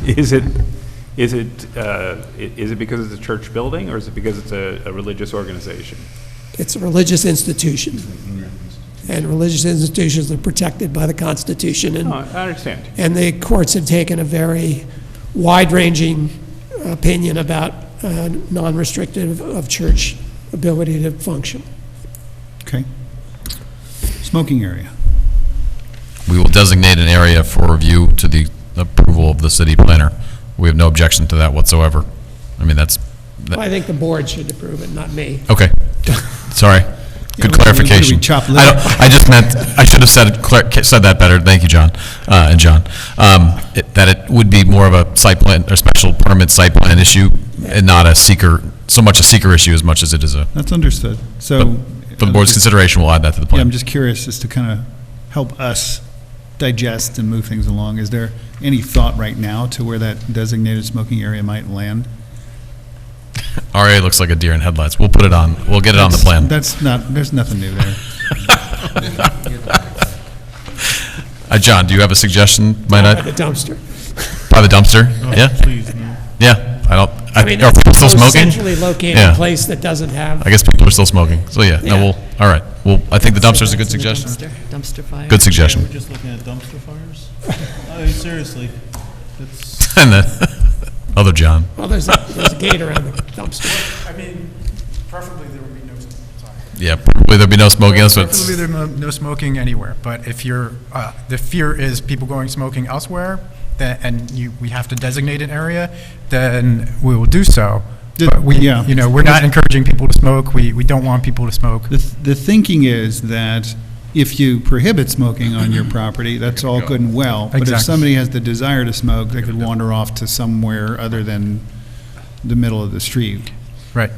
Is it because it's a church building, or is it because it's a religious organization? It's a religious institution. And religious institutions are protected by the Constitution. No, I understand. And the courts have taken a very wide-ranging opinion about non-restrictive of church ability to function. Okay. Smoking area. We will designate an area for review to the approval of the city planner. We have no objection to that whatsoever. I mean, that's, I think the board should approve it, not me. okay. Sorry. Good Yeah, we clarification. chop I liver. I just meant, I should have said that better. Thank you, John, and John. That it would be more of a site plan, or special permit site plan issue, and not so much a seeker issue as much as it is a, That's understood. So. for the board's consideration, we'll add that to the Yeah, I'm plan. just curious as to kind of help us digest and move things along. Is there any thought right now to where that designated smoking area might land? RA looks like a deer in headlights. We'll put it on, we'll get it on the plan. That's not, there's nothing new there. John, do you have a suggestion? Might By I? the dumpster. By the dumpster? Oh, Yeah? Please, no. Yeah, I mean, are that's people the still most smoking? centrally located Yeah. place that doesn't have. I guess people are still smoking, so yeah, no, Yeah. all right. Well, I think the dumpster's a good suggestion. Dumpster fire. Good suggestion. We're just looking at dumpster fires? I mean, seriously, it's, And then, other John. Well, there's a gate around the dumpster. I mean, preferably there would be no, sorry. Yeah, probably there'll be no smoking, that's what's, Preferably there no smoking anywhere, but if the fear is people going smoking elsewhere, and we have to designate an area, then we will do so. But yeah. we're not encouraging people to smoke, we don't want people to smoke. The thinking is that if you prohibit smoking on your property, that's all good and well. But if Exactly. somebody has the desire to smoke, they could wander off to somewhere other than the middle of the street. Right.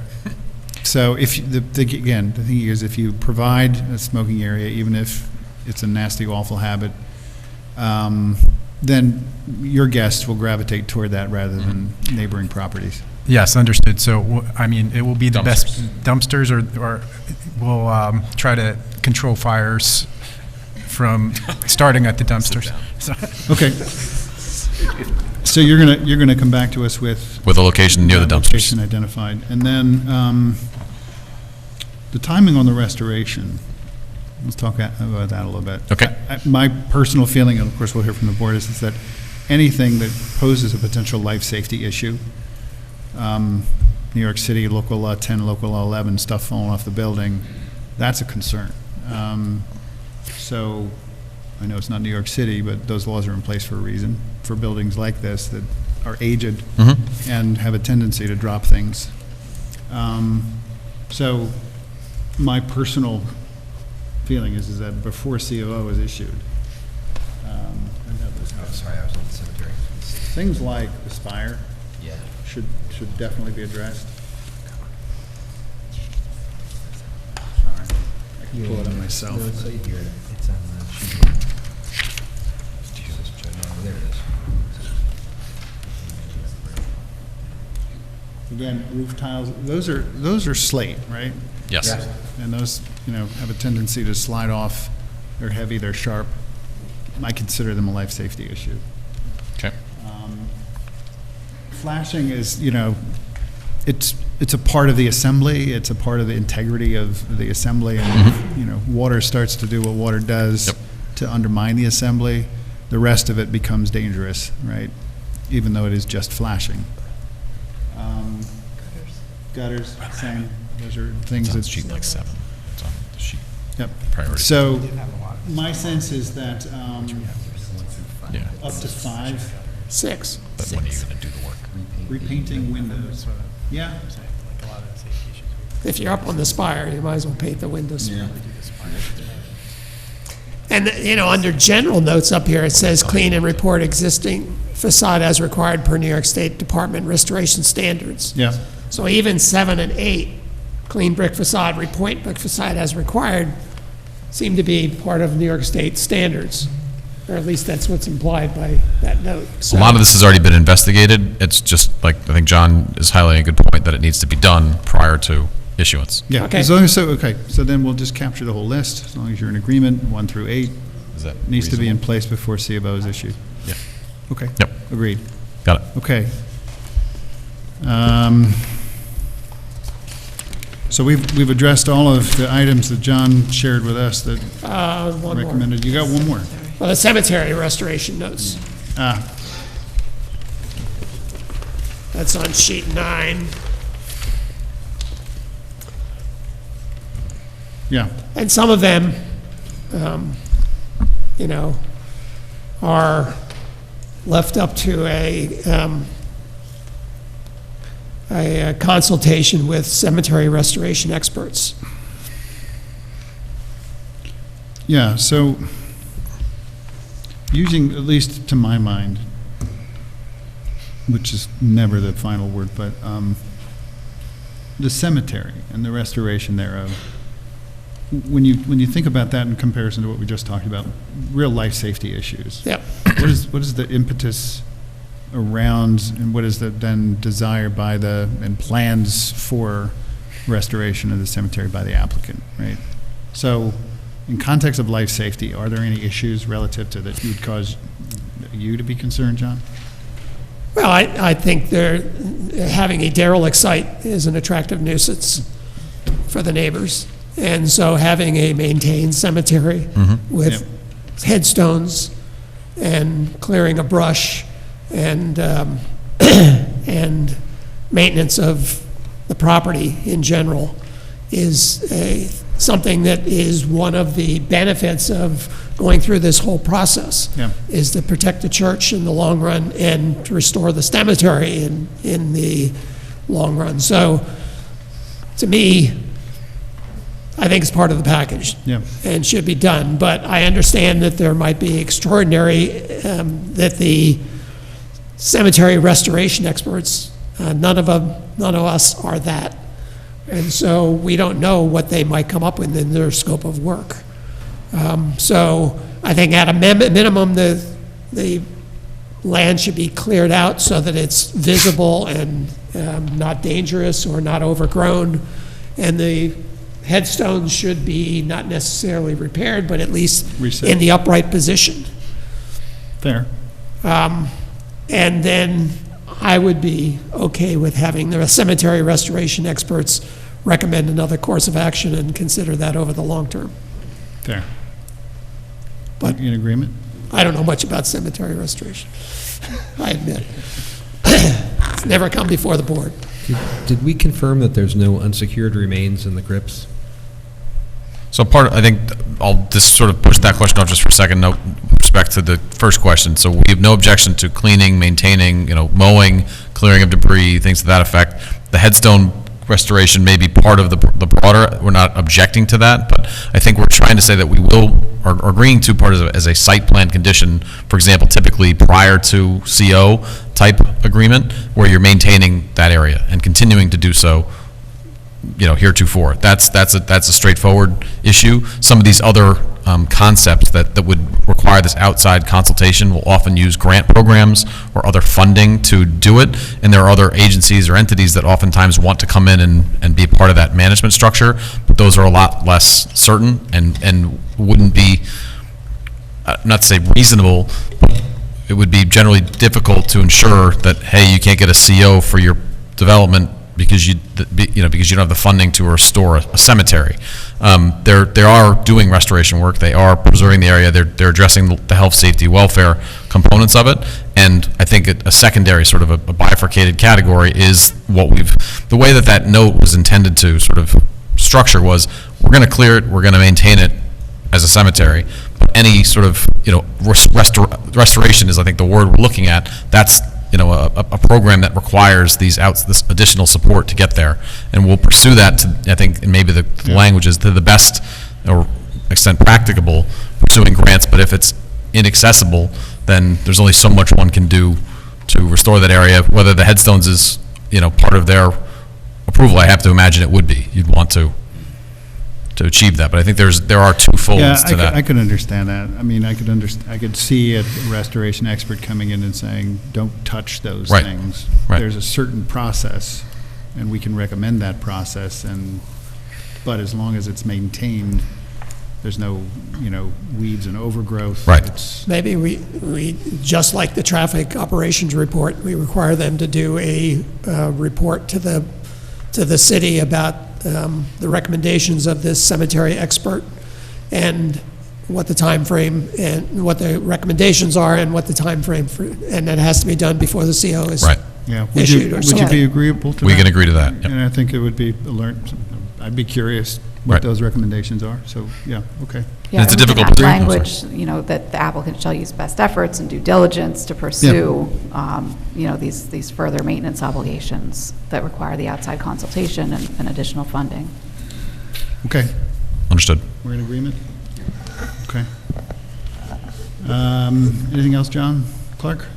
So again, the thing is, if you provide a smoking area, even if it's a nasty, awful habit, then your guests will gravitate toward that rather than neighboring properties. Yes, understood. So, I mean, it will be the best dumpsters, or we'll try to control fires from starting at the dumpsters. So- Okay. So you're gonna come back to us with with a location near the dumpsters. location identified, and then the timing on the restoration. Let's talk about that a little bit. Okay. My personal feeling, and of course we'll hear from the board, is that anything that poses a potential life safety issue, New York City, local law 10, local law 11, stuff falling off the building, that's a concern. So I know it's not New York City, but those laws are in place for a reason, for buildings like this that are aged and have a tendency to drop things. So my personal feeling is that before COO is issued, Sorry, I was on the cemetery. things like Aspire Yeah. should definitely be addressed. Sorry, I can pull it on myself. No, it's but- right here. It's on the sheet. Jesus, there it is. Again, roof tiles, those are slate, right? Yes. Yes. And those, have a tendency to slide off. They're heavy, they're sharp. I consider them a life safety issue. Okay. Flashing is, it's a part of the assembly, it's a part of the integrity of the assembly, and, water starts to do what water does to undermine the assembly. The rest of it becomes dangerous, right? Even though it is just flashing. Gutters, same. Those are things It's on that. sheet like 7. It's on the sheet. Yep. Priority. So, my sense is that Yeah. up to 5. 6. But when are you going to do the work? Repainting windows. Yeah. If you're up on the spire, you might as well paint the windows. Yeah. And, under general notes up here, it says clean and report existing facade as required per New York State Department Restoration Standards. Yeah. So even 7 and 8, clean brick facade, repoint brick facade as required, seem to be part of New York State standards. Or at least that's what's implied by that note. A lot of this has already been investigated. It's just like, I think John is highlighting a good point that it needs to be done prior to issuance. Yeah, Okay. as long as, so then we'll just capture the whole list, as long as you're in agreement, 1 through 8. Is that Needs to be in reasonable? place before C of O is issued. Yeah. Okay. Yep. Agreed. Got it. Okay. So we've addressed all of the items that John shared with us that One more. recommended. You got one more? Well, the cemetery restoration notes. That's on sheet 9. Yeah. And some of them, are left up to a consultation with cemetery restoration experts. Yeah, so using, at least to my mind, which is never the final word, but the cemetery and the restoration thereof, when you think about that in comparison to what we just talked about, real life safety issues. Yep. What is the impetus around, and what is the then desire by and plans for restoration of the cemetery by the applicant, right? So, in context of life safety, are there any issues relative to that would cause you to be concerned, John? Well, I think having a derelict site is an attractive nuisance for the neighbors. And so having a maintained cemetery with headstones and clearing of brush and and maintenance of the property in general is something that is one of the benefits of going through this whole process, is to protect the church in the long run and to restore the cemetery in the long run. So, to me, I think it's part of the package and should be done. But I understand that there might be extraordinary, that the cemetery restoration experts, none of us are that. And so we don't know what they might come up with in their scope of work. So I think at a minimum, the land should be cleared out so that it's visible and not dangerous or not overgrown. And the headstones should be not necessarily repaired, but at least Reset. in the upright position. Fair. And then I would be okay with having the cemetery restoration experts recommend another course of action and consider that over the long term. Fair. But in agreement? I don't know much about cemetery restoration, I admit. It's never come before the board. Did we confirm that there's no unsecured remains in the crypts? So I think I'll just sort of push that question off just for a second, no respect to the first question. So we have no objection to cleaning, maintaining, mowing, clearing of debris, things to that effect. The headstone restoration may be part of the broader, we're not objecting to that, but I think we're trying to say that we are agreeing to part as a site plan condition, for example, typically prior to CO type agreement, where you're maintaining that area and continuing to do so, heretofore. That's a straightforward issue. Some of these other concepts that would require this outside consultation will often use grant programs or other funding to do it, and there are other agencies or entities that oftentimes want to come in and be a part of that management structure, but those are a lot less certain and wouldn't be, not to say reasonable, but it would be generally difficult to ensure that, hey, you can't get a CO for your development because because you don't have the funding to restore a cemetery. They are doing restoration work. They are preserving the area. They're addressing the health, safety, welfare components of it. And I think a secondary sort of a bifurcated category is what the way that note was intended to sort of structure was, we're going to clear it, we're going to maintain it as a cemetery. But any sort of, restoration is, I think, the word we're looking at. That's, a program that requires this additional support to get there. And we'll pursue that to, I think, and maybe the language is to the best or extent practicable, pursuing grants. But if it's inaccessible, then there's only so much one can do to restore that area. Whether the headstones is, part of their approval, I have to imagine it would be. You'd want to achieve that, but I think there are two folds to that. I could understand that. I mean, I could see a restoration expert coming in and saying, don't touch those things. Right. There's a certain process, and we can recommend that process, but as long as it's maintained, there's no, weeds and overgrowth. Right. Maybe we, just like the traffic operations report, we require them to do a report to the city about the recommendations of this cemetery expert and what the time frame and what the recommendations are and what the time frame for, and that has to be done before the CO is issued or something. Would you be agreeable to that? We can agree to that. Yep. And I think it would be I'd be curious what those recommendations are. So, yeah, okay. Yeah, it's a difficult language, that the applicant shall use best efforts and due diligence to pursue, these further maintenance obligations that require the outside consultation and additional funding. Okay. Understood. We're in agreement? Okay. Anything else, John Clark?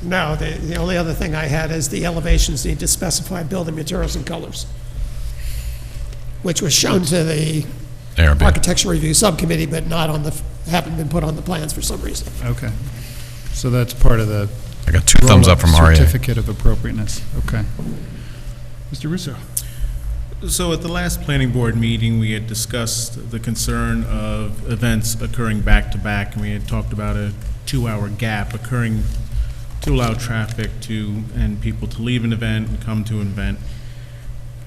No, the only other thing I had is the elevations need to specify building materials and colors, which was shown to the ARB. Architecture Review Subcommittee, but haven't been put on the plans for some reason. Okay. So that's part of the I got 2 thumbs up from REA. certificate of appropriateness. Okay. Mr. Russo. So at the last planning board meeting, we had discussed the concern of events occurring back to back, and we had talked about a 2-hour gap occurring to allow traffic and people to leave an event and come to an event.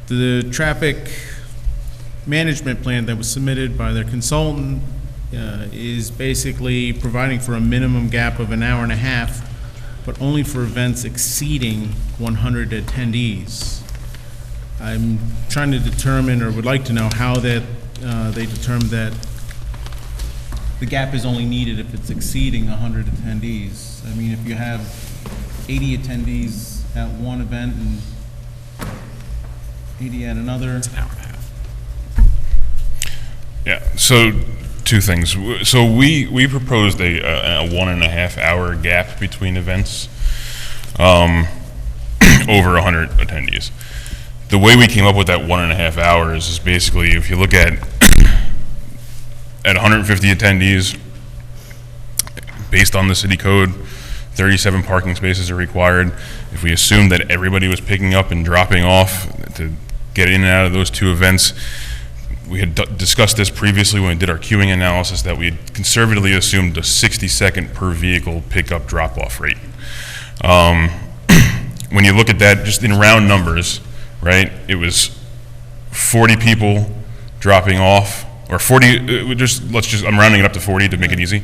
The traffic management plan that was submitted by their consultant is basically providing for a minimum gap of an hour and a half, but only for events exceeding 100 attendees. I'm trying to determine, or would like to know, how that they determine that the gap is only needed if it's exceeding 100 attendees. I mean, if you have 80 attendees at one event and 80 at another. It's an hour and a half. Yeah, so 2 things. So we proposed a 1.5 hour gap between events, over 100 attendees. The way we came up with that 1.5 hours is basically, if you look at 150 attendees, based on the city code, 37 parking spaces are required. If we assume that everybody was picking up and dropping off to get in and out of those 2 events, we had discussed this previously when we did our queuing analysis, that we had conservatively assumed a 60-second per vehicle pickup drop-off rate. When you look at that just in round numbers, right, it was 40 people dropping off, or 40, I'm rounding it up to 40 to make it easy.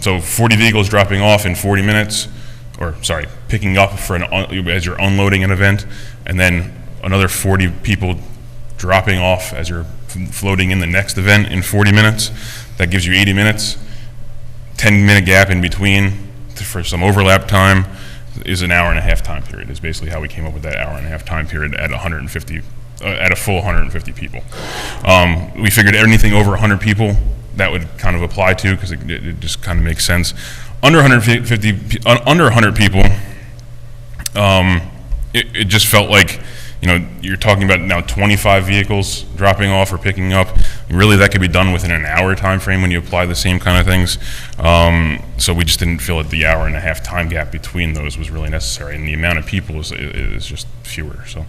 So 40 vehicles dropping off in 40 minutes, or sorry, picking up as you're unloading an event, and then another 40 people dropping off as you're floating in the next event in 40 minutes. That gives you 80 minutes. 10-minute gap in between for some overlap time is an hour and a half time period, is basically how we came up with that hour and a half time period at 150, at a full 150 people. We figured anything over 100 people that would kind of apply to, because it just kind of makes sense. Under 100 people, it just felt like, you're talking about now 25 vehicles dropping off or picking up. really, that could be done within an hour time frame when you apply the same kind of things. So we just didn't feel that the hour and a half time gap between those was really necessary, and the amount of people is just fewer, so.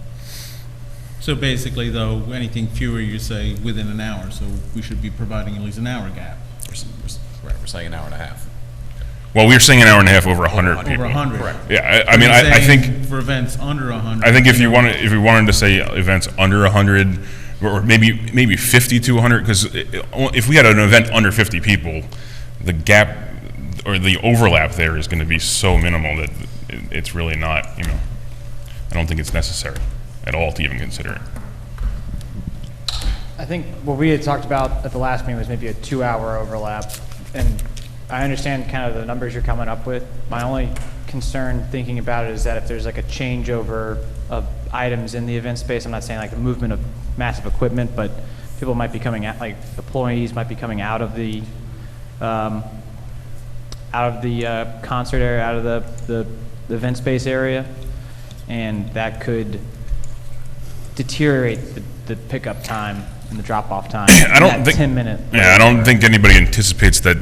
So basically, though, anything fewer, you say within an hour, so we should be providing at least an hour gap. Right, we're saying an hour and a half. Well, we were saying an hour and a half over 100 people. Over 100. Correct. Yeah, I mean, I think. For events under 100. I think if we wanted to say events under 100, or maybe 50 to 100, because if we had an event under 50 people, the gap or the overlap there is going to be so minimal that it's really not, I don't think it's necessary at all to even consider it. I think what we had talked about at the last meeting was maybe a 2-hour overlap, and I understand kind of the numbers you're coming up with. My only concern thinking about it is that if there's like a changeover of items in the event space, I'm not saying like the movement of massive equipment, but people might be coming out, like employees might be coming out of the concert area, out of the event space area, and that could deteriorate the pickup time and the drop-off time. I don't think 10-minute. Yeah, I don't think anybody anticipates that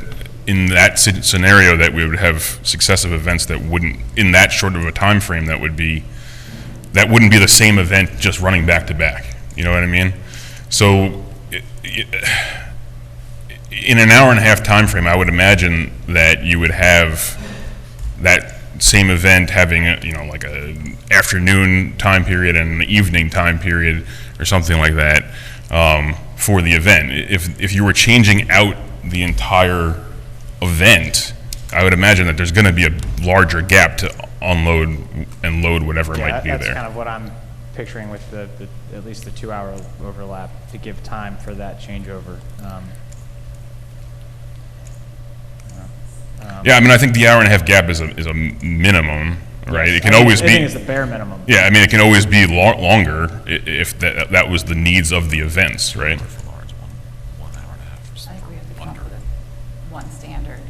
in that scenario that we would have successive events that wouldn't, in that short of a time frame, that wouldn't be the same event just running back to back. You know what I mean? So in an hour and a half time frame, I would imagine that you would have that same event having like a afternoon time period and an evening time period or something like that for the event. If you were changing out the entire event, I would imagine that there's going to be a larger gap to unload and load whatever might be that's there. kind of what I'm picturing with at least the 2-hour overlap to give time for that changeover. Yeah, I mean, I think the hour and a half gap is a minimum, right? It can always be. I think it's the bare minimum. Yeah, I mean, it can always be longer if that was the needs of the events, right? I think we have to come up with one standard.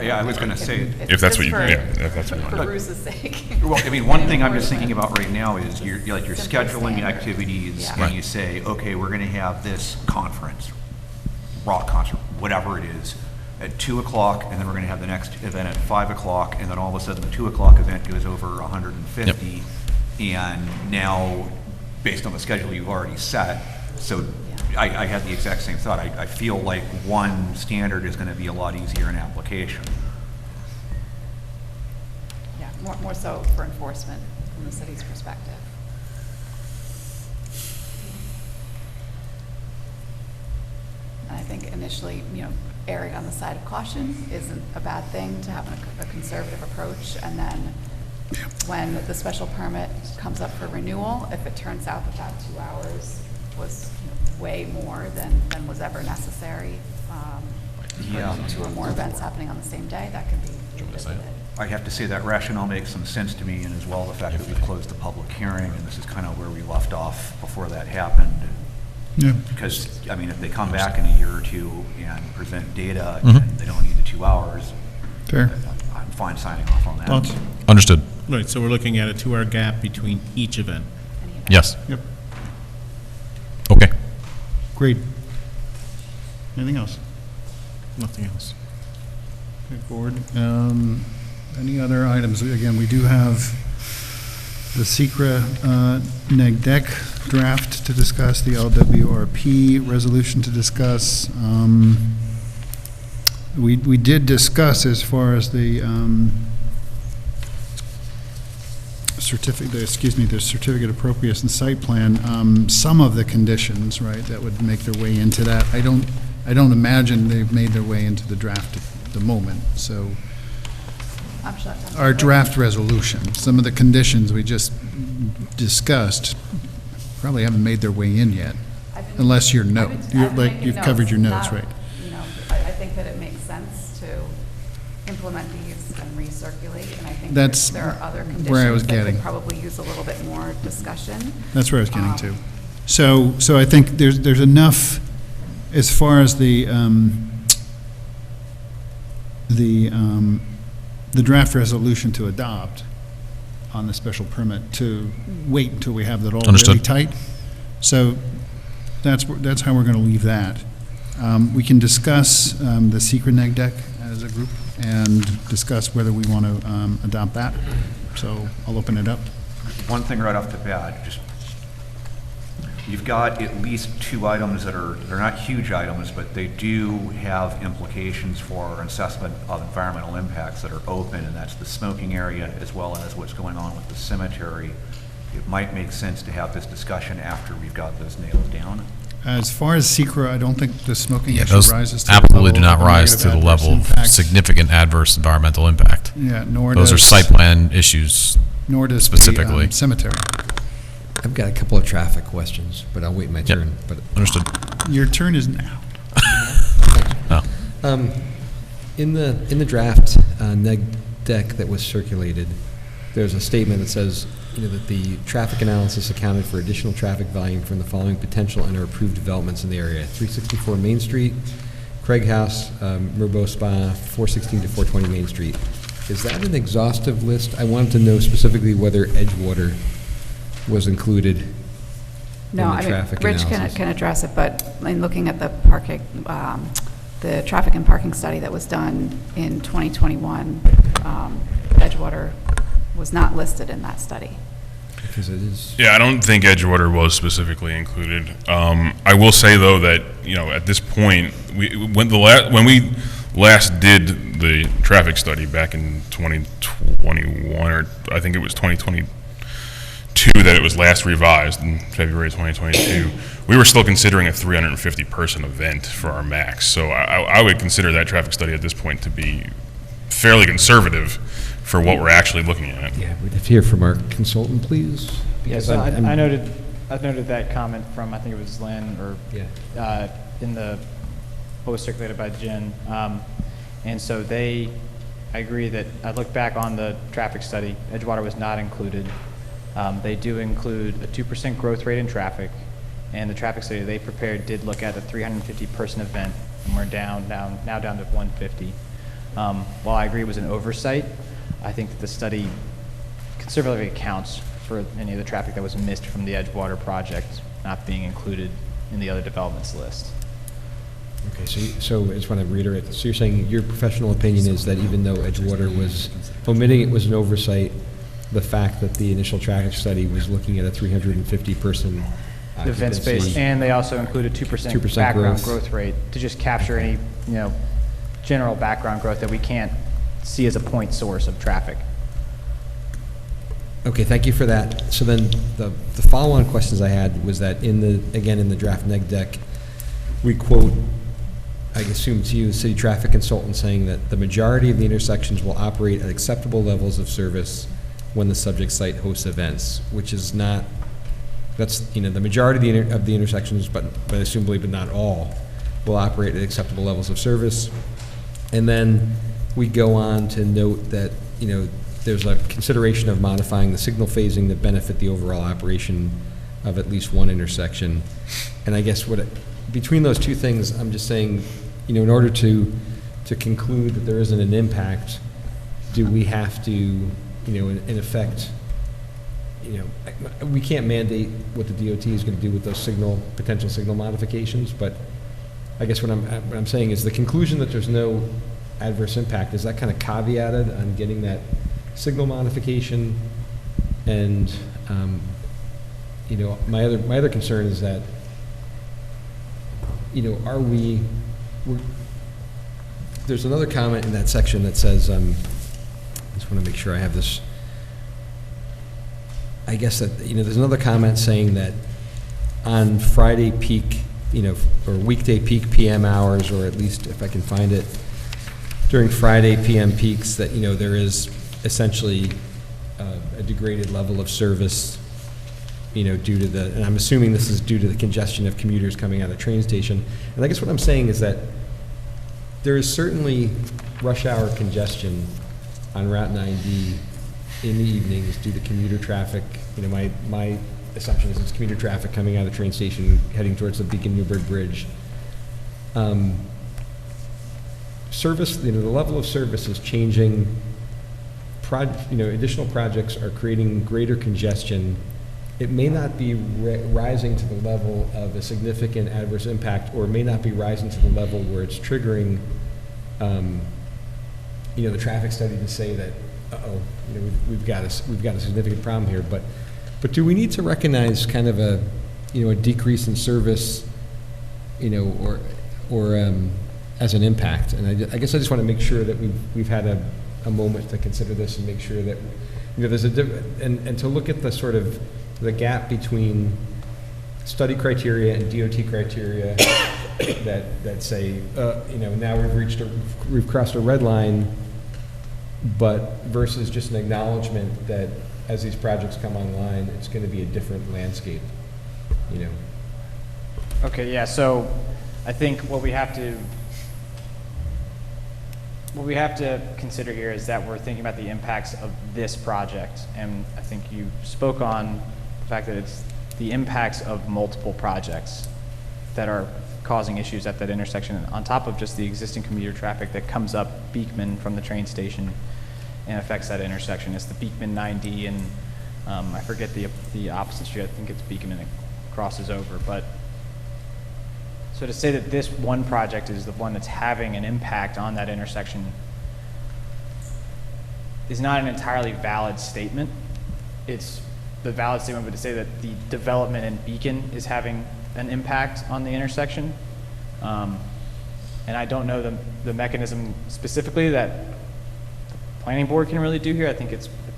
Yeah, I was going to say. If that's what you, Just if that's what you For want. Bruce's sake. Well, I mean, one thing I'm just thinking about right now is you're scheduling activities Yeah. and you say, okay, we're going to have this conference, rock concert, whatever it is, at 2 o'clock, and then we're going to have the next event at 5 o'clock, and then all of a sudden the 2 o'clock event goes over 150. And now, based on the schedule you've already set, so I had the exact same thought. I feel like one standard is going to be a lot easier in application. Yeah, more so for enforcement from the city's perspective. And I think initially, erring on the side of caution isn't a bad thing, to have a conservative approach. And then when the special permit comes up for renewal, if it turns out that 2 hours was way more than was ever necessary for 2 or more events happening on the same day, that could be revisited. I have to say that rationale makes some sense to me, and as well the fact that we closed the public hearing, and this is kind of where we left off before that happened. Yeah. Because, I mean, if they come back in a year or two and present data and they don't need the 2 hours, Fair. I'm fine signing off on that. Thoughts? Understood. Right, so we're looking at a 2-hour gap between each event. Yes. Yep. Okay. Great. Anything else? Nothing else. Okay, board. Any other items? Again, we do have the SECRA neg deck draft to discuss, the LWRP resolution to discuss. We did discuss, as far as the the certificate of appropriateness and site plan, some of the conditions, right, that would make their way into that. I don't imagine they've made their way into the draft at the moment, so. I'm sure that's Our draft resolution, some of the conditions we just discussed probably haven't made their way in yet, unless your note, you've covered your notes, right? I think that it makes sense to implement these and recirculate, and I think That's there are other where I was conditions that getting. could probably use a little bit more discussion. That's where I was getting to. So I think there's enough, as far as the draft resolution to adopt on the special permit, to wait until we have that all really Understood. tight. So that's how we're going to leave that. We can discuss the secret neg deck as a group and discuss whether we want to adopt that. So I'll open it up. One thing right off the bat, just, you've got at least 2 items that are, they're not huge items, but they do have implications for assessment of environmental impacts that are open, and that's the smoking area as well as what's going on with the cemetery. It might make sense to have this discussion after we've got those nailed down. As far as secret, I don't think the smoking issue Those rises to absolutely the do level not of rise to the negative level adverse of impacts. significant adverse environmental impact. Yeah, nor Those are does- site plan issues Nor does specifically. the cemetery. I've got a couple of traffic questions, but I'll wait my turn. But Understood. Your turn is now. In the draft neg deck that was circulated, there's a statement that says, that the traffic analysis accounted for additional traffic volume from the following potential and or approved developments in the area: 364 Main Street, Craig House, Merbeau Spa, 416 to 420 Main Street. Is that an exhaustive list? I wanted to know specifically whether Edgewater was included No, in the I mean, traffic Rich analysis. can address it, but in looking at the parking, the traffic and parking study that was done in 2021, Edgewater was not listed in that study. Because it is. Yeah, I don't think Edgewater was specifically included. I will say though that at this point, when we last did the traffic study back in 2021, or I think it was 2022 that it was last revised in February 2022, we were still considering a 350 person event for our max. So I would consider that traffic study at this point to be fairly conservative for what we're actually looking at. Yeah, we'd have to hear from our consultant, please. Yes, because I'm- I noted that comment from, I think it was Lynn, or in what was circulated by Jen. And so I agree that, I looked back on the traffic study, Edgewater was not included. They do include a 2% growth rate in traffic, and the traffic study they prepared did look at a 350 person event, and we're now down to 150. While I agree it was an oversight, I think that the study conservatively accounts for any of the traffic that was missed from the Edgewater project not being included in the other developments list. Okay, so I just want to reiterate, so you're saying your professional opinion is that even though Edgewater was, omitting it was an oversight, the fact that the initial traffic study was looking at a 350 person Event space, occupancy, and they also include a 2% 2% background growth. growth rate to just capture any, general background growth that we can't see as a point source of traffic. Okay, thank you for that. So then the follow-on questions I had was that in the draft neg deck, we quote, I assume to you, the city traffic consultant saying that the majority of the intersections will operate at acceptable levels of service when the subject site hosts events, which is not, that's, the majority of the intersections, but assumably, but not all, will operate at acceptable levels of service. And then we go on to note that, there's a consideration of modifying the signal phasing that benefit the overall operation of at least one intersection. And I guess between those two things, I'm just saying, in order to conclude that there isn't an impact, do we have to, in effect, we can't mandate what the DOT is going to do with those potential signal modifications, but I guess what I'm saying is the conclusion that there's no adverse impact, is that kind of caveated on getting that signal modification? And my other concern is that there's another comment in that section that says, I just want to make sure I have this. I guess that, there's another comment saying that on Friday peak, or weekday peak PM hours, or at least if I can find it, during Friday PM peaks, that, there is essentially a degraded level of service, due to and I'm assuming this is due to the congestion of commuters coming out of the train station. And I guess what I'm saying is that there is certainly rush hour congestion on Route 9D in the evenings due to commuter traffic. My assumption is it's commuter traffic coming out of the train station heading towards the Beacon-Newburgh Bridge. Service, the level of service is changing. Additional projects are creating greater congestion it may not be rising to the level of a significant adverse impact, or it may not be rising to the level where it's triggering, the traffic study to say that, we've got a significant problem here. But do we need to recognize kind of a decrease in service, or as an impact? And I guess I just want to make sure that we've had a moment to consider this and make sure that there's and to look at the sort of the gap between study criteria and DOT criteria that say, now we've crossed a red line, but versus just an acknowledgement that as these projects come online, it's going to be a different landscape, Okay, yeah, so I think what we have to consider here is that we're thinking about the impacts of this project, and I think you spoke on the fact that it's the impacts of multiple projects that are causing issues at that intersection, on top of just the existing commuter traffic that comes up Beekman from the train station and affects that intersection. It's the Beekman 9D, and I forget the opposite street. I think it's Beacon, and it crosses over. But so to say that this one project is the one that's having an impact on that intersection is not an entirely valid statement. It's the valid statement, but to say that the development in Beacon is having an impact on the intersection, and I don't know the mechanism specifically that the planning board can really do here. I think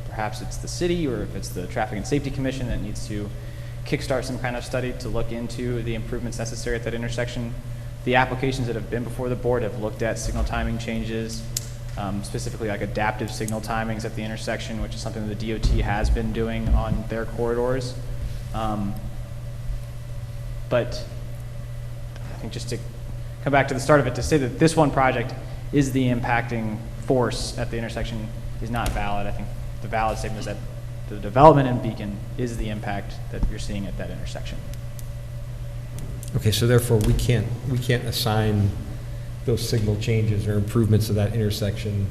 perhaps it's the city, or if it's the Traffic and Safety Commission that needs to kickstart some kind of study to look into the improvements necessary at that intersection. The applications that have been before the board have looked at signal timing changes, specifically like adaptive signal timings at the intersection, which is something the DOT has been doing on their corridors. But I think just to come back to the start of it, to say that this one project is the impacting force at the intersection is not valid. I think the valid statement is that the development in Beacon is the impact that you're seeing at that intersection. Okay, so therefore we can't assign those signal changes or improvements to that intersection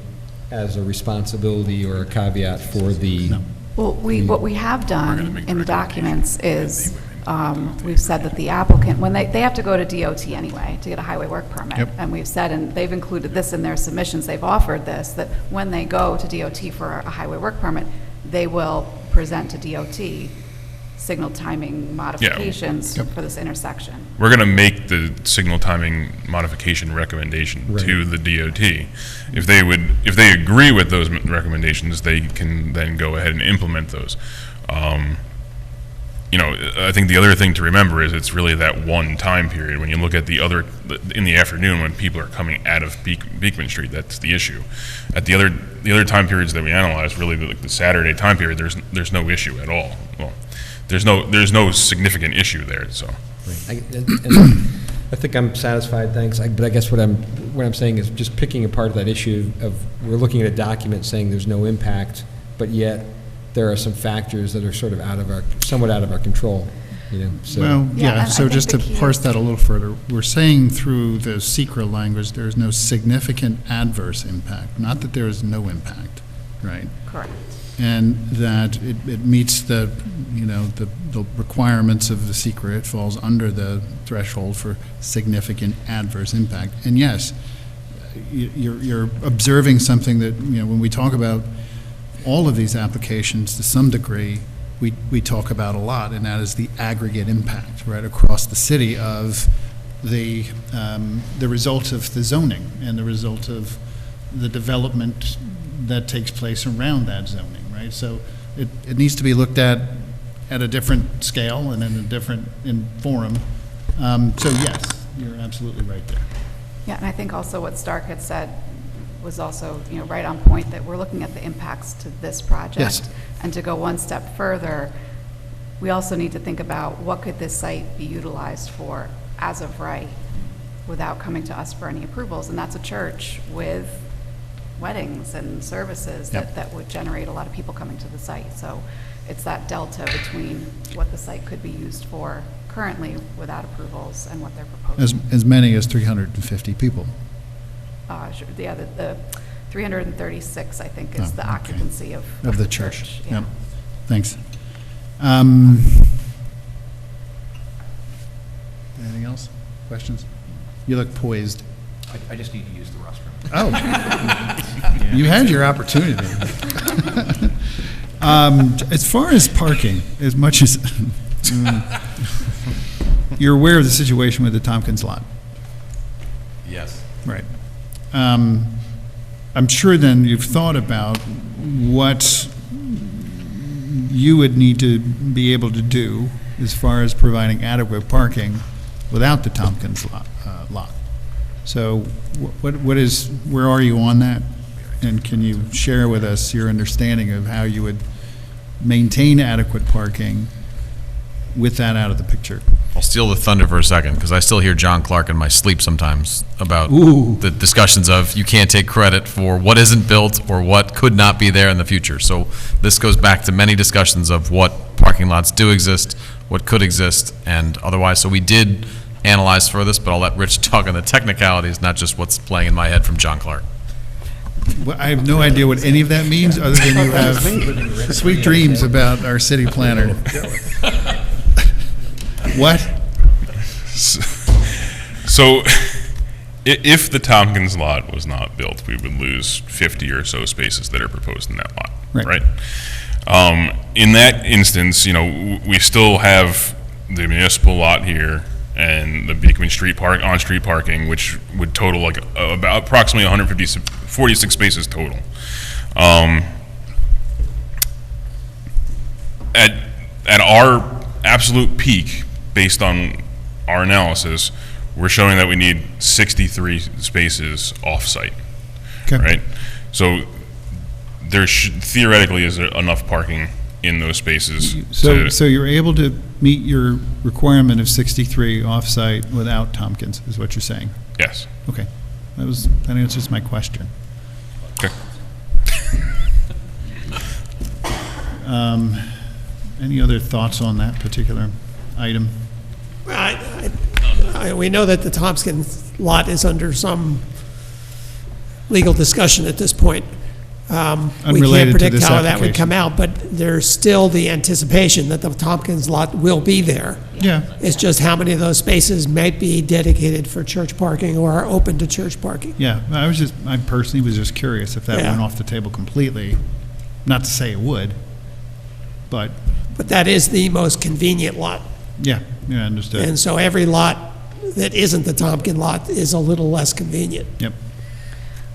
as a responsibility or a caveat for the. No. Well, what we have done in the documents is we've said that the applicant, when they have to go to DOT anyway to get a highway work permit, Yep. and we've said, and they've included this in their submissions, they've offered this, that when they go to DOT for a highway work permit, they will present to DOT signal timing modifications for this intersection. We're going to make the signal timing modification recommendation to the DOT. If they agree with those recommendations, they can then go ahead and implement those. I think the other thing to remember is it's really that one time period. When you look at in the afternoon when people are coming out of Beekman Street, that's the issue. At the other time periods that we analyze, really the Saturday time period, there's no issue at all. Well, there's no significant issue there. So, Right. I think I'm satisfied. Thanks. But I guess what I'm saying is just picking apart that issue of we're looking at a document saying there's no impact, but yet there are some factors that are sort of somewhat out of our control. So. Well, Yeah, so and I just to think the key parse is- that a little further, we're saying through the SECRA language, there's no significant adverse impact, not that there is no impact, right? Correct. And that it meets the requirements of the SECRA. It falls under the threshold for significant adverse impact. And yes, you're observing something that, when we talk about all of these applications, to some degree, we talk about a lot, and that is the aggregate impact, right, across the city of the result of the zoning and the result of the development that takes place around that zoning, right? So it needs to be looked at a different scale and in a different forum. So yes, you're absolutely right there. Yeah, and I think also what Stark had said was also, right on point, that we're looking at the impacts to this project. Yes. And to go one step further, we also need to think about what could this site be utilized for as of right without coming to us for any approvals. And that's a church with weddings and services that would generate a lot of people coming to the site. So it's that delta between what the site could be used for currently without approvals and what they're proposing. As many as 350 people. Sure. Yeah, the 336, I think, is the occupancy of the church. Yeah. Yep. Thanks. Anything else? Questions? You look poised. I just need to use the restroom. Oh. You had your opportunity. As far as parking, as much as, you're aware of the situation with the Tompkins lot? Yes. Right. I'm sure then you've thought about what you would need to be able to do as far as providing adequate parking without the Tompkins lot. So where are you on that? And can you share with us your understanding of how you would maintain adequate parking with that out of the picture? I'll steal the thunder for a second, because I still hear John Clark in my sleep sometimes about Ooh. the discussions of you can't take credit for what isn't built or what could not be there in the future. So this goes back to many discussions of what parking lots do exist, what could exist, and otherwise. So we did analyze for this, but I'll let Rich talk on the technicalities, not just what's playing in my head from John Clark. Well, I have no idea what any of that means, other than you have sweet dreams about our city planner. What? So, if the Tompkins lot was not built, we would lose 50 or so spaces that are proposed in that lot, Right. In that instance, we still have the municipal lot here and the Beekman Street on-street parking, which would total like about approximately 146 spaces total. At our absolute peak, based on our analysis, we're showing that we need 63 spaces off-site, Okay. right? So there theoretically is enough parking in those spaces. So you're able to meet your requirement of 63 off-site without Tompkins, is what you're saying? Yes. Okay. That answers my question. Okay. Any other thoughts on that particular item? We know that the Tompkins lot is under some legal discussion at this point. We can't Unrelated to predict this how that would application. come out, but there's still the anticipation that the Tompkins lot will be there. Yeah. It's just how many of those spaces might be dedicated for church parking or are open to church parking. Yeah, I personally was just curious if that Yeah. went off the table completely. Not to say it would, but, But that is the most convenient lot. yeah, understood. And so every lot that isn't the Tompkin lot is a little less convenient. Yep.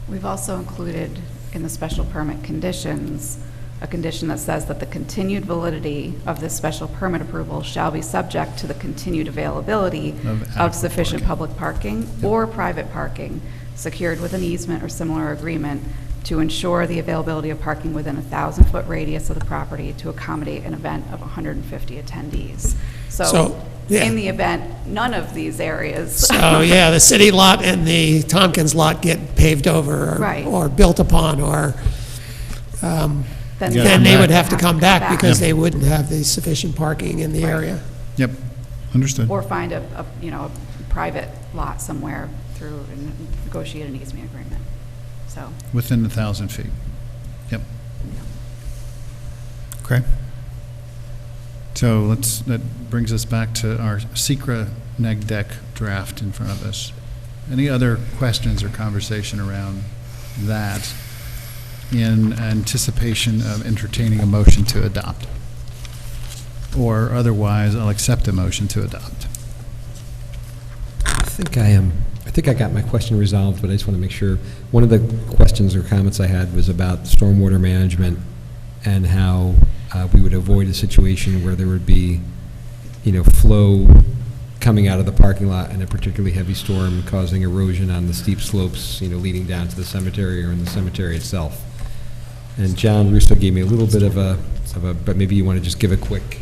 We've also included in the special permit conditions, a condition that says that the continued validity of this special permit approval shall be subject to the continued availability of sufficient public parking or private parking secured with an easement or similar agreement to ensure the availability of parking within a 1,000-foot radius of the property to accommodate an event of 150 attendees. So yeah. in the event, none of these areas. So, yeah, the city lot and the Tompkins lot get paved over Right. or built upon, or Then then they would have to come back because Yeah. they wouldn't have the sufficient parking in the area. Yep, understood. Or find a private lot somewhere through and negotiate an easement agreement. So, Within 1,000 feet. Yep. Okay. So that brings us back to our secra neg deck draft in front of us. Any other questions or conversation around that in anticipation of entertaining a motion to adopt? Or otherwise, I'll accept a motion to adopt. I think I got my question resolved, but I just want to make sure. One of the questions or comments I had was about stormwater management and how we would avoid a situation where there would be, flow coming out of the parking lot in a particularly heavy storm causing erosion on the steep slopes, leading down to the cemetery or in the cemetery itself. And John Russo gave me a little bit of a, but maybe you want to just give a quick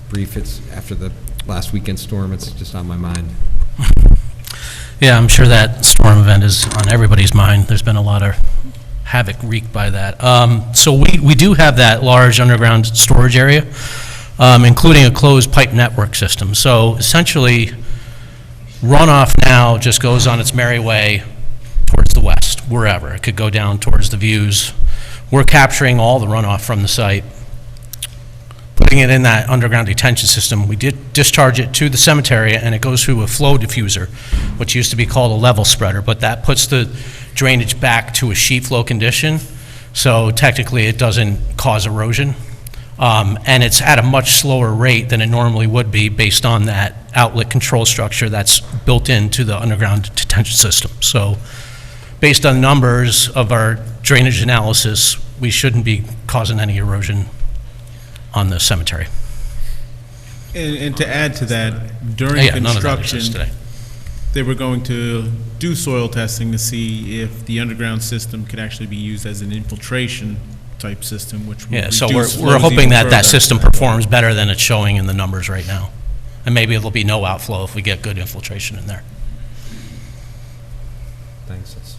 brief. It's after the last weekend storm, it's just on my mind. Yeah, I'm sure that storm event is on everybody's mind. There's been a lot of havoc wreaked by that. So we do have that large underground storage area, including a closed pipe network system. So essentially, runoff now just goes on its merry way towards the west, wherever. It could go down towards the views. We're capturing all the runoff from the site. putting it in that underground detention system, we did discharge it to the cemetery, and it goes through a flow diffuser, which used to be called a level spreader, but that puts the drainage back to a sheet flow condition, so technically it doesn't cause erosion. And it's at a much slower rate than it normally would be based on that outlet control structure that's built into the underground detention system. So based on numbers of our drainage analysis, we shouldn't be causing any erosion on the cemetery. And to add to that, during Yeah, none of that construction, exists today. they were going to do soil testing to see if the underground system could actually be used as an infiltration type system, which would Yeah, so reduce we're flows hoping even that that further. system performs better than it's showing in the numbers right now. And maybe there'll be no outflow if we get good infiltration in there. Thanks. That's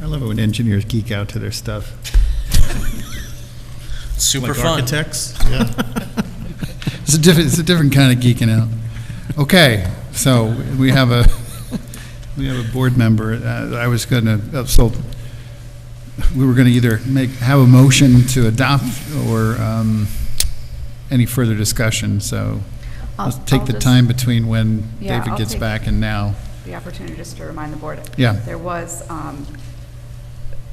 I love it when engineers geek out to their stuff. Super Like fun. architects? Yeah. It's a different kind of geeking out. Okay, so we have a board member. I was going to, so we were going to either have a motion to adopt or any further discussion, so let's take the time between when Yeah, David I'll gets take back and now. The opportunity just to remind the board. Yeah. There was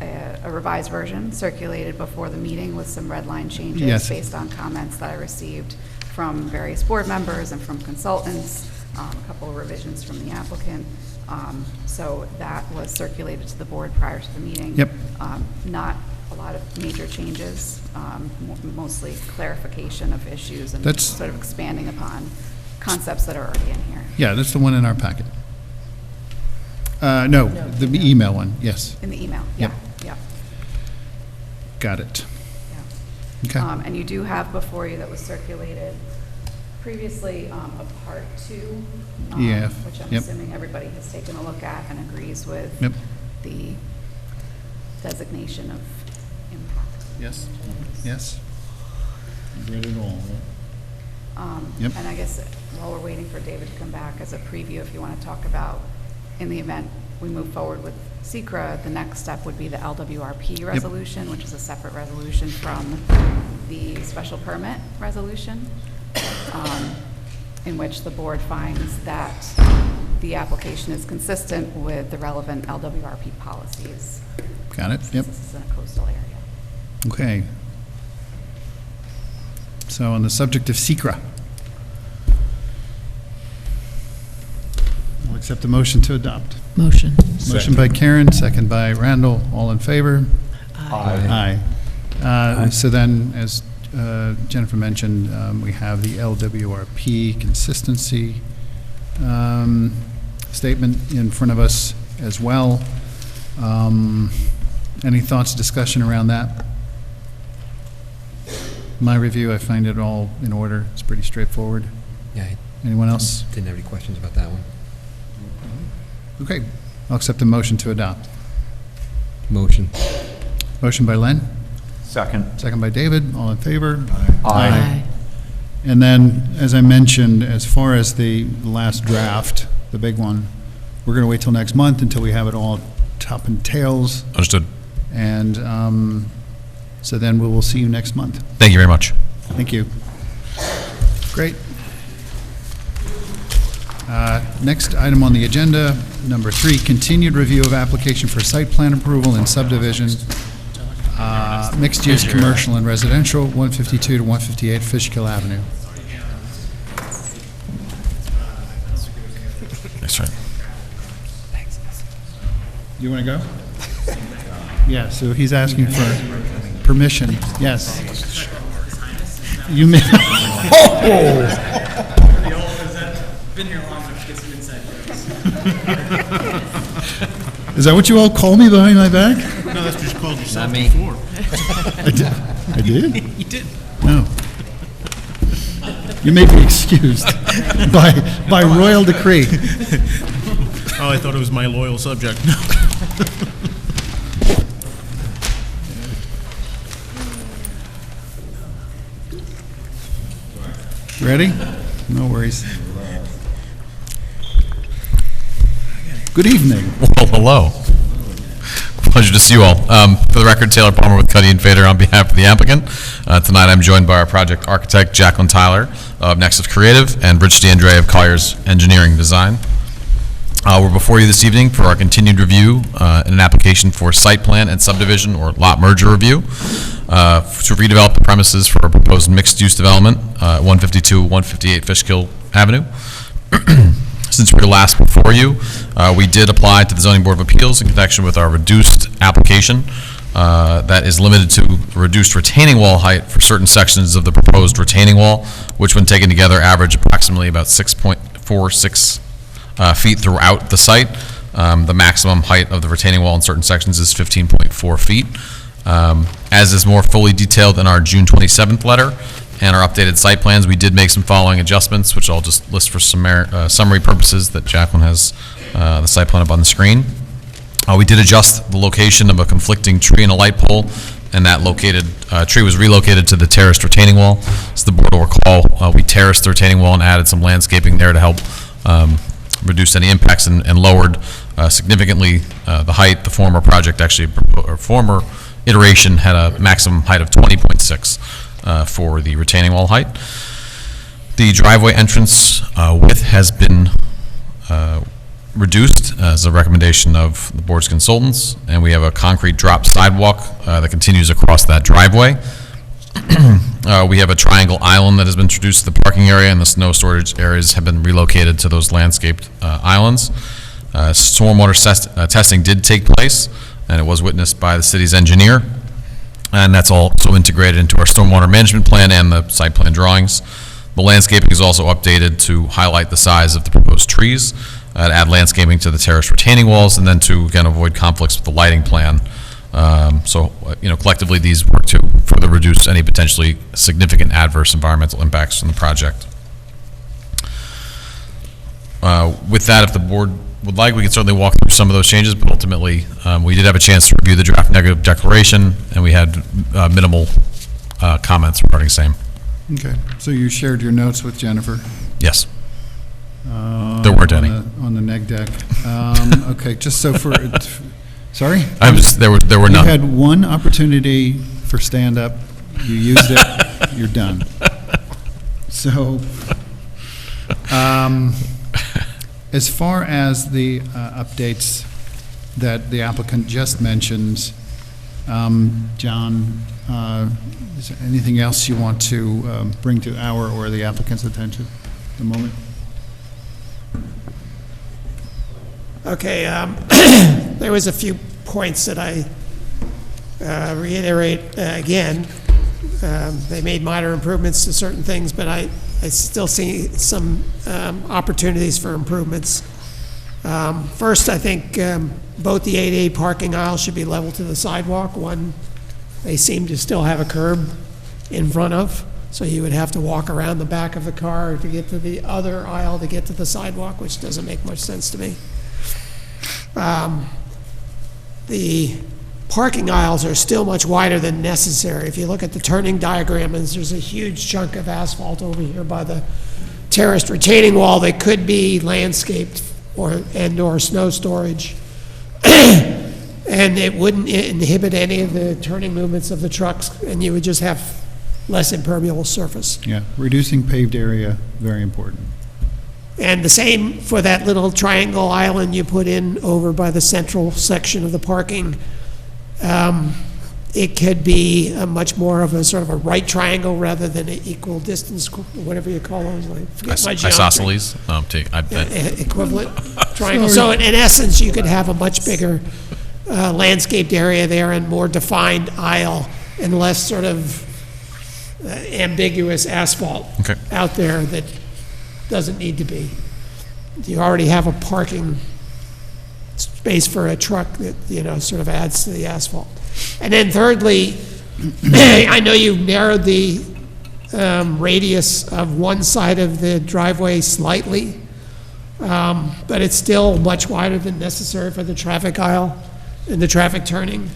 a revised version circulated before the meeting with some red line changes Yes. based on comments that I received from various board members and from consultants, a couple of revisions from the applicant. So that was circulated to the board prior to the meeting. Yep. Not a lot of major changes, mostly clarification of issues and That's- sort of expanding upon concepts that are already in here. Yeah, that's the one in our packet. No, the email one, yes. In the email, Yep. yeah. Got it. Okay. And you do have before you that was circulated previously, a part 2. Yeah, Which I'm yep. assuming everybody has taken a look at and agrees with. Yep. The designation of impact. Yes. Yes. Read it all, Yep. And I guess while we're waiting for David to come back as a preview, if you want to talk about, in the event we move forward with SECRA, the next step would be the LWRP resolution, which is a separate resolution from the special permit resolution, in which the board finds that the application is consistent with the relevant LWRP policies. Got it, yep. This is in a coastal area. Okay. So on the subject of SECRA, I'll accept the motion to adopt. Motion. Motion by Karen, second by Randall. All in favor? Aye. Aye. So then, as Jennifer mentioned, we have the LWRP consistency statement in front of us as well. Any thoughts, discussion around that? My review, I find it all in order. It's pretty straightforward. Yeah. Anyone else? Didn't have any questions about that one. Okay, I'll accept the motion to adopt. Motion. Motion by Len, Second. second by David. All in favor? Aye. And then, as I mentioned, as far as the last draft, the big one, we're going to wait till next month until we have it all top and tails. Understood. And so then we will see you next month. Thank you very much. Thank you. Great. Next item on the agenda, number 3, continued review of application for site plan approval and subdivision, mixed-use commercial and residential, 152 to 158 Fishkill Avenue. That's right. You want to go? Yeah, so he's asking for permission. Yes. You may. Been here long enough to get some inside jokes. Is that what you all call me behind my back? No, that's what you called yourself me. before. I did? I did? You did. No. You may be excused by royal decree. Oh, I thought it was my loyal subject. Ready? No worries. Good evening. Well, hello. Pleasure to see you all. For the record, Taylor Palmer with Cuddy and Fader on behalf of the applicant. Tonight I'm joined by our project architect, Jacqueline Tyler of Nexus Creative, and Rich DeAndre of Colliers Engineering Design. We're before you this evening for our continued review in an application for site plan and subdivision or lot merger review to redevelop the premises for a proposed mixed-use development, 152, 158 Fishkill Avenue. Since we were last before you, we did apply to the Zoning Board of Appeals in connection with our reduced application that is limited to reduced retaining wall height for certain sections of the proposed retaining wall, which when taken together average approximately about 6.46 feet throughout the site. The maximum height of the retaining wall in certain sections is 15.4 feet. As is more fully detailed in our June 27th letter and our updated site plans, we did make some following adjustments, which I'll just list for summary purposes that Jacqueline has the site plan up on the screen. We did adjust the location of a conflicting tree and a light pole, and that tree was relocated to the terraced retaining wall. So the board will recall, we terraced the retaining wall and added some landscaping there to help reduce any impacts and lowered significantly the height. The former project actually, or former iteration had a maximum height of 20.6 for the retaining wall height. The driveway entrance width has been reduced as a recommendation of the board's consultants, and we have a concrete drop sidewalk that continues across that driveway. We have a triangle island that has been introduced to the parking area, and the snow storage areas have been relocated to those landscaped islands. Stormwater testing did take place, and it was witnessed by the city's engineer, and that's also integrated into our stormwater management plan and the site plan drawings. The landscaping is also updated to highlight the size of the proposed trees, to add landscaping to the terrace retaining walls, and then to, again, avoid conflicts with the lighting plan. Collectively, these work to further reduce any potentially significant adverse environmental impacts from the project. With that, if the board would like, we can certainly walk through some of those changes, but ultimately, we did have a chance to review the draft negative declaration, and we had minimal comments regarding same. Okay, so you shared your notes with Jennifer? Yes. There weren't any. On the neg deck. Okay, just so for, sorry? There were none. You had one opportunity for stand-up, you used it, you're done. So, as far as the updates that the applicant just mentioned, John, is there anything else you want to bring to our or the applicant's attention at the moment? Okay, there was a few points that I reiterate again. They made minor improvements to certain things, but I still see some opportunities for improvements. First, I think both the 8A parking aisles should be level to the sidewalk. One, they seem to still have a curb in front of, so you would have to walk around the back of the car to get to the other aisle to get to the sidewalk, which doesn't make much sense to me. The parking aisles are still much wider than necessary. If you look at the turning diagram, there's a huge chunk of asphalt over here by the terraced retaining wall that could be landscaped or snow storage. And it wouldn't inhibit any of the turning movements of the trucks, and you would just have less impermeable surface. Yeah, reducing paved area, very important. And the same for that little triangle island you put in over by the central section of the parking. It could be a much more of a sort of a right triangle rather than an equal distance, whatever you call those. Like, forget my geometry. Isosceles? Equivalent triangle. So in essence, you could have a much bigger landscaped area there and more defined aisle and less sort of ambiguous asphalt out there that doesn't need to be. You already have a parking space for a truck that, sort of adds to the asphalt. And then thirdly, I know you've narrowed the radius of one side of the driveway slightly, but it's still much wider than necessary for the traffic aisle and the traffic turning.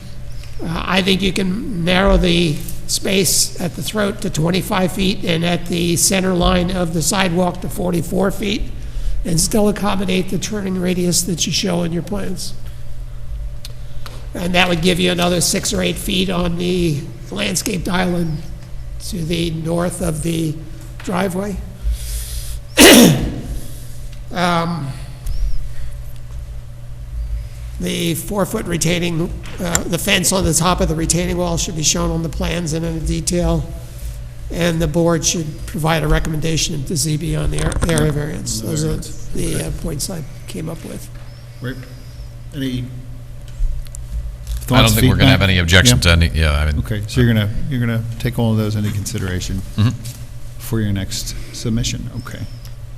I think you can narrow the space at the throat to 25 feet and at the center line of the sidewalk to 44 feet and still accommodate the turning radius that you show in your plans. And that would give you another 6 or 8 feet on the landscaped island to the north of the driveway. The 4-foot retaining, the fence on the top of the retaining wall should be shown on the plans and in detail. And the board should provide a recommendation to ZB on the area variance. Those are the points I came up with. Right. Any thoughts, I don't think we're going to have feedback? any objection Yeah. to any, yeah, I mean. Okay, so you're gonna take all of those into consideration for your next submission. Okay.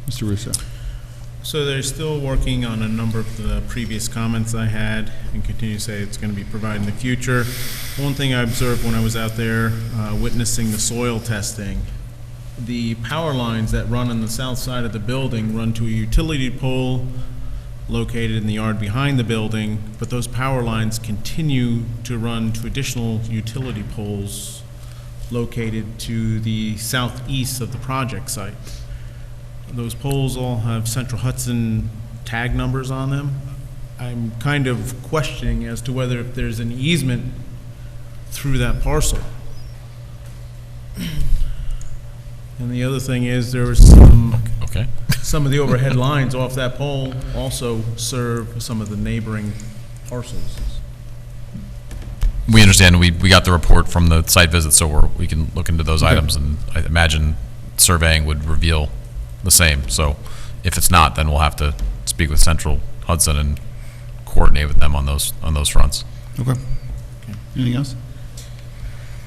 Mr. Russo. So they're still working on a number of the previous comments I had and continue to say it's going to be provided in the future. One thing I observed when I was out there witnessing the soil testing, the power lines that run on the south side of the building run to a utility pole located in the yard behind the building, but those power lines continue to run to additional utility poles located to the southeast of the project site. Those poles all have Central Hudson tag numbers on them. I'm kind of questioning as to whether if there's an easement through that parcel. And the other thing is there was some of the overhead lines off that pole also serve some of the neighboring parcels. We understand, we got the report from the site visit, so we can look into those items, and I imagine surveying would reveal the same. So if it's not, then we'll have to speak with Central Hudson and coordinate with them on those fronts. Okay. Anything else?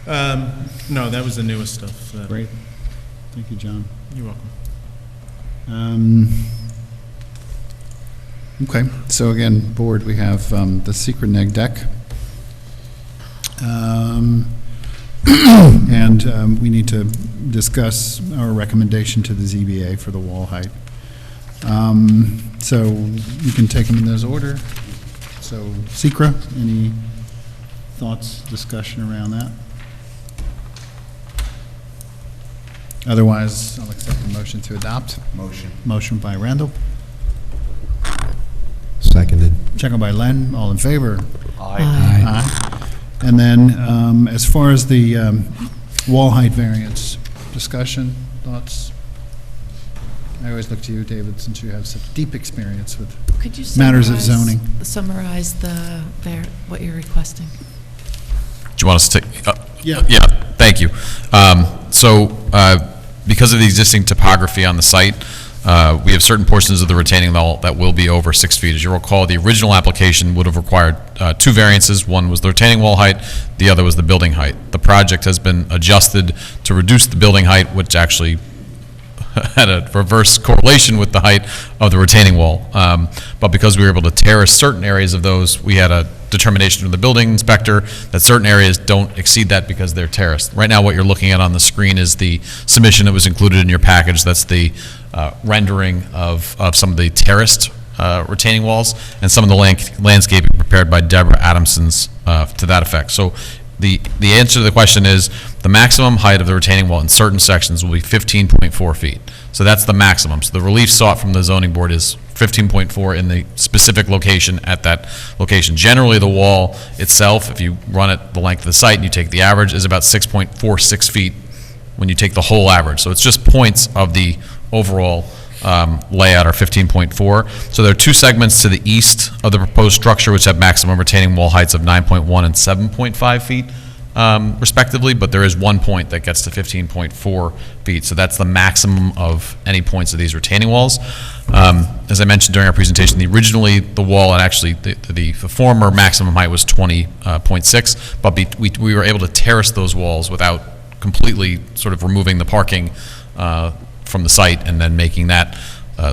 No, that was the newest stuff. Great. Thank you, John. You're welcome. Okay, so again, board, we have the secret neg deck. And we need to discuss our recommendation to the ZBA for the wall height. So you can take them in this order. So, Secra, any thoughts, discussion around that? Otherwise, I'll accept the motion to adopt. Motion. Motion by Randall, Seconded. second by Len, all in favor? Aye. Aye. And then, as far as the wall height variance, discussion, thoughts? I always look to you, David, since you have such deep experience with Could you matters of zoning. summarize what you're requesting? Do you want us to take? Yeah. Yeah, thank you. Because of the existing topography on the site, we have certain portions of the retaining wall that will be over 6 feet. As you recall, the original application would have required 2 variances. One was the retaining wall height, the other was the building height. The project has been adjusted to reduce the building height, which actually had a reverse correlation with the height of the retaining wall. But because we were able to terrace certain areas of those, we had a determination from the building inspector that certain areas don't exceed that because they're terraced. Right now, what you're looking at on the screen is the submission that was included in your package. That's the rendering of some of the terraced retaining walls and some of the landscaping prepared by Deborah Adamson's to that effect. So the answer to the question is the maximum height of the retaining wall in certain sections will be 15.4 feet. So that's the maximum. So the relief sought from the zoning board is 15.4 in the specific location at that location. Generally, the wall itself, if you run it the length of the site and you take the average, is about 6.46 feet when you take the whole average. So it's just points of the overall layout are 15.4. So there are 2 segments to the east of the proposed structure which have maximum retaining wall heights of 9.1 and 7.5 feet respectively, but there is 1 point that gets to 15.4 feet. So that's the maximum of any points of these retaining walls. As I mentioned during our presentation, originally the wall, and actually the former maximum height was 20.6, but we were able to terrace those walls without completely sort of removing the parking from the site and then making that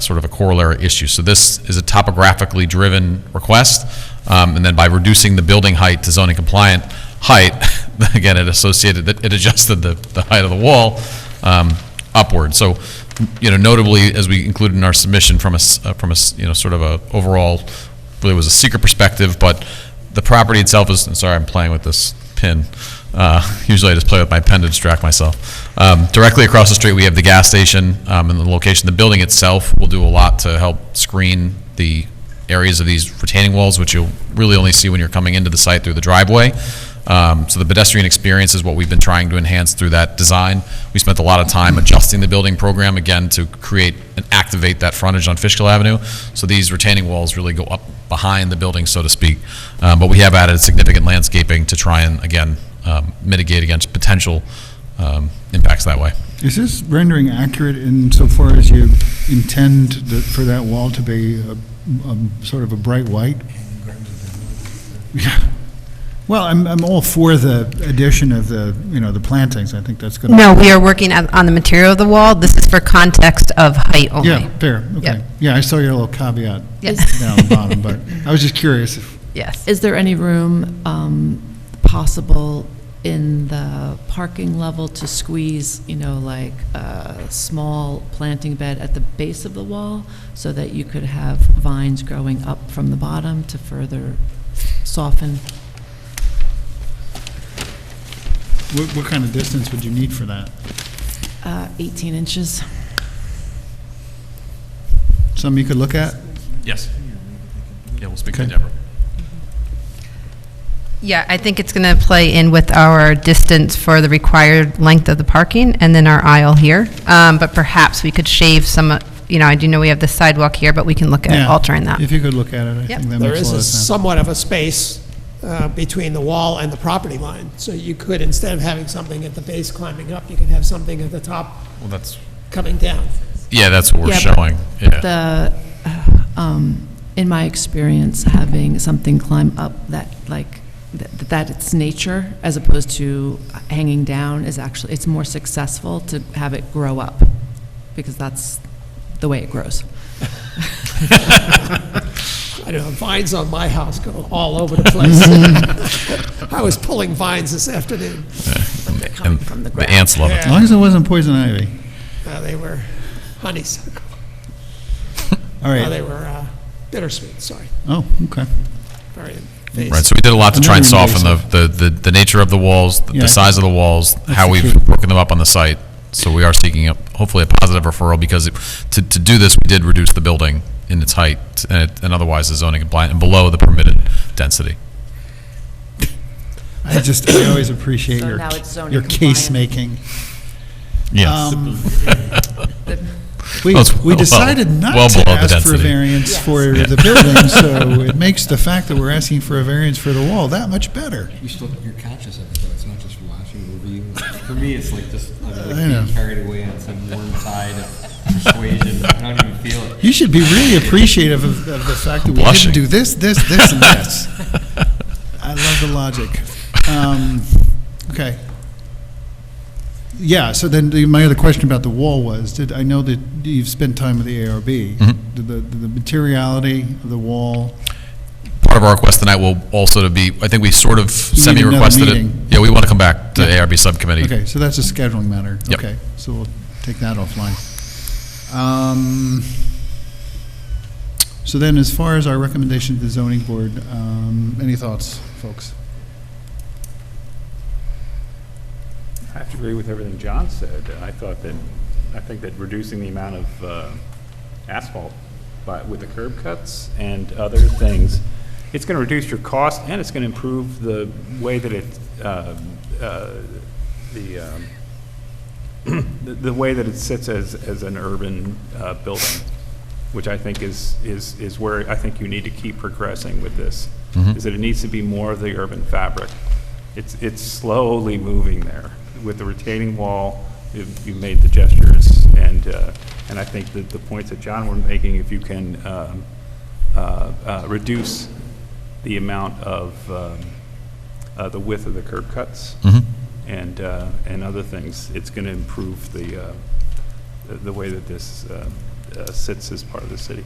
sort of a corollary issue. So this is a topographically driven request, and then by reducing the building height to zoning compliant height, again, it adjusted the height of the wall upward. So, notably, as we included in our submission from a sort of a overall, really was a secret perspective, but the property itself is, sorry, I'm playing with this pin. Usually I just play with my pen to distract myself. Directly across the street, we have the gas station and the location. The building itself will do a lot to help screen the areas of these retaining walls, which you'll really only see when you're coming into the site through the driveway. So the pedestrian experience is what we've been trying to enhance through that design. We spent a lot of time adjusting the building program, again, to create and activate that frontage on Fishkill Avenue. So these retaining walls really go up behind the building, so to speak. But we have added significant landscaping to try and, again, mitigate against potential impacts that way. Is this rendering accurate insofar as you intend for that wall to be a sort of a bright white? Yeah. Well, I'm all for the addition of the plantings. I think that's good. No, we are working on the material of the wall. This is for context of height only. Yeah, fair, okay. Yep. Yeah, I saw your little caveat Yes. down the bottom, but I was just curious if. Yes. Is there any room possible in the parking level to squeeze, like a small planting bed at the base of the wall so that you could have vines growing up from the bottom to further soften? What kind of distance would you need for that? 18 inches. Something you could look at? Yes. Yeah, we'll speak to Deborah. Yeah, I think it's going to play in with our distance for the required length of the parking and then our aisle here. But perhaps we could shave some, I do know we have the sidewalk here, but we can look at Yeah, altering that. If you could look at it, I think that There makes a is lot a of sense. somewhat of a space between the wall and the property line. So you could, instead of having something at the base climbing up, you could have something at the top Well, that's. coming down. Yeah, that's what we're Yeah, but showing. Yeah. In my experience, having something climb up that its nature as opposed to hanging down is actually, it's more successful to have it grow up because that's the way it grows. I know, vines on my house go all over the place. I was pulling vines this afternoon. And the ants love it. As long as it wasn't poison ivy. They were honeysuckle. All right. They were bittersweet, sorry. Oh, okay. Very Right, so we did a lot to try and Another soften the nature of the walls, Yeah. the size of the walls, how the we've key. broken them up on the site. So we are seeking hopefully a positive referral because to do this, we did reduce the building in its height and otherwise the zoning compliant and below the permitted density. I always appreciate So now it's zoning your compliant. case making. Yes. We decided not well to below the ask for a density. variance for Yeah. the building, so it makes the fact that we're asking for a variance for the wall that much better. You're conscious of it, though. It's not just watching the review. For me, it's like just I know. being carried away on some warm side of persuasion. I don't even feel it. You should be really appreciative of the fact that we Blushing. didn't do this, and this. I love the logic. Okay. Yeah, so then my other question about the wall was, I know that you've spent time with the ARB. Mhm. The materiality of the wall, Part of our request tonight will also to be, I think we sort of another semi-requested it. meeting. Yeah, we want to come back to Yeah. ARB subcommittee. okay, so that's a scheduling matter. Yep. Okay, so we'll take that offline. So then, as far as our recommendation to the zoning board, any thoughts, folks? I have to agree with everything John said. I think that reducing the amount of asphalt with the curb cuts and other things, it's going to reduce your cost and it's going to improve the way that the way that it sits as an urban building, which I think is where I think you need to keep progressing with this, Mhm. is that it needs to be more of the urban fabric. It's slowly moving there. With the retaining wall, you made the gestures, and I think that the points that John was making, if you can reduce the amount of the width of the curb cuts Mhm. and other things, it's going to improve the way that this sits as part of the city.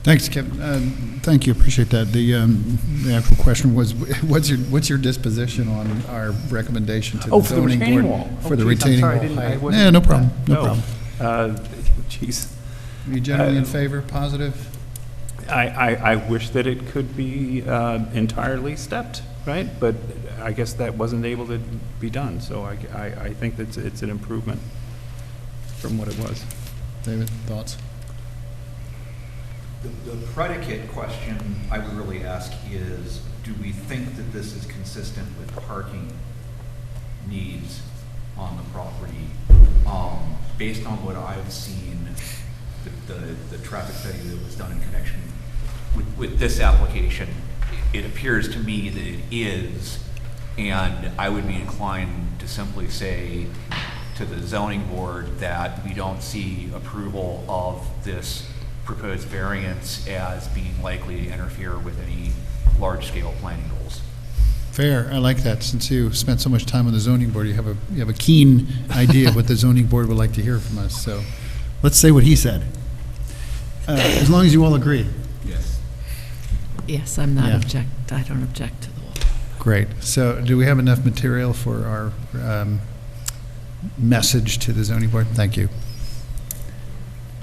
Thanks, Kevin. Thank you, appreciate that. The actual question was, what's your disposition on our recommendation to the Oh, for the zoning retaining board? wall. For the geez, I'm retaining sorry, I wall didn't- I height? wasn't- Yeah, no problem, no problem. Jeez. Are you generally in favor, positive? I wish that it could be entirely stepped, right? But I guess that wasn't able to be done, so I think that it's an improvement from what it was. David, thoughts? The predicate question I would really ask is, do we think that this is consistent with parking needs on the property? Based on what I've seen, the traffic study that was done in connection with this application, it appears to me that it is, and I would be inclined to simply say to the zoning board that we don't see approval of this proposed variance as being likely to interfere with any large-scale planning goals. Fair, I like that. Since you spent so much time on the zoning board, you have a keen idea of what the zoning board would like to hear from us. So let's say what he said. As long as you all agree. Yes. Yes, I don't object to the wall. Great. So do we have enough material for our message to the zoning board? Thank you.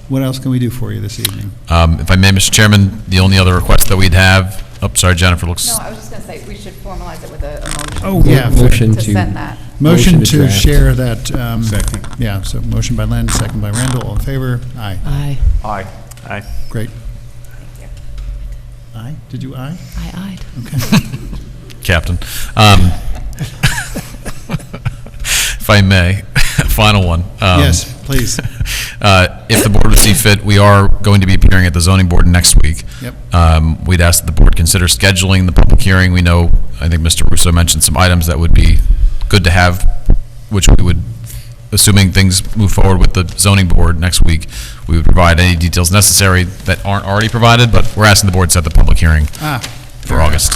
What else can we do for you this evening? If I may, Mr. Chairman, the only other request that we'd have, sorry, Jennifer looks. No, I was just going to say, we should formalize it with a motion. Oh, yeah. Motion To send that. Motion to draft. share that. Second. Yeah, so motion by Len, second by Randall. All in favor? Aye. Aye. Aye. Aye. Great. Thank you. Aye? Did you aye? I ayed. Okay. Captain. If I may, final one. Yes, please. If the board would see fit, we are going to be appearing at the zoning board next week. Yep. We'd ask that the board consider scheduling the public hearing. We know, I think Mr. Russo mentioned some items that would be good to have, which we would, assuming things move forward with the zoning board next week, we would provide any details necessary that aren't already provided, but we're asking the board to set the public hearing for August.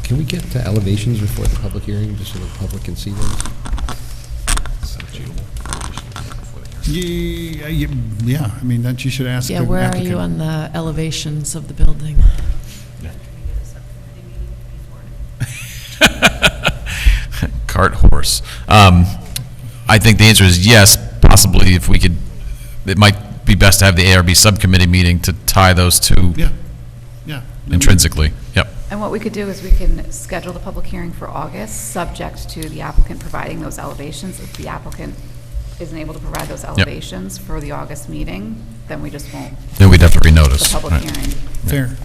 Can we get to elevations before the public hearing, just so the public can see those? Yeah, I mean, that you should ask the Yeah, where are applicant. you on the elevations of the building? Cart horse. I think the answer is yes, possibly if we could, it might be best to have the ARB subcommittee meeting to tie those two Yeah. intrinsically. Yep. And what we could do is we can schedule the public hearing for August, subject to the applicant providing those elevations. If the applicant isn't able to provide those elevations for the August meeting, then we just won't. Then we'd have to renotice. The public Right. hearing. Fair.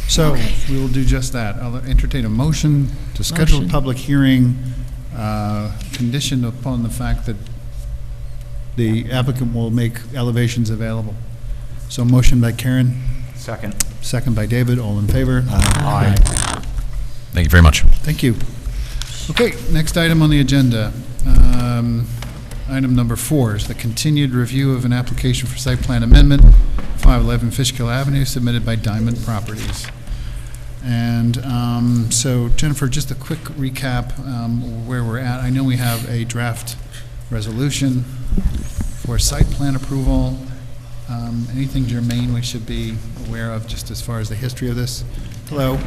So we will do just that. I'll entertain a motion to schedule a Motion. public hearing conditioned upon the fact that the applicant will make elevations available. So motion by Karen, Second. second by David, all in favor? Aye. Thank you very much. Thank you. Okay, next item on the agenda. Item number 4 is the continued review of an application for site plan amendment, 511 Fishkill Avenue, submitted by Diamond Properties. And so Jennifer, just a quick recap where we're at. I know we have a draft resolution for site plan approval. Anything germane we should be aware of just as far as the history of this? Hello?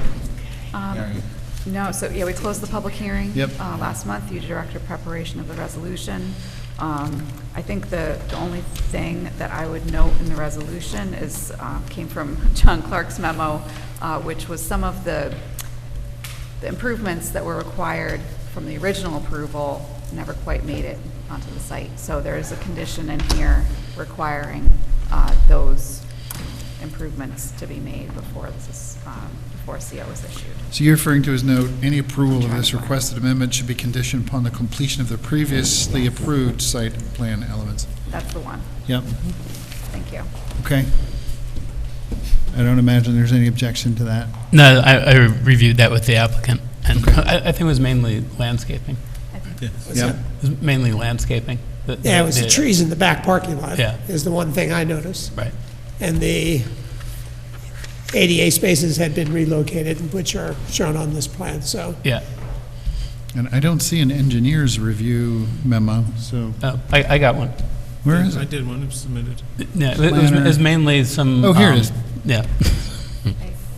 No, so, yeah, we closed the public hearing. Yep. Last month. You directed preparation of the resolution. I think the only thing that I would note in the resolution is, came from John Clark's memo, which was some of the improvements that were required from the original approval never quite made it onto the site. So there is a condition in here requiring those improvements to be made before this is, before a CO is issued. So you're referring to his note, any approval of this requested amendment should be conditioned upon the completion of the previously approved site plan elements. That's the one. Yep, Thank you. okay. I don't imagine there's any objection to that. No, I reviewed that with the applicant, and I think it was mainly landscaping. Yep. It was mainly landscaping. Yeah, it was the trees in the back parking lot. Yeah. Is the one thing I noticed. Right. And the ADA spaces had been relocated, which are shown on this plan, so. Yeah. And I don't see an engineer's review memo, so. Oh, I got one. Where is I it? did one, it was submitted. Yeah, it was mainly some. Oh, here it is. Yeah.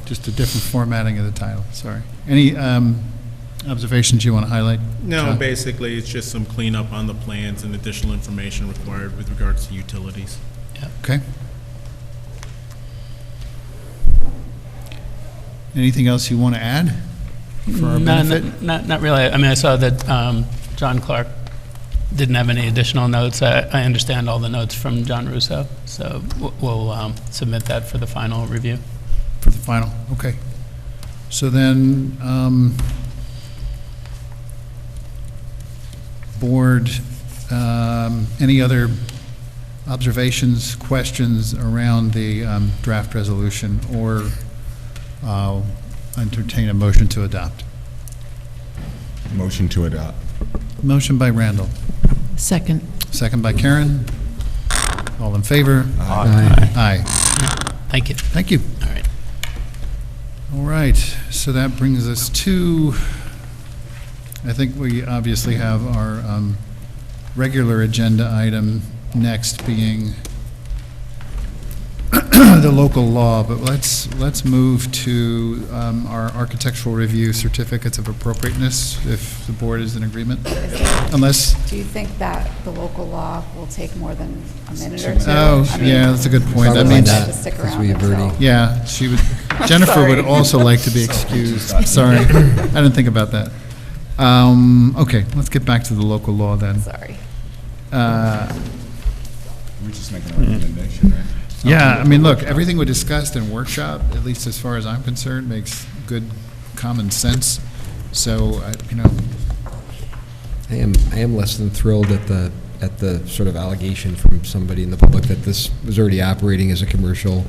Just a different formatting of the title, sorry. Any observations you want to highlight? No, John? basically, it's just some cleanup on the plans and additional information required with regards to utilities. Okay. Anything else you want to add for our benefit? Not really. I mean, I saw that John Clark didn't have any additional notes. I understand all the notes from John Russo, so we'll submit that for the final review. For the final, okay. So then, board, any other observations, questions around the draft resolution, or I'll entertain a motion to adopt? Motion to adopt. Motion by Randall. Second. Second by Karen. All in favor? Aye. Aye. Thank you. Thank you. All right. All right, so that brings us to, I think we obviously have our regular agenda item next being the local law, but let's move to our architectural review certificates of appropriateness, if the board is in agreement. Unless, Do you think that the local law will take more than a minute or two? oh, I mean, yeah, that's a good point. That Probably means, have to stick around until- yeah, she would, Jennifer would also like to be excused. Sorry, I didn't think about that. Okay, let's get back to the local law then. Sorry. We're just making a recommendation, right? Yeah, I mean, look, everything we discussed in workshop, at least as far as I'm concerned, makes good common sense. So, I am less than thrilled at the sort of allegation from somebody in the public that this was already operating as a commercial,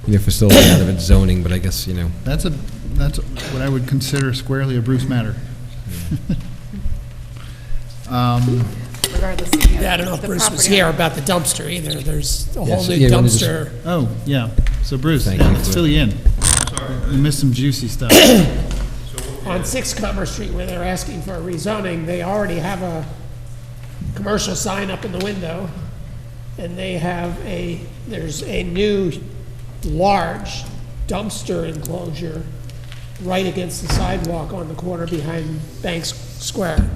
facility out of its zoning, but I guess, that's what I would consider squarely a Bruce matter. Regardless, Yeah, I don't know if the Bruce was property here owner- about the dumpster either. There's a whole Yes, new yeah, let me just- dumpster. Oh, yeah. So Bruce, Thank you let's for- fill you in. You missed some juicy stuff. On 6 Commerce Street where they're asking for a rezoning, they already have a commercial sign up in the window, and they have there's a new large dumpster enclosure right against the sidewalk on the corner behind Banks Square.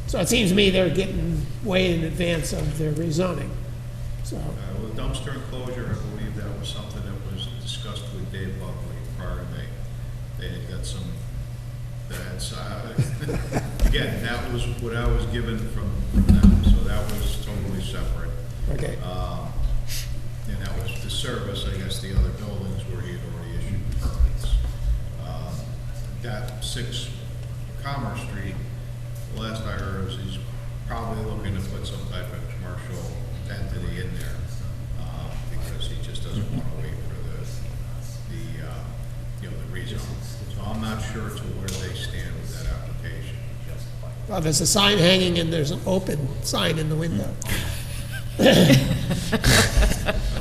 So it seems to me they're getting way in advance of their rezoning, so. With dumpster enclosure, I believe that was something that was discussed with Dave Buckley prior to me. They had got some, again, that was what I was given from them, so that was totally separate. Okay. And that was to service, I guess, the other buildings where he had already issued permits. That 6 Commerce Street, the last I heard was he's probably looking to put some type of commercial entity in there, because he just doesn't want to wait for the rezone. So I'm not sure to where they stand with that application. Well, there's a sign hanging and there's an open sign in the window.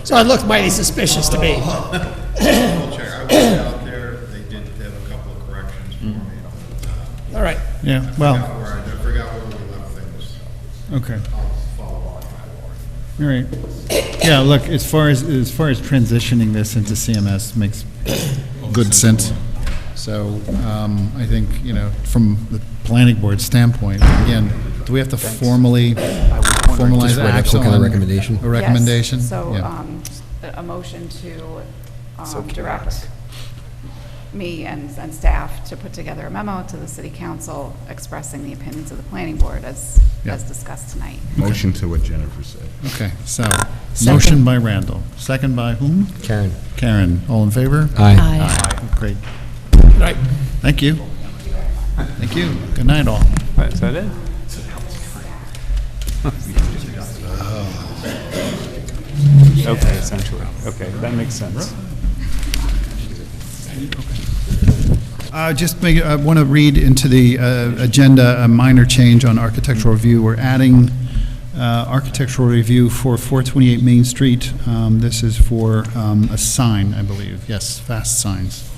So it looked mighty suspicious to me. I'll check. I was out there, they did have a couple of corrections for me. All right. Yeah, well, I forgot where we left things. okay. I'll follow up. All right. Yeah, look, as far as transitioning this into CMS makes good sense. So I think, from the planning board standpoint, again, do we have to formalize Just write up act some kind of on recommendation? a recommendation? Yes, so, Yeah. a motion to direct me and staff to put together a memo to the city council expressing the opinions of the planning board as Yeah. discussed tonight. Motion to what Jennifer said. Okay, so, motion by Randall, second by whom? Karen. Karen, all in favor? Aye. Aye. Great. Right. Thank you. Thank you. Good night, all. Is that it? Okay, essentially. Okay, that makes sense. I want to read into the agenda a minor change on architectural review. We're adding architectural review for 428 Main Street. This is for a sign, I believe. Yes, fast signs.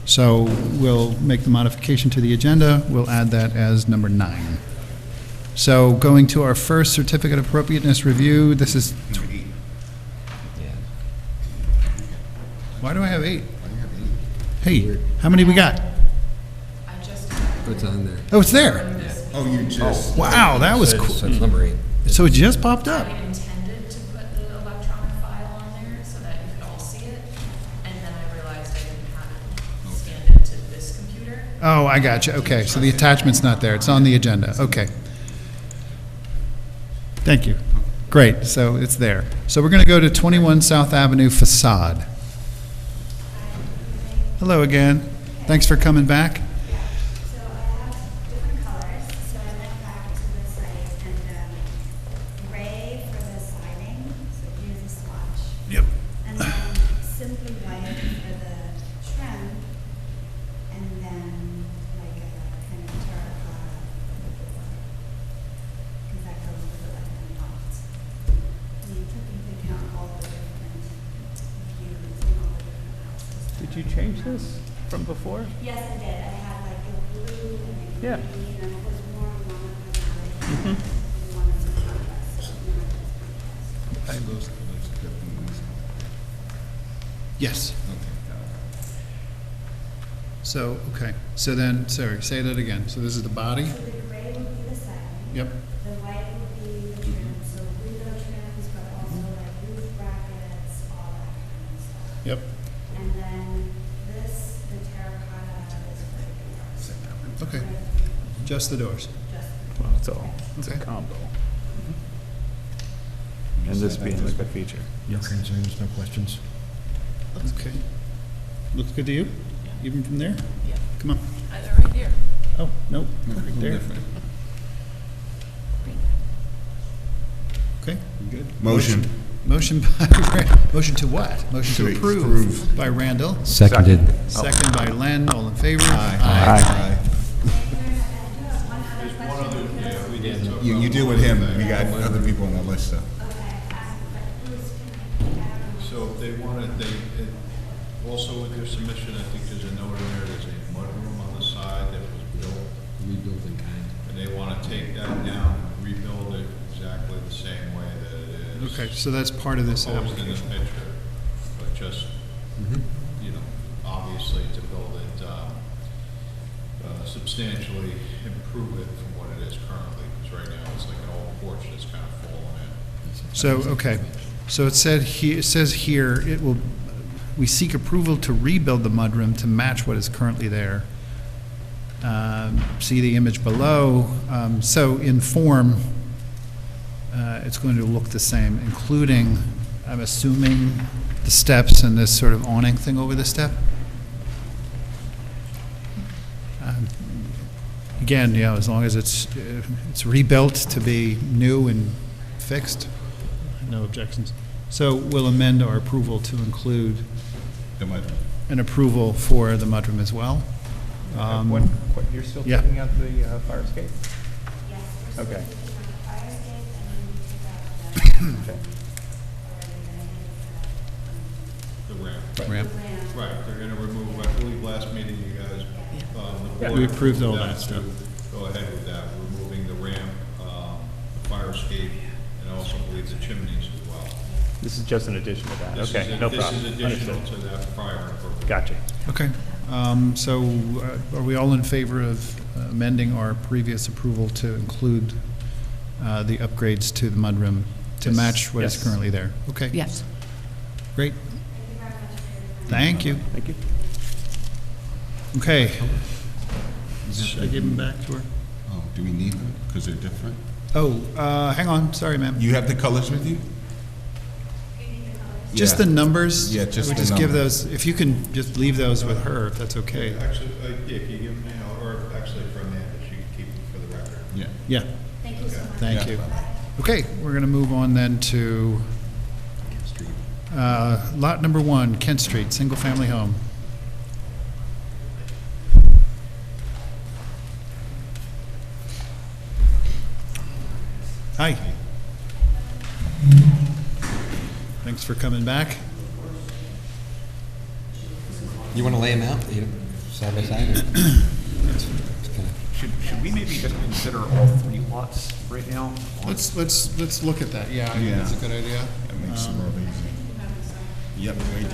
So we'll make the modification to the agenda. We'll add that as number 9. So going to our first certificate of appropriateness review, this is... Why do I have 8? Hey, how many we got? Oh, it's on there. Oh, it's there. Oh, you just. Wow, that was cool. So it's number 8. So it just popped up. I intended to put the electronic file on there so that you could all see it, and then I realized I didn't have it scanned into this computer. Oh, I got you. Okay, so the attachment's not there. It's on the agenda. Okay. Thank you. Great, so it's there. So we're going to go to 21 South Avenue facade. Hello again. Thanks for coming back. So I have different colors, so I went back to the site and gray for the siding, so here's the swatch. Yep. And then simply white for the trim, and then like a kind of terracotta because that goes with the left-hand lot. And you took into account all the different views and all the different houses. Did you change this from before? Yes, I did. I had like a blue and a Yeah. green, and it was more monochromatic. And one of the contrasts, so now it's contrast. Yes. So, okay, so then, sorry, say that again. So this is the body? So the gray would be the siding. Yep. The white would be the trim, so window trims, but also like roof brackets, all that kind of stuff. Yep. And then this, the terracotta is for the doors. Okay. Just the doors. Well, it's a combo. And this being like a feature. No concerns, no questions? Okay. Looks good to you? Even from there? Yeah. Come on. They're right here. Oh, nope, right there. Okay. Good. Motion by, motion to what? Motion to To approve approve. by Randall. Seconded. Second by Len, all in favor? Aye. You do with him, we got other people on the list, though. So if they wanted, also with their submission, I think there's a note in there, there's a mudroom on the side that was built. Rebuilding kind. And they want to take that down and rebuild it exactly the same way that it is. Okay, so that's part of this Proposed in the application. picture, but just, you know, obviously to build it, substantially improve it from what it is currently, because right now it's like an old porch that's kind of fallen in. So, okay, so it says here, we seek approval to rebuild the mudroom to match what is currently there. See the image below. So in form, it's going to look the same, including, I'm assuming, the steps and this sort of awning thing over the step. Again, you know, as long as it's rebuilt to be new and fixed, no objections. So we'll amend our approval to include The mudroom. an approval for the mudroom as well. You're still yeah. taking out the fire escape? Yes. we're Okay. still taking out the fire escape and then we took out The ramp. Ramp. Right, they're gonna remove, I believe last meeting you guys, the Yeah. board We approved all them that stuff. to Go ahead with that, removing the ramp, the fire escape, and also believe the chimneys as well. This is just an addition to that. This Okay, is- no problem. This is additional Understood. to that prior approval. Gotcha. Okay, so are we all in favor of amending our previous approval to include the upgrades to the mudroom to Yes. match what is Yes. currently there? Okay. Yes. Great. Thank you. Thank you. Okay. Should I give them back to her? Oh, do we need them? Because they're different? Oh, hang on, sorry, ma'am. You have the colors with you? Just Yeah. the numbers? Yeah, just I would the just give numbers. those, if you can just leave those with her, if that's okay. Actually, yeah, can you give me, or actually for Amanda, she can keep it for the record. Yeah. Yeah. Thank you so much. Thank Yeah. you. Okay, we're going to move on then to lot number 1, Kent Street, single-family home. Hi. Thanks for coming back. You want to lay them out, side by side? Should we maybe just consider all 3 lots right now? Let's look at that. Yeah, I think that's a good idea. That makes it real easy. Yep, we do.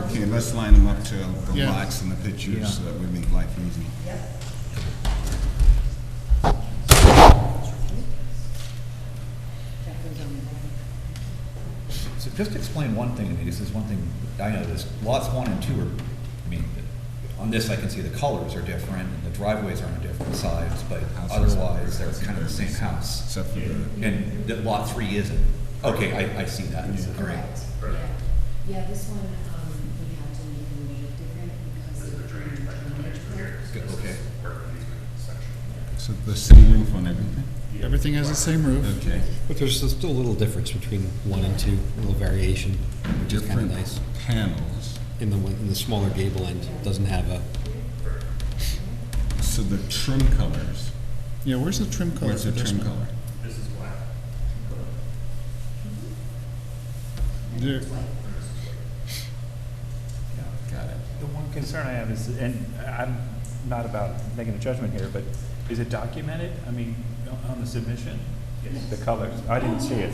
Okay, let's line them up to the Yeah. lots and the pictures so that we make life easy. So just explain one thing to me, this is one thing, I know this, lots 1 and 2 are, I mean, on this I can see the colors are different, and the driveways aren't different, sides, but otherwise, they're kind of the same house. Except for the, And the lot 3 isn't. Okay, I see that. All right. Correct, yeah. Yeah, this one, we have to make a little different because of the Okay. so the same roof on everything? Everything has the same roof. Okay. But there's still a little difference between 1 and 2, a little variation, which is kind of Different nice. panels. In the smaller gable end, doesn't have a, So the trim colors, Yeah, where's the trim color where's for the this trim one? color? This is black. There- Got it. The one concern I have is, and I'm not about making a judgment here, but is it documented? I mean, on the submission? The colors, I didn't see it.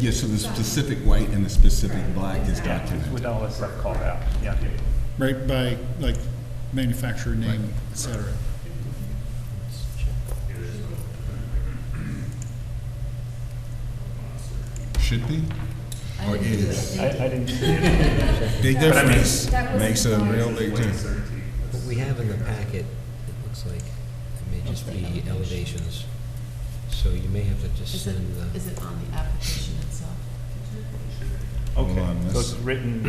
Yeah, so the specific white and the specific black is documented. With all this stuff called out, yeah. Right by, like, manufacturer name, et cetera. Should be, or is? I didn't see it. Big But I mean- difference, makes a real big difference. what we have in the packet, it looks like it may just be elevations. So you may have to just Is it, send the. is it on the application itself? Hold Okay, on, so let's- it's written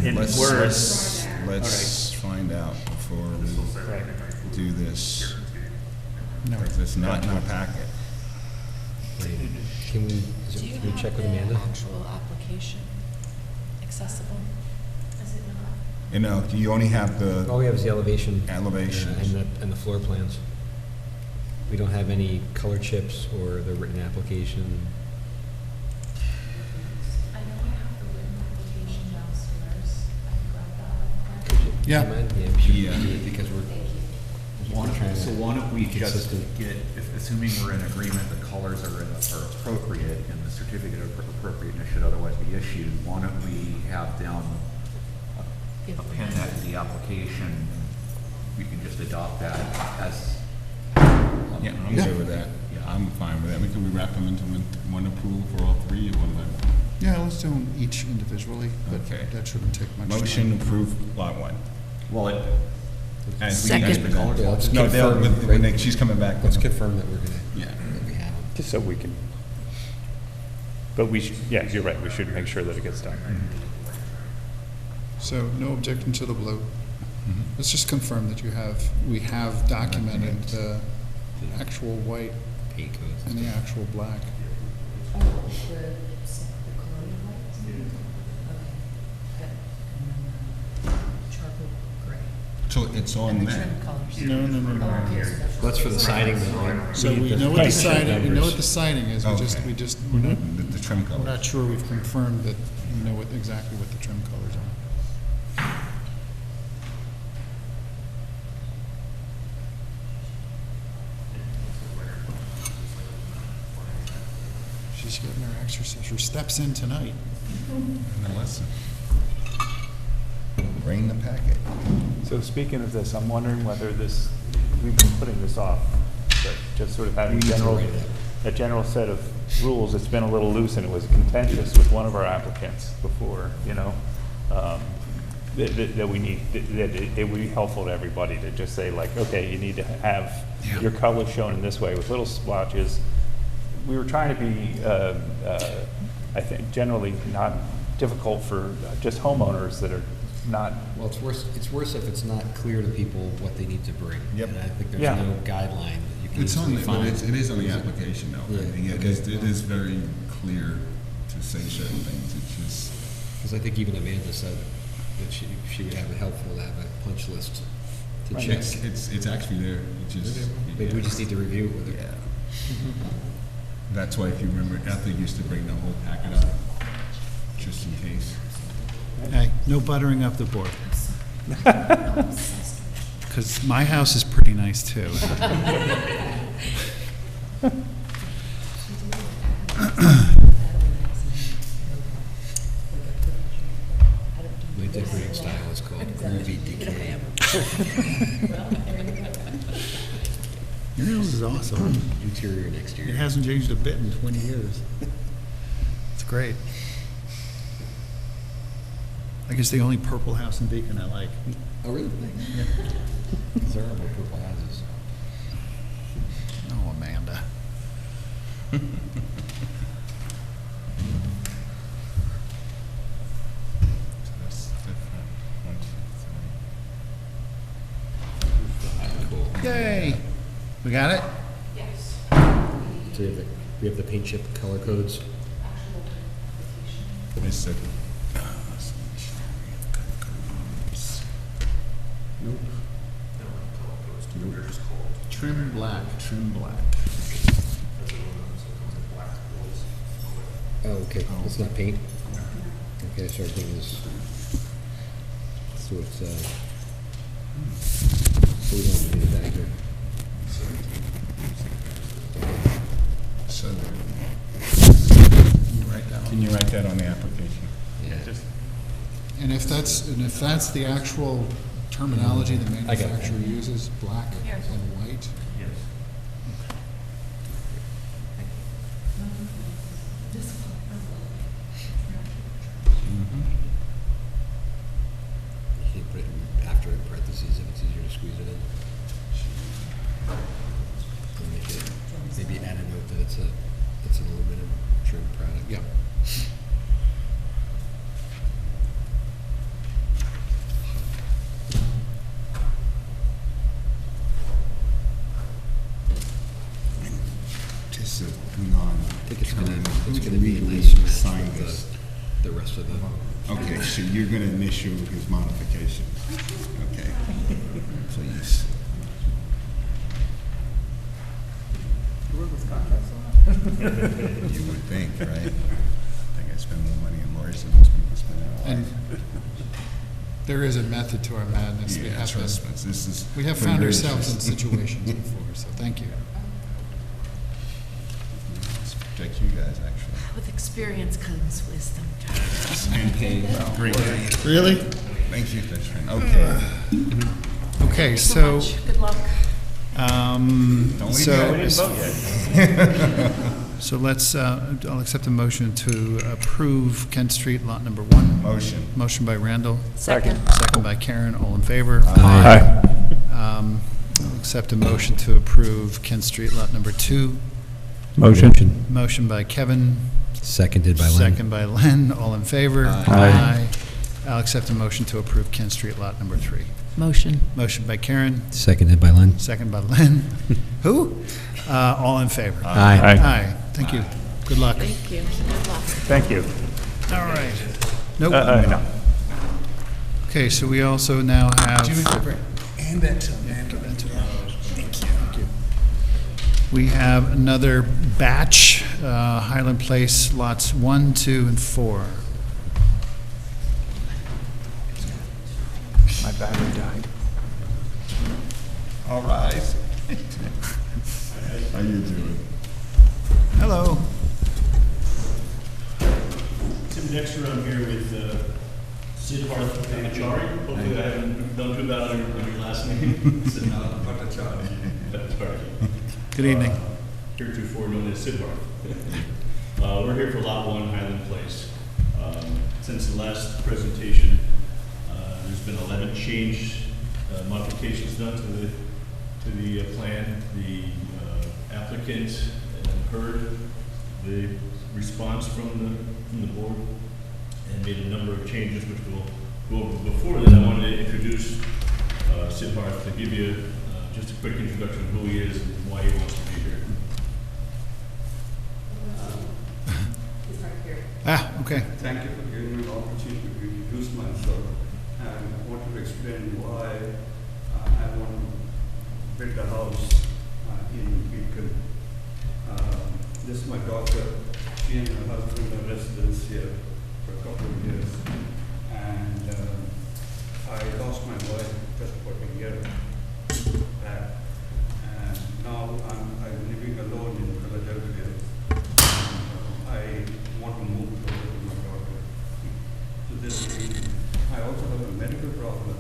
in Let's- words. Let's find out before Right. we do this. No, it's not in our packet. Can we, Do you can we have check with the Amanda? actual application accessible? Is it not? You know, you only have the All we have is the elevation. elevations. And the floor plans. We don't have any color chips or the written application. I know I have the written application downstairs. I can grab that. Yeah. Yeah, we should Yeah. do it because we're. So why don't we just Consistent. get, assuming we're in agreement, the colors are appropriate and the certificate of appropriateness should otherwise be issued, why don't we have them append that to the application? We can just adopt that as. Yeah, I'm good with that. I'm fine with that. Can we wrap them into one approval for all three or one by one? Yeah, let's do them each individually, but Okay. that shouldn't take much time. Motion approved lot 1. Well, it, And we Second. can the colors. Yeah, let's No, they'll, confirm, when right? she's coming back. Let's confirm that we're gonna, Yeah. that we have them. Just so we can, but we should, yeah, you're right, we should make sure that it gets done. So no objection to the blue. Let's just confirm that we have documented the actual white Paint codes. and the actual black. Oh, the colonial white? Okay. Good. And then charcoal gray. So it's on And the that. trim colors. No. Okay, so that's- That's for the siding though, right? So we know what the siding, we know what the siding is, we're Okay. we're not, The trim we're color. not sure we've confirmed that we know exactly what the trim colors are. She's getting her exercise, her steps in tonight. Now let's bring the packet. So speaking of this, I'm wondering whether this, we've been putting this off, but just sort of having We need to general, write it a general set of rules, it's been a little loose and it was contentious with one of our applicants before, you know, that we need, that it would be helpful to everybody to just say like, okay, you need to have your colors shown in this way with little splotches. We were trying to be, I think, generally not difficult for just homeowners that are not. Well, it's worse if it's not clear to people what they need to bring. Yep. And I think there's Yeah. no guideline that you can It's on, easily but find. it is on the application though. Yeah. I mean, it is very clear to say certain things. It's just, Because I think even Amanda said that she would have it helpful to have a punch list to Right. check. it's actually there. It's just. Maybe we just need to review it with her. Yeah. That's why if you remember, Ethel used to bring the whole packet up, just in case. Hey, no buttering up the board. Because my house is pretty nice too. My decorating style is called groovy decay. Your house is awesome. Interior and It exterior. hasn't changed a bit in 20 years. It's great. I guess the only purple house in Beacon I like. Oh, really? There are more purple houses. We got it? Yes. So we have the paint chip color codes. Nope. Trim black, trim black. Oh, okay, it's not paint? Okay, so everything is, so it's, so we don't have to do that here. So, can you write that on the application? Yeah. And if that's the actual terminology the I got it. manufacturer uses, black and white? Yes. You can't put it after in parentheses if it's easier to squeeze it in. And maybe add a note that it's an aluminum trim product. Yep. Just a non. I think it's gonna be a nice match with the rest of the. Okay, so you're gonna initial his modification. Okay. Please. You work with contracts a lot? You would think, right? I think I spend more money on lawyers than most people spend in their And life. there is a method to our madness. We Yeah, have trust been- us, this is We have for found your ourselves in interest. situations before, so thank you. Let's protect you guys, actually. With experience comes wisdom. Great. Really? Thank you, that's right. Okay. Okay, so, Good luck. Don't leave so, me out. We didn't vote yet. so let's, I'll accept a motion to approve Kent Street Lot Number 1. Motion. Motion by Randall. Second. Second by Karen, all in favor? Aye. I'll accept a motion to approve Kent Street Lot Number 2. Motion. Motion by Kevin. Seconded by Len. Second by Len, all in favor? Aye. I'll accept a motion to approve Kent Street Lot Number 3. Motion. Motion by Karen, Seconded by Len. second by Len. Who? All in favor? Aye. Aye. Thank you. Good luck. Thank you. Good luck. Thank you. All right. Nope. No. Okay, so we also now have. And that to Amanda. Thank you. We have another batch, Highland Place, lots 1, 2, and 4. My battery died. All rise. How you doing? Hello. Tim Dexter, I'm here with Sid Bhattacharya. Hopefully I haven't done too bad on your last name. Sid Bhattacharya. Good evening. Heretofore known as Sid Bhatt. We're here for Lot 1 Highland Place. Since the last presentation, there's been 11 modifications done to the plan. The applicant heard the response from the board and made a number of changes, which we'll go over. Before that, I wanted to introduce Sid Barth to give you just a quick introduction of who he is and why he wants to be here. Okay. Thank you for giving me an opportunity to introduce myself. And I want to explain why I want to build a house in Beacon. This is my daughter. She and her husband are residents here for a couple of years. And I lost my wife just about a year back. And now I'm living alone in Philadelphia. I want to move closer to my daughter. So this reason. I also have a medical problem.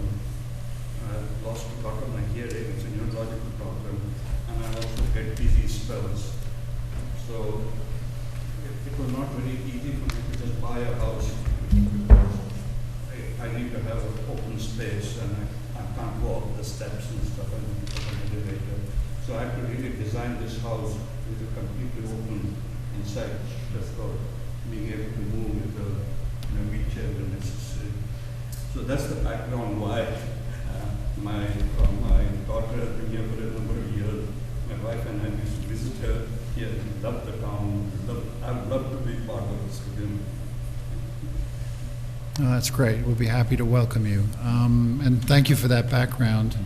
I lost part of my hearing. It's a neurological problem. And I also get dizzy spells. So it was not very easy for me to just buy a house because I need to have an open space and I can't go up the steps and stuff and an elevator. So I had to really design this house with a completely open inside, just for being able to move with a wheelchair when necessary. So that's the background why my daughter has been here for a number of years. My Oh, that's great. We'll be happy to welcome you. And thank you for that background.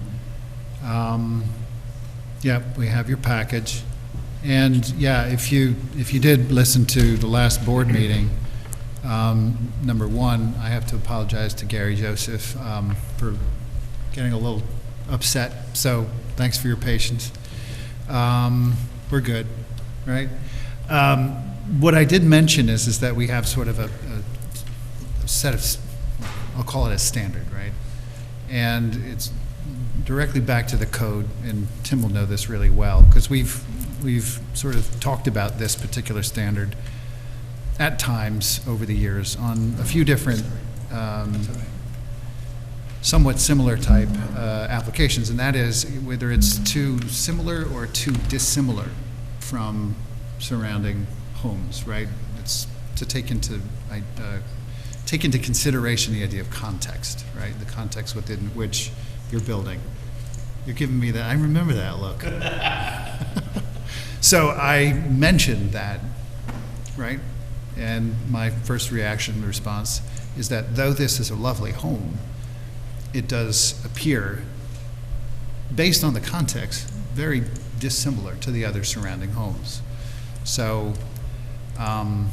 Yep, we have your package. And yeah, if you did listen to the last board meeting, number one, I have to apologize to Gary Joseph for getting a little upset. So thanks for your patience. We're good, right? What I did mention is that we have sort of a set of, I'll call it a standard, right? And it's directly back to the code, and Tim will know this really well, because we've sort of talked about this particular standard at times over the years on a few different somewhat similar type applications, and that is whether it's too similar or too dissimilar from surrounding homes, right? It's to take into consideration the idea of context, right? The context within which you're building. You're giving me that, I remember that look. So I mentioned that, right? And my first reaction, response, is that though this is a lovely home, it does appear, based on the context, very dissimilar to the other surrounding homes. So, I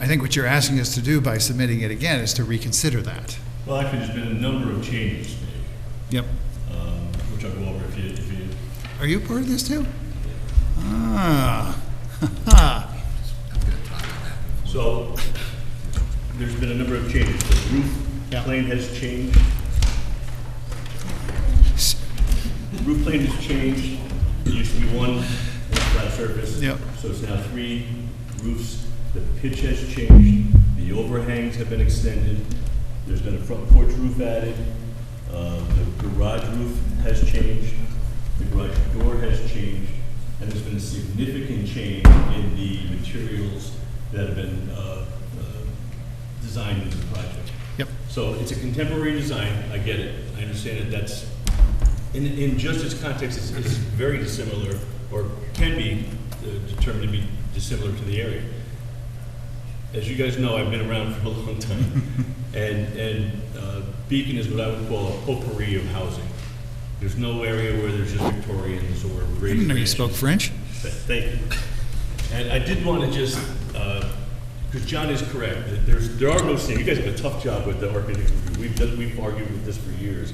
think what you're asking us to do by submitting it again is to reconsider that. Well, actually, there's been a number of changes made. Yep. Which I'll go over if you. Are you part of this too? So, there's been a number of changes. The roof plane has changed. The roof plane has changed. It used to be one flat surface. Yep. So it's now 3 roofs. The pitch has changed. The overhangs have been extended. There's been a front porch roof added. The garage roof has changed. The garage door has changed. And there's been a significant change in the materials that have been designed into the project. Yep. So it's a contemporary design. I get it. I understand it. That's, in just its context, it's very dissimilar, or can be determined to be dissimilar to the area. As you guys know, I've been around for a long time, and Beacon is what I would call a potpourri of housing. There's no area where there's just Victorians or I didn't know you spoke French. Thank you. And I did want to just, because John is correct, there are no standards. You guys have a tough job with the architecture review. We've argued with this for years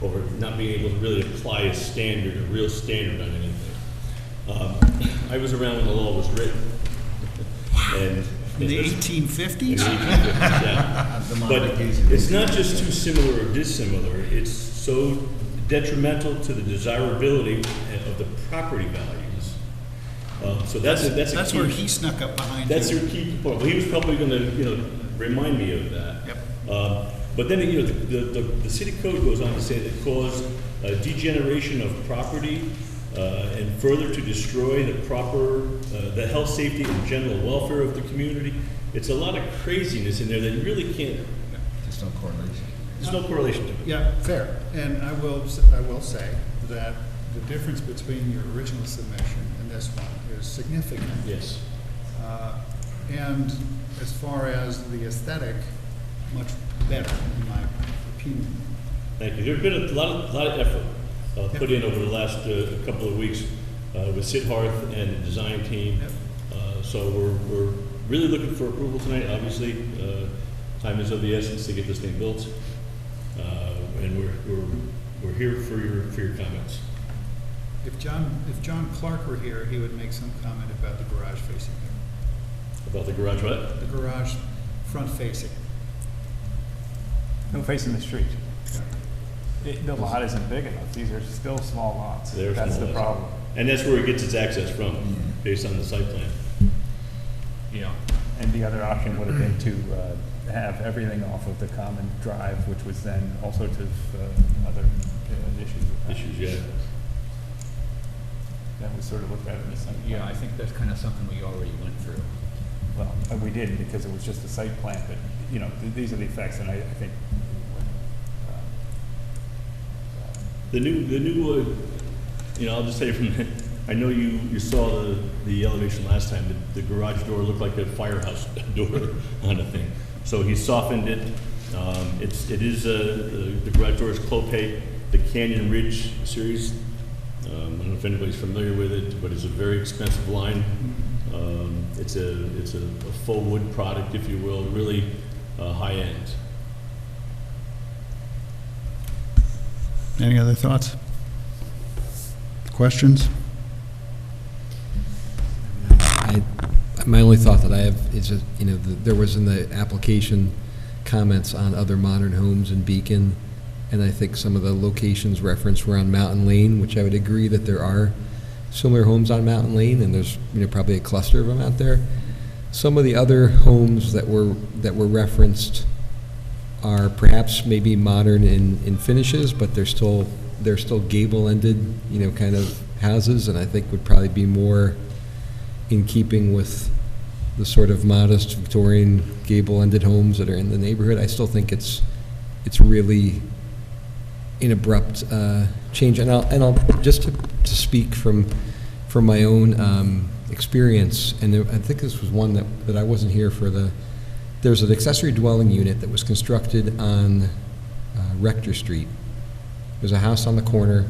over not being able to really apply a standard, a real standard on anything. I was around when the law was written. And in the 1850s? In the 1850s, yeah. But it's not just too similar or dissimilar. It's so detrimental to the desirability of the property values. So that's That's where he snuck up behind you. That's your key point. Well, he was probably going to, remind me of that. Yep. But then, the city code goes on to say that cause degeneration of property and further to destroy the health, safety, and general welfare of the community. It's a lot of craziness in there that you really can't. There's no correlation. There's no correlation to it. Yeah, fair. And I will say that the difference between your original submission and this one is significant. Yes. And as far as the aesthetic, much better, in my opinion. Thank you. There's been a lot of effort put in over the last couple of weeks with Sid Harth and the design team. So we're really looking for approval tonight. Obviously, time is of the essence to get this thing built, and we're here for your comments. If John Clark were here, he would make some comment about the garage facing there. About the garage what? The garage front facing. No facing the street. The lot isn't big enough. These are still small lots. That's the problem. And that's where it gets its access from, based on the site plan. Yeah. And the other option would have been to have everything off of the common drive, which was then all sorts of other issues. Issues, yeah. That was sort of looked at in the site plan. Yeah, I think that's kind of something we already went through. Well, we didn't because it was just a site plan, but, these are the effects, and I think. The new, I'll just say from I know you saw the elevation last time. The garage door looked like a firehouse door on a thing. So he softened it. The garage door is Clopay, the Canyon Ridge series. I don't know if anybody's familiar with it, but it's a very expensive line. It's a faux wood product, if you will, really high end. Any other thoughts? Questions? My only thought that I have is that, there was in the application comments on other modern homes in Beacon, and I think some of the locations referenced were on Mountain Lane, which I would agree that there are similar homes on Mountain Lane, and there's probably a cluster of them out there. Some of the other homes that were referenced are perhaps maybe modern in finishes, but they're still gable-ended, kind of houses, and I think would probably be more in keeping with the sort of modest Victorian gable-ended homes that are in the neighborhood. I still think it's really an abrupt change, and I'll just to speak from my own experience, and I think this was one that I wasn't here for. There's an accessory dwelling unit that was constructed on Rector Street. There's a house on the corner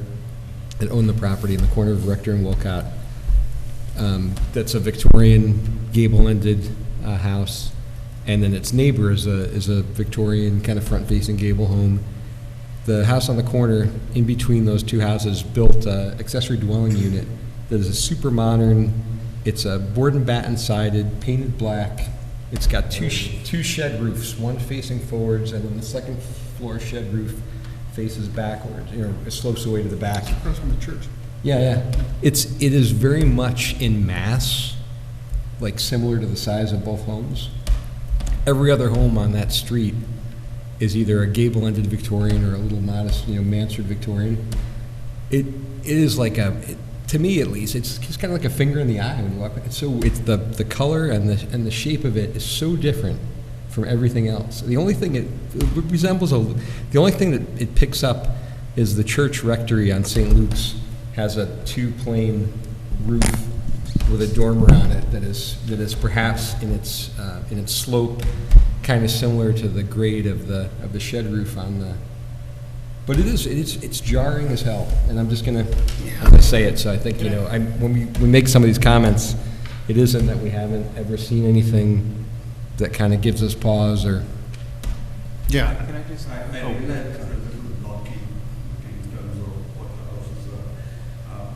that owned the property in the corner of Rector and Wolcott. That's a Victorian gable-ended house, and then its neighbor is a Victorian kind of front-facing gable home. The house on the corner, in between those two houses, built an accessory dwelling unit that is a super modern. It's a board and batten sided, painted black. It's got two shed roofs, one facing forwards, and then the second floor shed roof faces backwards. It slopes away to the back. Across from the church. Yeah. It is very much in mass, like similar to the size of both homes. Every other home on that street is either a gable-ended Victorian or a little modest, mansard Victorian. It is like to me at least, it's just kind of like a finger in the eye when you walk. It's the color and the shape of it is so different from everything else. The only thing it resembles the only thing that it picks up is the church rectory on St. Luke's has a two-plane roof with a dormer on it that is perhaps in its slope kind of similar to the grade of the shed roof on the. But it's jarring as hell, and I'm just gonna say it. So I think when we make some of these comments, it isn't that we haven't ever seen anything that kind of gives us pause or. Yeah. Can I just? I realize it's a little blocky in terms of what the houses are,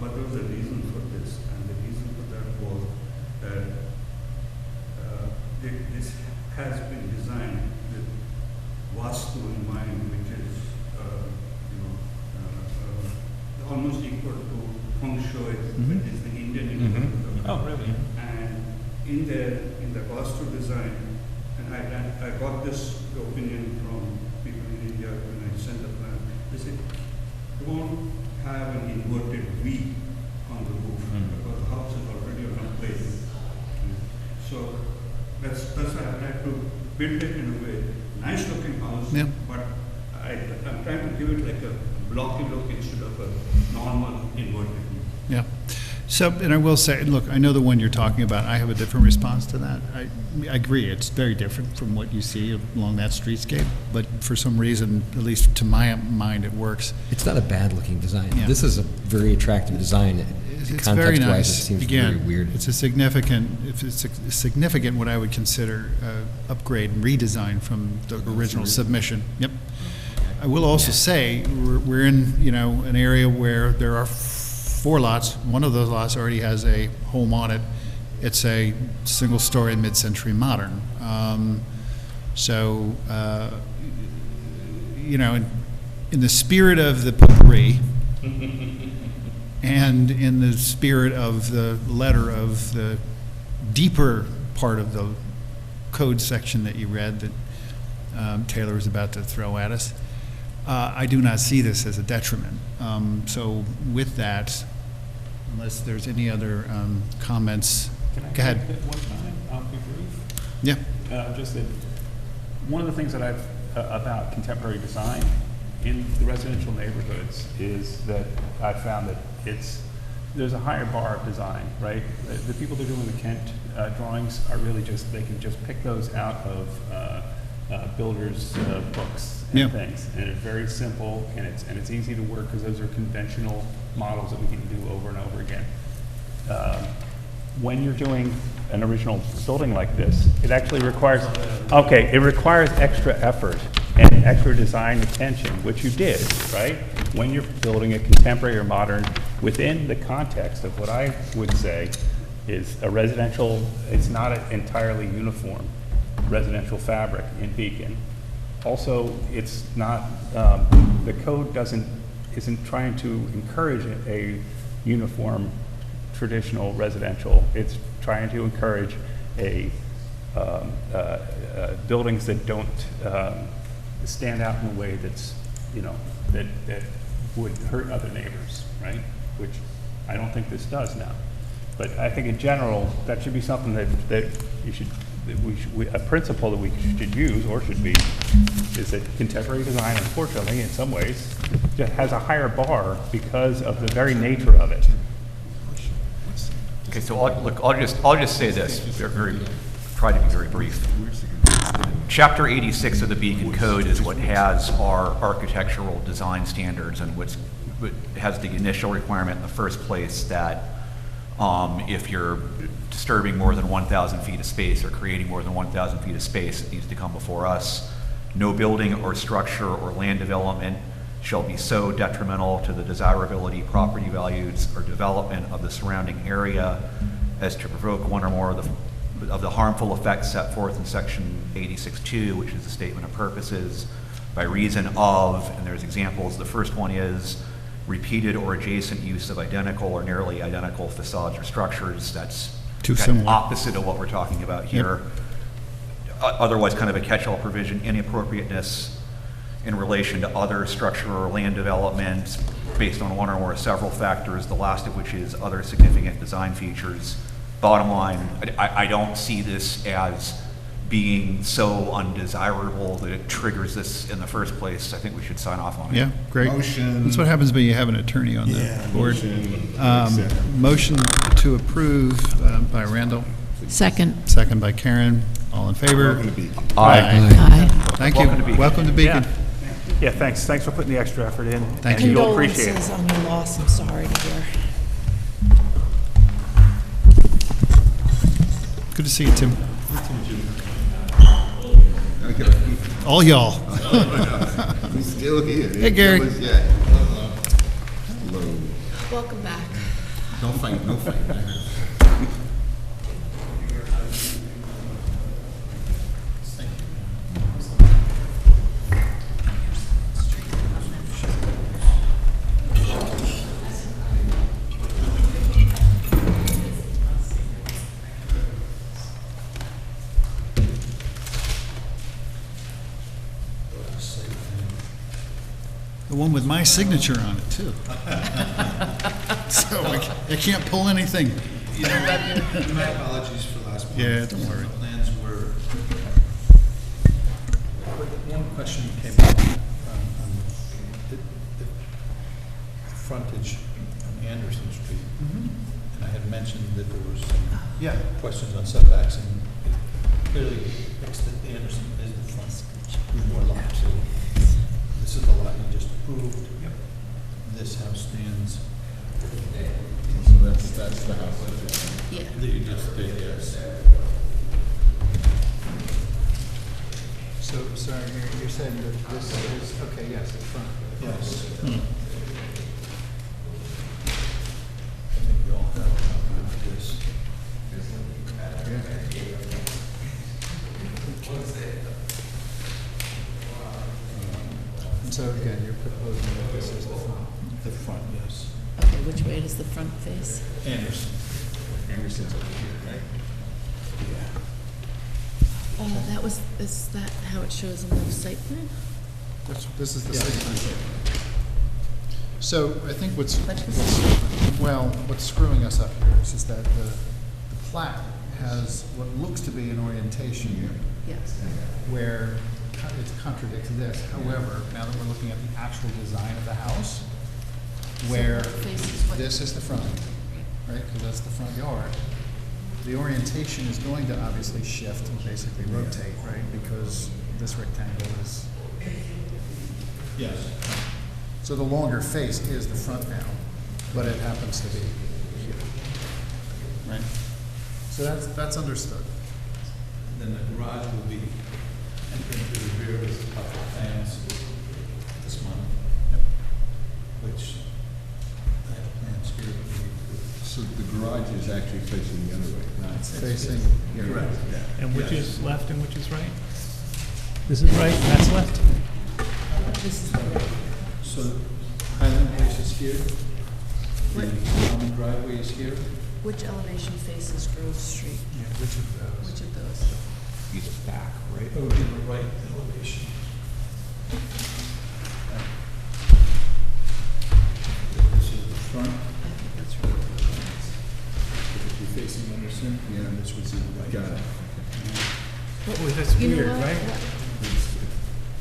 but there was a reason for this, and the reason for that was that this has been designed with Vastu in mind, which is almost equal to Feng Shui, which is the Indian equivalent. Oh, really? And in the Vastu design, and I got this opinion from people in India when I sent the plan. They said, don't have an inverted V on the roof because the house is already on a plane. So that's why I tried to build it in a way, nice looking house, but I'm trying to give it like a blocky look instead of a normal inverted V. Yeah. So, and I will say, look, I know the one you're talking about. I have a different response to that. I agree, it's very different from what you see along that streetscape, but for some reason, at least to my mind, it works. It's not a bad-looking design. Yeah. This is a very attractive design. It's very Context-wise, nice. it seems Again, very weird. it's a significant, what I would consider upgrade and redesign from the original submission. Yep. I will also say, we're in, an area where there are 4 lots. One of those lots already has a home on it. It's a single-story mid-century modern. In the spirit of the potpourri, and in the spirit of the letter of the deeper part of the code section that you read that Taylor was about to throw at us, I do not see this as a detriment. So with that, unless there's any other comments, go ahead. One comment, be brief. Yeah. Just that one of the things that I've about contemporary design in the residential neighborhoods is that I've found that it's there's a higher bar of design, right? The people that are doing the Kent drawings are really just, they can just pick those out of builders' books and Yeah. things. And it's very simple, and it's easy to work, because those are conventional models that we can do over and over again. When you're doing an original building like this, it actually requires, okay, it requires extra effort and extra design attention, which you did, right? When you're building a contemporary or modern, within the context of what I would say is a residential, it's not an entirely uniform residential fabric in Beacon. Also, it's not, the code isn't trying to encourage a uniform traditional residential. It's trying to encourage buildings that don't stand out in a way that's, you know, that would hurt other neighbors, right? Which I don't think this does now. But I think in general, that should be something that you should, a principle that we should use, or should be, is that contemporary design, unfortunately, in some ways, just has a higher bar because of the very nature of it. Okay, so I'll just say this, try to be very brief. Chapter 86 of the Beacon Code is what has our architectural design standards, and what has the initial requirement in the first place that if you're disturbing more than 1,000 feet of space or creating more than 1,000 feet of space, it needs to come before us. No building or structure or land development shall be so detrimental to the desirability, property values, or development of the surrounding area as to provoke one or more of the harmful effects set forth in section 86.2, which is the statement of purposes, by reason of, and there's examples. The first one is repeated or adjacent use of identical or nearly identical facades or structures. That's Too kind of similar. opposite of what we're talking about here. Otherwise, kind of a catch-all provision, inappropriateness in relation to other structure or land development based on one or more several factors, the last of which is other significant design features. Bottom line, I don't see this as being so undesirable that it triggers this in the first place. I think we should sign off on it. Yeah, great. Motion. That's what happens when you have an attorney on the board. Motion to approve by Randall. Second. Second by Karen. All in favor? Welcome to Beacon. Aye. Aye. Thank you. Welcome to Beacon. Yeah, thanks for putting the extra effort in. Thank and you. You'll appreciate it. Condolences on your loss, I'm sorry to hear. Good to see you, Tim. All y'all. We still here. Hey, Gary. Hello. Welcome back. No fight, no fight. The one with my signature on it, too. So I can't pull anything. You know, my apologies for last month. Yeah, don't worry. Plans were. One question came up on the frontage on Anderson Street. And I had mentioned that there was some questions on setbacks, and it clearly depicts that Anderson is the front. More lot, so this is the lot you just approved. Yep. This house stands. So that's the house. Yeah. That you just did, yes. So, sorry, you're saying that this is, okay, yes, the front. Yes. I think we all have a copy of this. And so again, you're proposing that this is the front? The front, yes. Okay, which way does the front face? Anderson. Anderson's over here, right? Yeah. Is that how it shows in the site plan? This is the Yeah. site plan. So I think what's screwing us up here is that the plat has what looks to be an orientation here. Yes. Where it contradicts this. However, now that we're looking at the actual design of the house, where So it faces what- this is the front, right? Because that's the front yard. The orientation is going to obviously shift and basically rotate, right? Because this rectangle is. Yes. So the longer face is the front now, but it happens to be here, right? So that's understood. Then the garage will be entering to the rear with a couple of plans this month. Which I have plans here. So the garage is actually facing the other way, not Facing here. Correct. And which Yes. is left and which is right? This is right, and that's left? So Highland Place is here. The common driveway is here. Which elevation faces Grove Street? Yeah, which of those? Which of those? He's back, right? Oh, to the right elevation. This is the front. I think that's right. It would be facing Anderson, and this would be the right. Got it. Well, that's You know weird, what? right?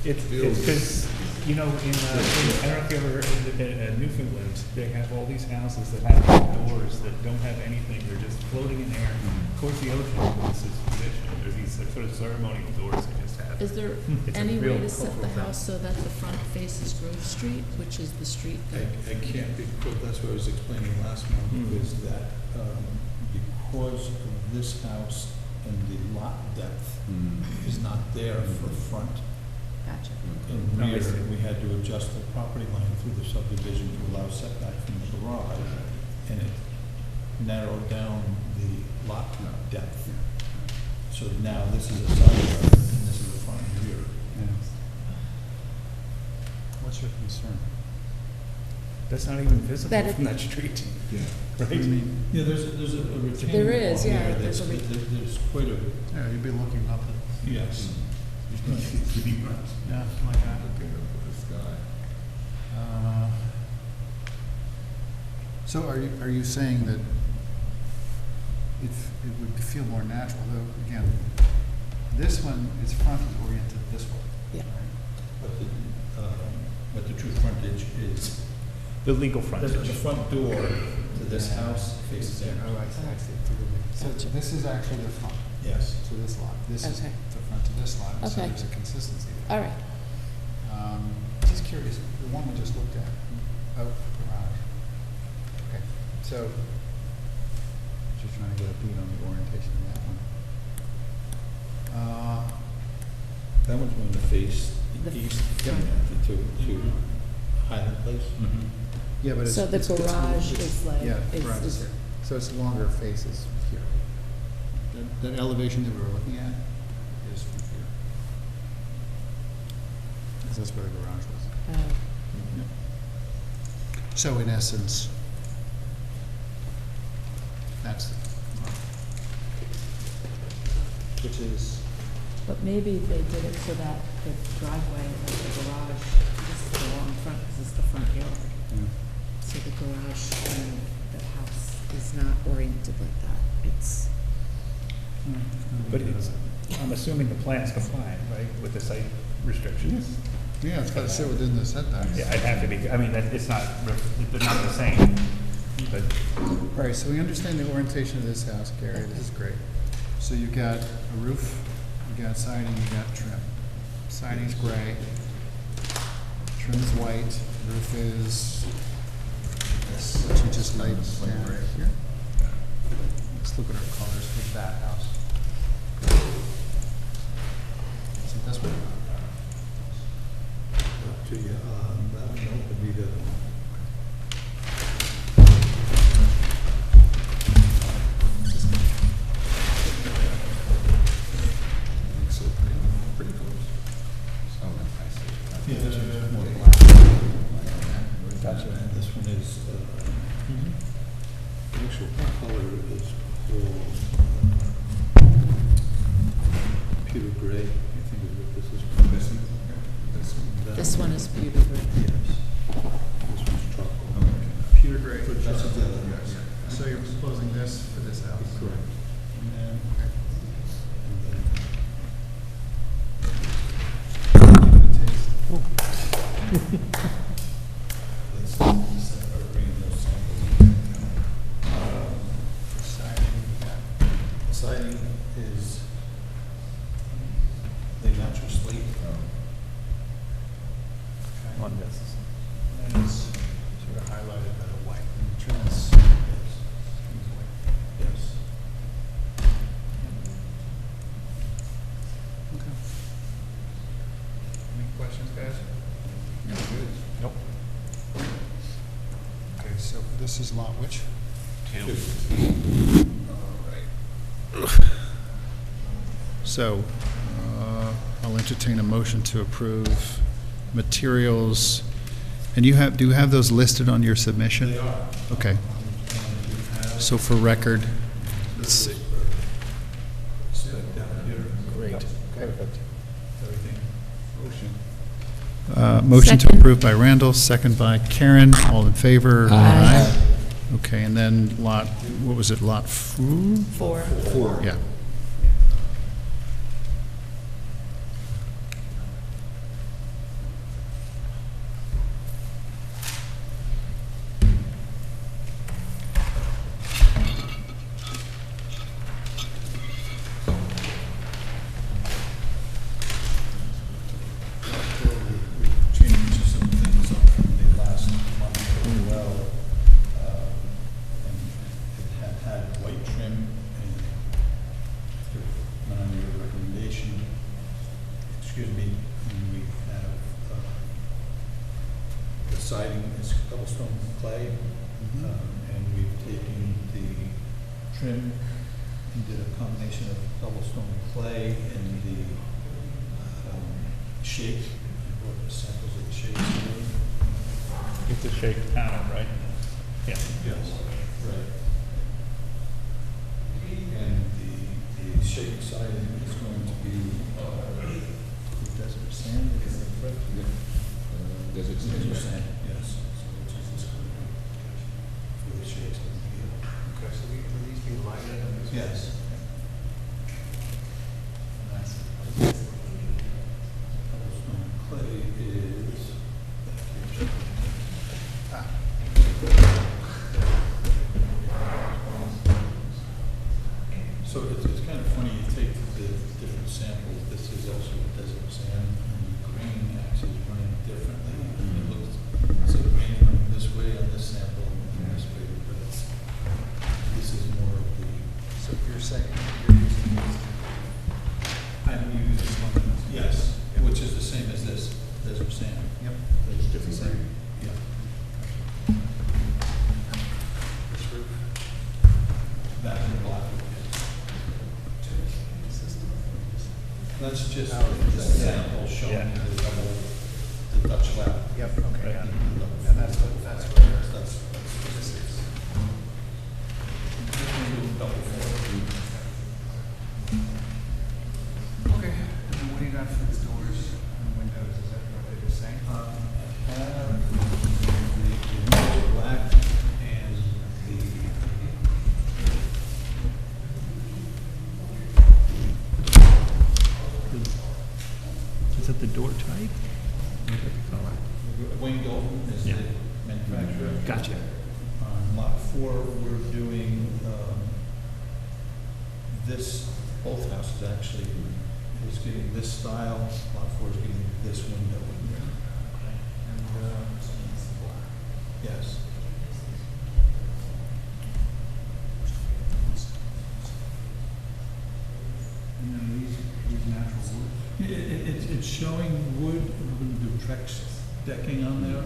It's because, you know, I don't know if you ever heard in Newfoundland, they have all these houses that have doors that don't have anything, they're just floating in air. Towards the ocean, this is tradition, there's these sort of ceremonial doors they just have. Is there It's a any real way to set the cultural thing. house so that the front faces Grove Street, which is the street that I can't be, that's what I was explaining last month, is that because of this house and the lot depth is not there for front Gotcha. and rear, we had to adjust the property line through the subdivision to allow setback from the garage, and it narrowed down the lot depth. So now this is a side yard, and this is a front and rear. What's your concern? That's not even visible That it- from that street. Yeah. Right? Yeah, there's a retaining There wall is, yeah, here there's that's, a there's quite a, Yeah, you'd be looking up at. yes. Yeah, like that. Looking up at the sky. So are you saying that if it would feel more natural, though, again, this one, its front is oriented this way. Yeah. But the true frontage is, The legal the frontage. front door to this house faces there. Oh, I see, forgive me. So this is actually the front Yes. to this lot. This is Okay. the front to this lot, so Okay. there's a consistency there. All right. Just curious, the one we just looked at, garage. Okay, so, just trying to get a beat on the orientation of that one. That one's going to face the The east, front. to Highland Place. Yeah, but it's. So the it's- garage is like- Yeah, is- garage is is- here. So it's longer faces here. That elevation that we were looking at is from here. Because that's where the garage was. So in essence, that's the, which is, But maybe they did it so that the driveway, like the garage, this is the long front, because it's the front yard. So the garage and the house is not oriented like that. It's, But it's, I'm assuming the plan's compliant, right, with the site restrictions? yeah, it's got to sit within the setbacks. Yeah, I'd have to be, I mean, it's not, they're not the same, but All right, so we understand the orientation of this house, Gary, this is great. So you've got a roof, you got siding, you got trim. Siding's gray, trim's white, roof is this, which you just laid down right here. Let's look at our colors with that house. So this one. To you, that one would be the. So pretty close. Oh, no, I see. Yeah, this one's more black. Gotcha. And this one is, the actual color is called pewter gray, I think is what this is. This one? This one. this one is beautiful. Yes. This one's charcoal. Pewter gray. That's the other, Yes. So you're proposing this for this house? Correct. And then, Let's set our bring those samples. this is lot which? So, I'll entertain a motion to approve materials, and you have, do you have those listed on your submission? They are. Okay. So for record, let's see. Spec down here. Great. Perfect. Everything. Motion to Second. approve by Randall, second by Karen, all in favor? Aye. Okay, and then lot, what was it, lot 4? 4. Yeah. Changed some things up from the last month as well. And it had white trim, and on your recommendation, excuse me, and we have, the siding is cobblestone clay, and we've taken the trim and did a combination of cobblestone clay and the shake, or samples of the shakes. It's a shake panel, right? Yeah. Yes, right. And the shake siding is going to be desert sand, is that correct? Desert sand. Desert sand, yes. So which is this one. For the shakes. Okay, so will these be lighted? Yes. Clay is back here. So it's kind of funny, you take the different samples, this is also desert sand, and the grain actually is running differently. It looks, so the grain running this way on this sample and this way, but this is more of the. So you're saying you're using these? I'm using this one. Yes, which is the same as this, desert sand. Yep. It's different sand. Yeah. This roof? That and the block. That's just the sample showing Yeah. the double, the Dutch lap. Yep, okay, Right. got it. And that's where That's what this is. Double four. Okay, and then what do you got for the doors and windows, is that what they're the same? I have the black and Is it the door type? the Wayne Golden is the Yeah. manufacturer. Gotcha. On lot 4, we're doing, this, both houses actually is getting this style, lot 4 is getting this window. And, yes. And then these natural wood? It's showing wood, we're going to do Trex decking on there.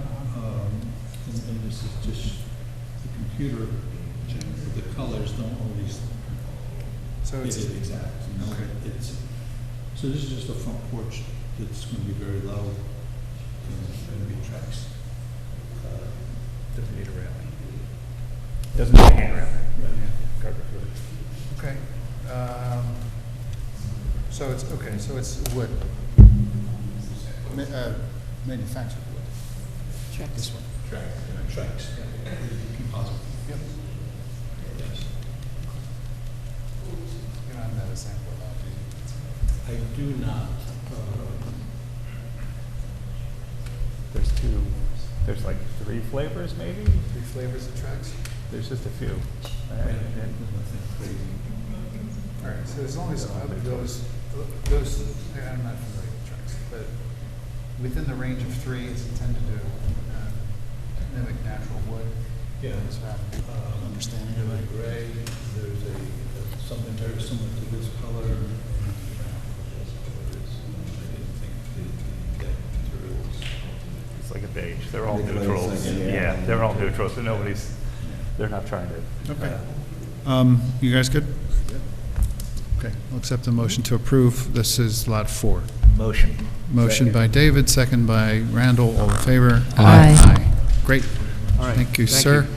And this is just, the computer, the colors don't always So get it's, it exact. You know? It's, so this is just a front porch that's going to be very low. And it's going to be Trex. Doesn't need a railing. Doesn't need a handrail. Covered with. okay. So it's, okay, so it's wood. Manufactured wood. This one. Trex, composite. Yep. Yes. You don't have that as sample now, do you? I do not. There's two, there's like 3 flavors maybe? 3 flavors of Trex? There's just a few. Nothing crazy. All right, so as long as those, I'm not familiar with Trex, but within the range of 3, it's intended to mimic natural wood. Yeah. Is that understanding of There's it? a gray, there's something very similar to this color. I didn't think the deck materials. It's like a beige. They're all They come out neutrals. the same, yeah. Yeah, they're all neutrals, so nobody's They're not trying to. Okay. You guys good? Okay, I'll accept the motion to approve. This is Lot 4. Motion. Motion by David, second by Randall. All in favor? Aye. Aye. Great. All right. Thank you, Thank sir. you.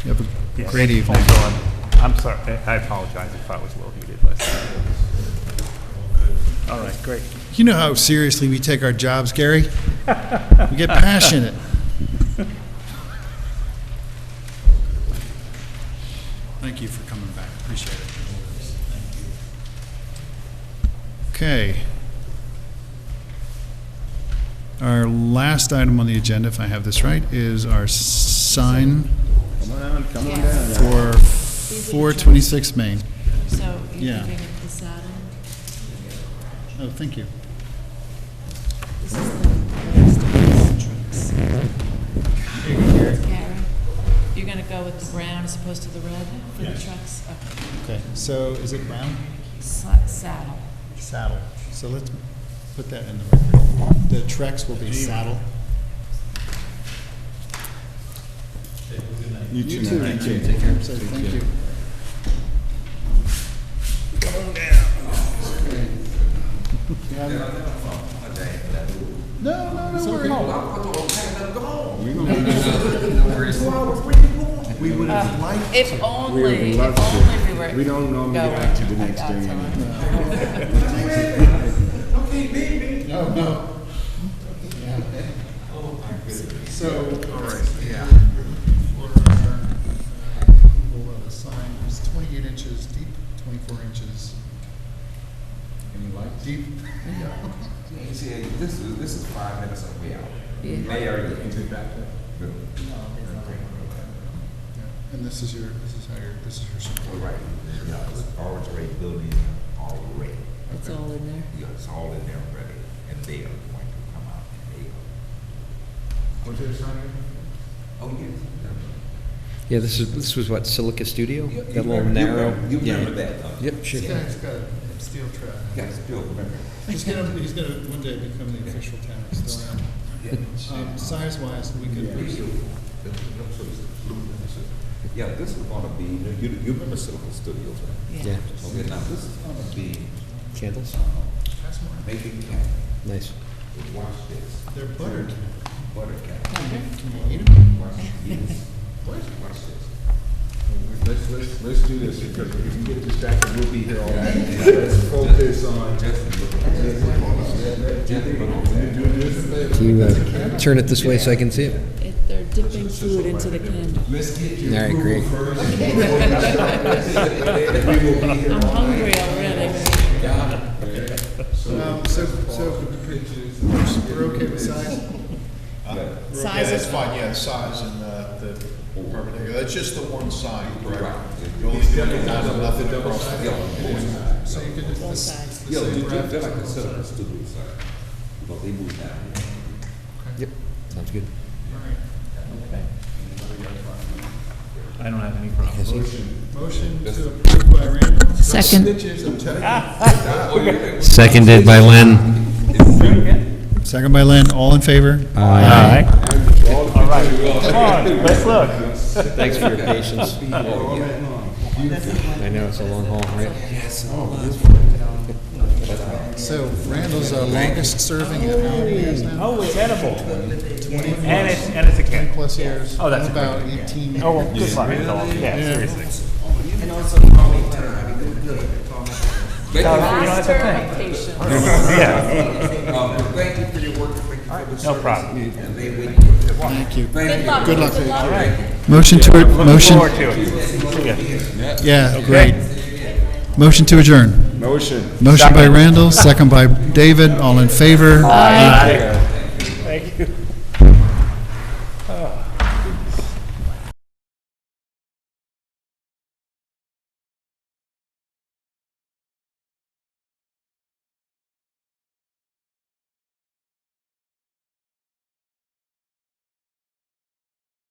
You have a Yeah, great and evening. Also, I'm sorry, I apologize if I was a little heated last night. All right, great. You know how seriously we take our jobs, Gary? We get passionate. Thank you for coming back. Appreciate it. Okay. Our last item on the agenda, if I have this right, is our sign Come on down. for 426 Main. So you Yeah. can bring up the saddle. Oh, thank you. This is the last of these trucks. Karen, you're gonna go with the brown as opposed to the red for the trucks? Okay. Okay, so is it brown? Saddle. Saddle. So let's put that in the record. The Trex will be saddle. You too. Thank you. Take care. So, thank you. Come on down. No, no worries. We would have liked If to. only, We if would love to. only we were. We don't normally going. get back to the next I got day time. No, no. So, all right, yeah. For our approval of the sign, it's 28 inches deep, 24 inches deep. You see, this is 5 minutes away out. Yeah. They are looking to back And this is your support. Right. Yeah, it's already building already. It's all in there? Yeah, it's all in there already, and they are going to come out and they are. What's your sign? Oh, yes. Yeah, this was what, Silica Studio? You That little remember- narrow? you yeah. remember that, huh? Yep, sure. This guy's got a steel trap. Yeah, still remember. He's gonna one day become the official town historian. Size-wise, we could. Yeah, this is gonna be, you remember Silica Studios, right? Yeah. Okay, now this is gonna be Candles? making candles. Nice. Watch this. They're buttered. Butter candles. Can you eat them? Watch, yes. Watch this. Let's do this, because if you get distracted, we'll be here all night. Let's focus on. Can you turn it this way so I can see it? They're dipping food into the candle. Let's get All right, great. I'm hungry already. We're okay with size? Size That's is fine, yeah, the size and the perpendicular, that's just the one sign, correct? You only do nothing across the. So you could just. Both sides. Yeah, they're like a Silica Studio side. But they move down. Yep, sounds good. I don't have any problem. Motion to approve by Randall. Second. Seconded by Len. Second by Lynn, all in favor? Aye. All right, come on, let's look. Thanks for your patience. I know it's a long haul, right? So Randall's our longest serving at how many years now? Oh, it's edible. 20 And it's a kid. plus years. Oh, that's about great. 18. Oh, well, good luck. Yeah, Yeah. seriously. And also, you No, that's a thing. Yeah. Thank you for your work. Thank you for the No service. problem. And they wait. Thank you. Thank you. Good luck. All right. Motion to, Look motion, forward to it. yeah, great. Motion to adjourn. Motion. Motion by Randall, second by David, all in favor? Thank you.